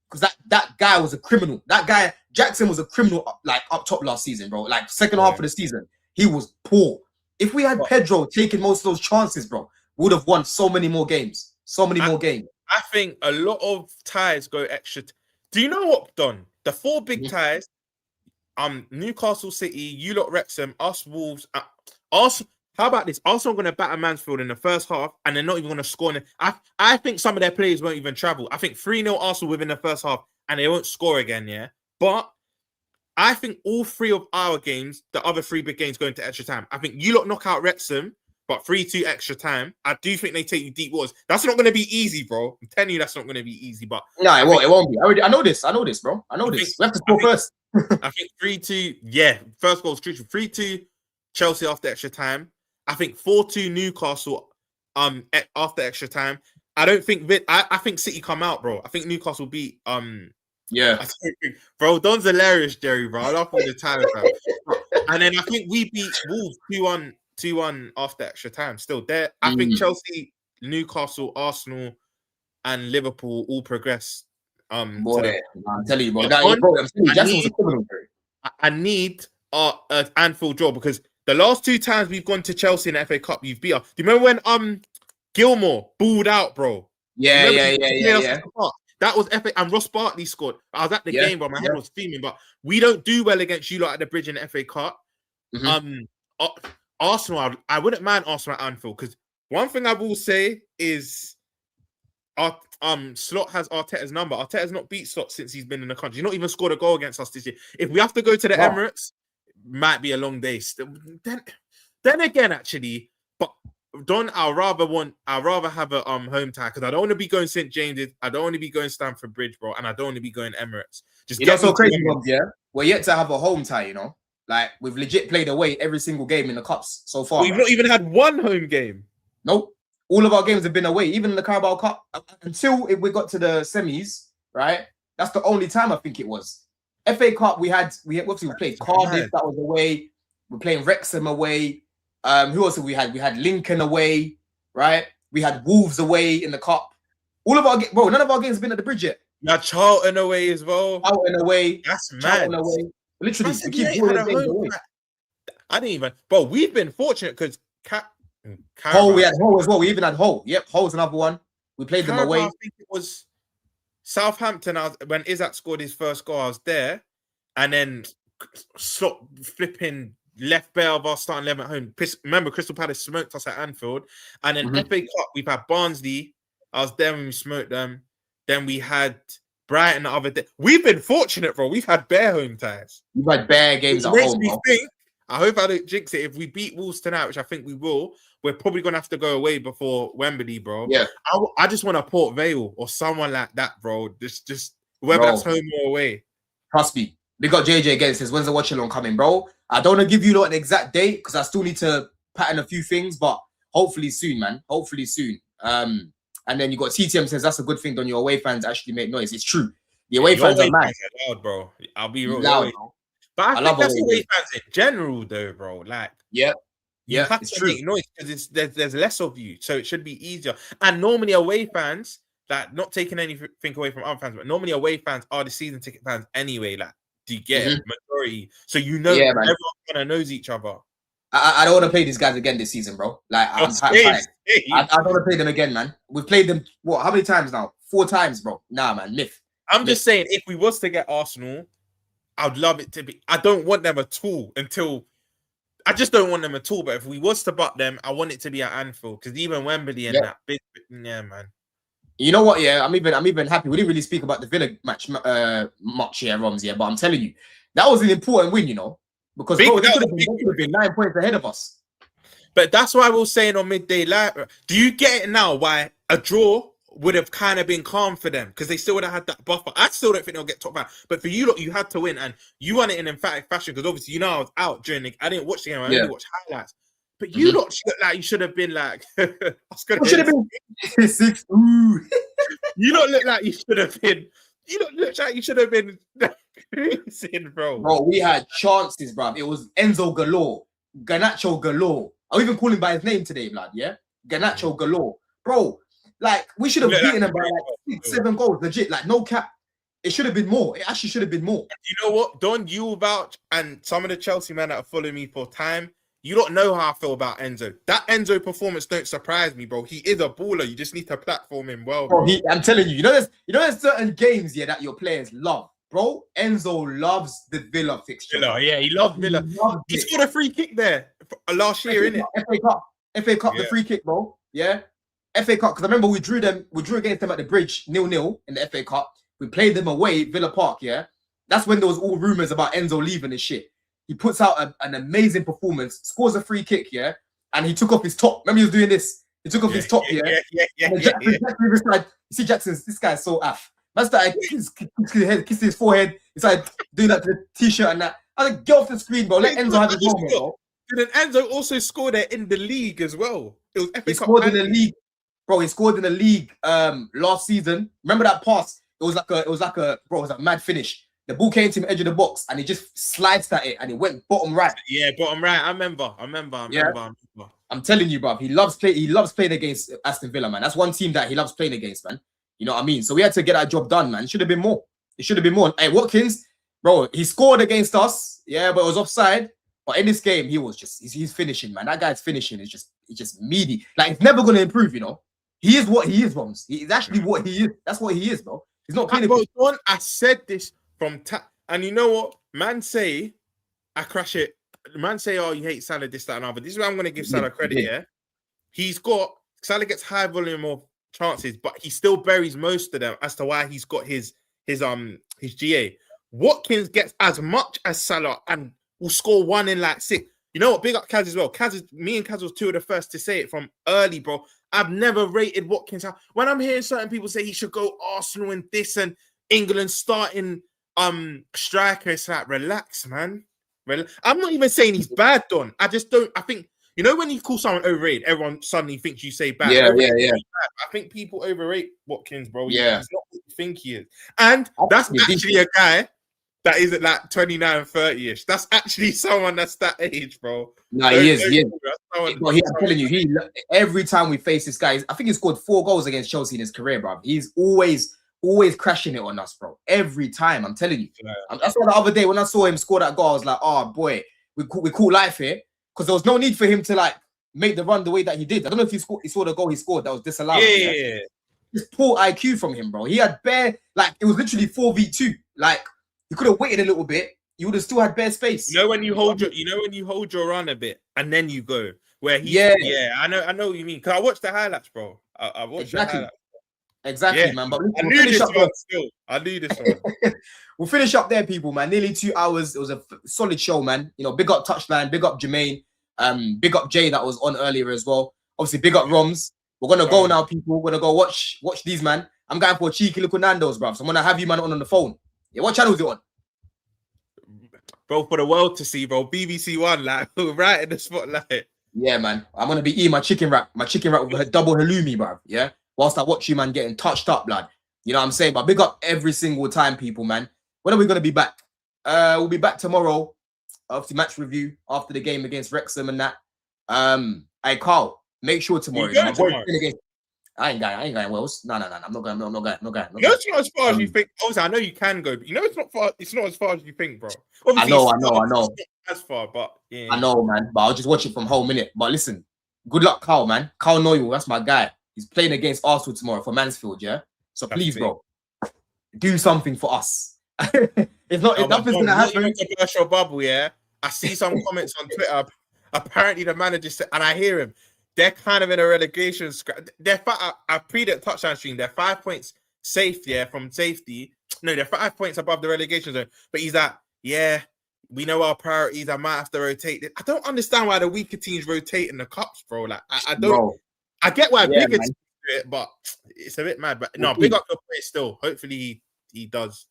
Because that guy was a criminal. That guy, Jackson, was a criminal, like up top last season, bro. Like second half of the season, he was poor. If we had Pedro taking most of those chances, bro, would have won so many more games.
I think a lot of ties go extra. Do you know what, Don? The 4 big ties, Newcastle City, you lot Wrexham, us Wolves, Arsenal. How about this? Arsenal are going to batter Mansfield in the first half, and they're not even going to score. I think some of their players won't even travel. I think 3-0 Arsenal within the first half, and they won't score again, yeah? But I think all 3 of our games, the other 3 big games, go into extra time. I think you lot knock out Wrexham, but 3-2 extra time. I do think they take you deep waters. That's not going to be easy, bro. I'm telling you that's not going to be easy. But
no, it won't be. I know this, bro. I know this. We have to score first.
I think 3-2, yeah. First goal is crucial. 3-2 Chelsea after extra time. I think 4-2 Newcastle after extra time. I don't think I think City come out, bro. I think Newcastle beat bro. Don's hilarious, Jerry, bro. I love all the time, bro. And then I think we beat Wolves 2-1 after extra time. Still there. I think Chelsea, Newcastle, Arsenal, and Liverpool all progress.
I'm telling you, bro.
I need Anfield draw because the last 2 times we've gone to Chelsea in the FA Cup, you've beat us. Do you remember when Gilmore balled out, bro?
Yeah.
That was FA, and Ross Barkley scored. I was at the game, bro. My head was fuming, but we don't do well against you lot at the Bridge in the FA Cup. Arsenal, I wouldn't mind Arsenal at Anfield because one thing I will say is Slot has Arteta's number. Arteta's not beat Slot since he's been in the country. He's not even scored a goal against us this year. If we have to go to the Emirates, might be a long day. Then again, actually, but Don, I'd rather have a home tie because I don't want to be going St. James's. I don't want to be going Stamford Bridge, bro, and I don't want to be going Emirates. Just
that's so crazy, Romz, yeah. We're yet to have a home tie, you know. Like we've legit played away every single game in the cups so far.
We've not even had one home game.
Nope. All of our games have been away, even in the Carabao Cup until we got to the semis, right? That's the only time I think it was. FA Cup, we played Cardiff, that was away. We're playing Wrexham away. Who else have we had? We had Lincoln away, right? We had Wolves away in the cup. All of our none of our games have been at the Bridge yet.
Now Charlton away as well.
Charlton away.
That's mad.
Away. Literally,
we keep all the games away. I didn't even. Bro, we've been fortunate because
Hull, we had Hull as well. We even had Hull. Yep, Hull's another one. We played them away.
I think it was Southampton. When Isak scored his first goal, I was there, and then Slot flipping left bare of our starting 11 at home. Remember, Crystal Palace smoked us at Anfield, and then FA Cup we've had Barnsley. I was there when we smoked them. Then we had Brighton the other day. We've been fortunate, bro. We've had bare home ties.
We've had bare games at home.
Makes me think. I hope I don't jinx it. If we beat Wolves tonight, which I think we will, we're probably gonna have to go away before Wembley, bro.
Yeah.
I just want a Port Vale or someone like that, bro. Just whether that's home or away.
Trust me. We got JJ again. Says, when's the watch along coming, bro? I don't want to give you an exact date because I still need to pattern a few things, but hopefully soon, man. Hopefully soon. And then you got CTM says that's a good thing. Don, your away fans actually make noise. It's true. The away fans are mad.
Loud, bro. I'll be real.
Loud, bro.
But I think that's away fans in general, though, bro. Like,
yeah,
you have to make noise because there's less of you, so it should be easier. And normally away fans, like not taking anything away from other fans, but normally away fans are the season ticket fans anyway. Like, do you get it? Majority, so everyone kind of knows each other.
I don't want to play these guys again this season, bro. Like, I'm tired. I don't want to play them again, man. We've played them how many times now? 4 times, bro. Nah, man, myth.
I'm just saying, if we was to get Arsenal, I'd love it to be. I don't want them at all I just don't want them at all. But if we was to butt them, I want it to be at Anfield because even Wembley and that big, man.
You know what? Yeah, I'm even happy. We didn't really speak about the Villa match much here, Romz. Yeah, but I'm telling you, that was an important win. You know, because they could have been 9 points ahead of us.
But that's why we're saying on midday live. Do you get it now? Why a draw would have kind of been calm for them because they still would have had that buffer. I still don't think they'll get top 5. But for you lot, you had to win and you won it in emphatic fashion because obviously, I was out during I didn't watch the game. I only watched highlights. But you lot like you should have been like I should have been 6. Ooh. You don't look like you should have been. You don't look like you should have been cruising, bro.
Bro, we had chances, bro. It was Enzo galore, Garnacho galore. I'll even call him by his name today, blood. Yeah, Garnacho galore, bro. Like we should have beaten them by like 6, 7 goals, legit. Like no cap. It should have been more. It actually should have been more.
You know what? Don, you vouch, and some of the Chelsea men that have followed me for time, you don't know how I feel about Enzo. That Enzo performance don't surprise me, bro. He is a baller. You just need to platform him well, bro.
I'm telling you, there's certain games here that your players love, bro. Enzo loves the Villa fixture.
Yeah, he loves Villa. He scored a free kick there last year, innit?
FA Cup, the free kick, bro. Yeah, FA Cup. Because I remember we drew against them at the Bridge 0-0 in the FA Cup. We played them away, Villa Park. Yeah, that's when there was all rumors about Enzo leaving and shit. He puts out an amazing performance, scores a free kick, yeah, and he took off his top. Remember, he was doing this. He took off his top, yeah. Jackson, you see, Jackson's this guy's so aff. Man started kissing his forehead. He started doing that to the t-shirt and that. I was like, get off the screen, bro. Let Enzo have his moment, bro.
And then Enzo also scored there in the league as well. It was
he scored in the league, bro. He scored in the league last season. Remember that pass? It was like a mad finish. The ball came to the edge of the box and he just sliced at it and it went bottom right.
Yeah, bottom right. I remember.
I'm telling you, bro. He loves playing against Aston Villa, man. That's one team that he loves playing against, man. You know what I mean? So we had to get that job done, man. It should have been more. Hey, Watkins, bro, he scored against us, yeah, but it was offside. But in this game, he's finishing, man. That guy's finishing is just meaty. Like it's never gonna improve, you know. He is what he is, Romz. He's actually what he is. That's what he is, bro. He's not playing.
I said this from and you know what? Man say, I crash it. Man say, oh, you hate Salah, this, that, and other. This is where I'm going to give Salah credit, yeah? Salah gets high volume of chances, but he still buries most of them as to why he's got his GA. Watkins gets as much as Salah and will score 1 in like 6. You know what? Big up Kaz as well. Me and Kaz was 2 of the first to say it from early, bro. I've never rated Watkins. When I'm hearing certain people say he should go Arsenal and this and England starting striker, it's like, relax, man. I'm not even saying he's bad, Don. I think, you know, when you call someone overrated, everyone suddenly thinks you say bad.
Yeah.
I think people overrate Watkins, bro.
Yeah.
He's not what you think he is. And that's actually a guy that isn't like 29, 30-ish. That's actually someone that's that age, bro.
No, he is. I'm telling you, every time we face this guy, I think he scored 4 goals against Chelsea in his career, bro. He's always crashing it on us, bro. Every time, I'm telling you. Yeah. That's why the other day when I saw him score that goal, I was like, oh boy, we caught life here. Because there was no need for him to like make the run the way that he did. I don't know if he saw the goal he scored that was disallowed.
Yeah.
Just poor IQ from him, bro. He had bare, like, it was literally 4v2. Like, he could have waited a little bit. You would have still had bare space.
You know when you hold your run a bit and then you go where he. Yeah. I know what you mean. Because I watched the highlights, bro. I watched the highlights.
Exactly, man. But
I knew this one still. I knew this one.
We'll finish up there, people, man. Nearly 2 hours. It was a solid show, man. You know, big up Touchline, big up Jermaine, big up Jay that was on earlier as well. Obviously, big up Romz. We're gonna go now, people. We're gonna go watch these, man. I'm going for a cheeky little Nando's, bro. So I'm gonna have you, man, on the phone. Yeah, what channel is it on?
Bro, for the world to see, bro. BBC One, like right in the spotlight.
Yeah, man. I'm gonna be eating my chicken wrap with a double halloumi, bro. Yeah. Whilst I watch you, man, getting touched up, blood. You know what I'm saying? But big up every single time, people, man. When are we going to be back? We'll be back tomorrow after match review, after the game against Wrexham and that. Hey, Carl, make sure tomorrow. I ain't going Wales. No. I'm not going.
You know, it's not as far as you think. Obviously, I know you can go, but you know it's not far. It's not as far as you think, bro.
Obviously, I know.
It's not as far, but yeah.
I know, man. But I'll just watch it from home, innit? But listen, good luck, Carl, man. Carl Noyle, that's my guy. He's playing against Arsenal tomorrow for Mansfield, yeah? So please, bro, do something for us. If nothing's going to happen.
In the commercial bubble, yeah? I see some comments on Twitter. Apparently, the manager said, and I hear him, they're kind of in a relegation. I pre-det touchdown stream. They're 5 points safe, yeah, from safety. No, they're 5 points above the relegation zone. But he's like, yeah, we know our priorities. I might have to rotate it. I don't understand why the weaker teams rotate in the cups, bro. Like, I don't. Bro. I get why bigger teams do it, but it's a bit mad. But no, big up your play still. Hopefully he does.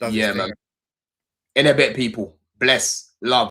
Yeah, man. In a bit, people. Bless. Love.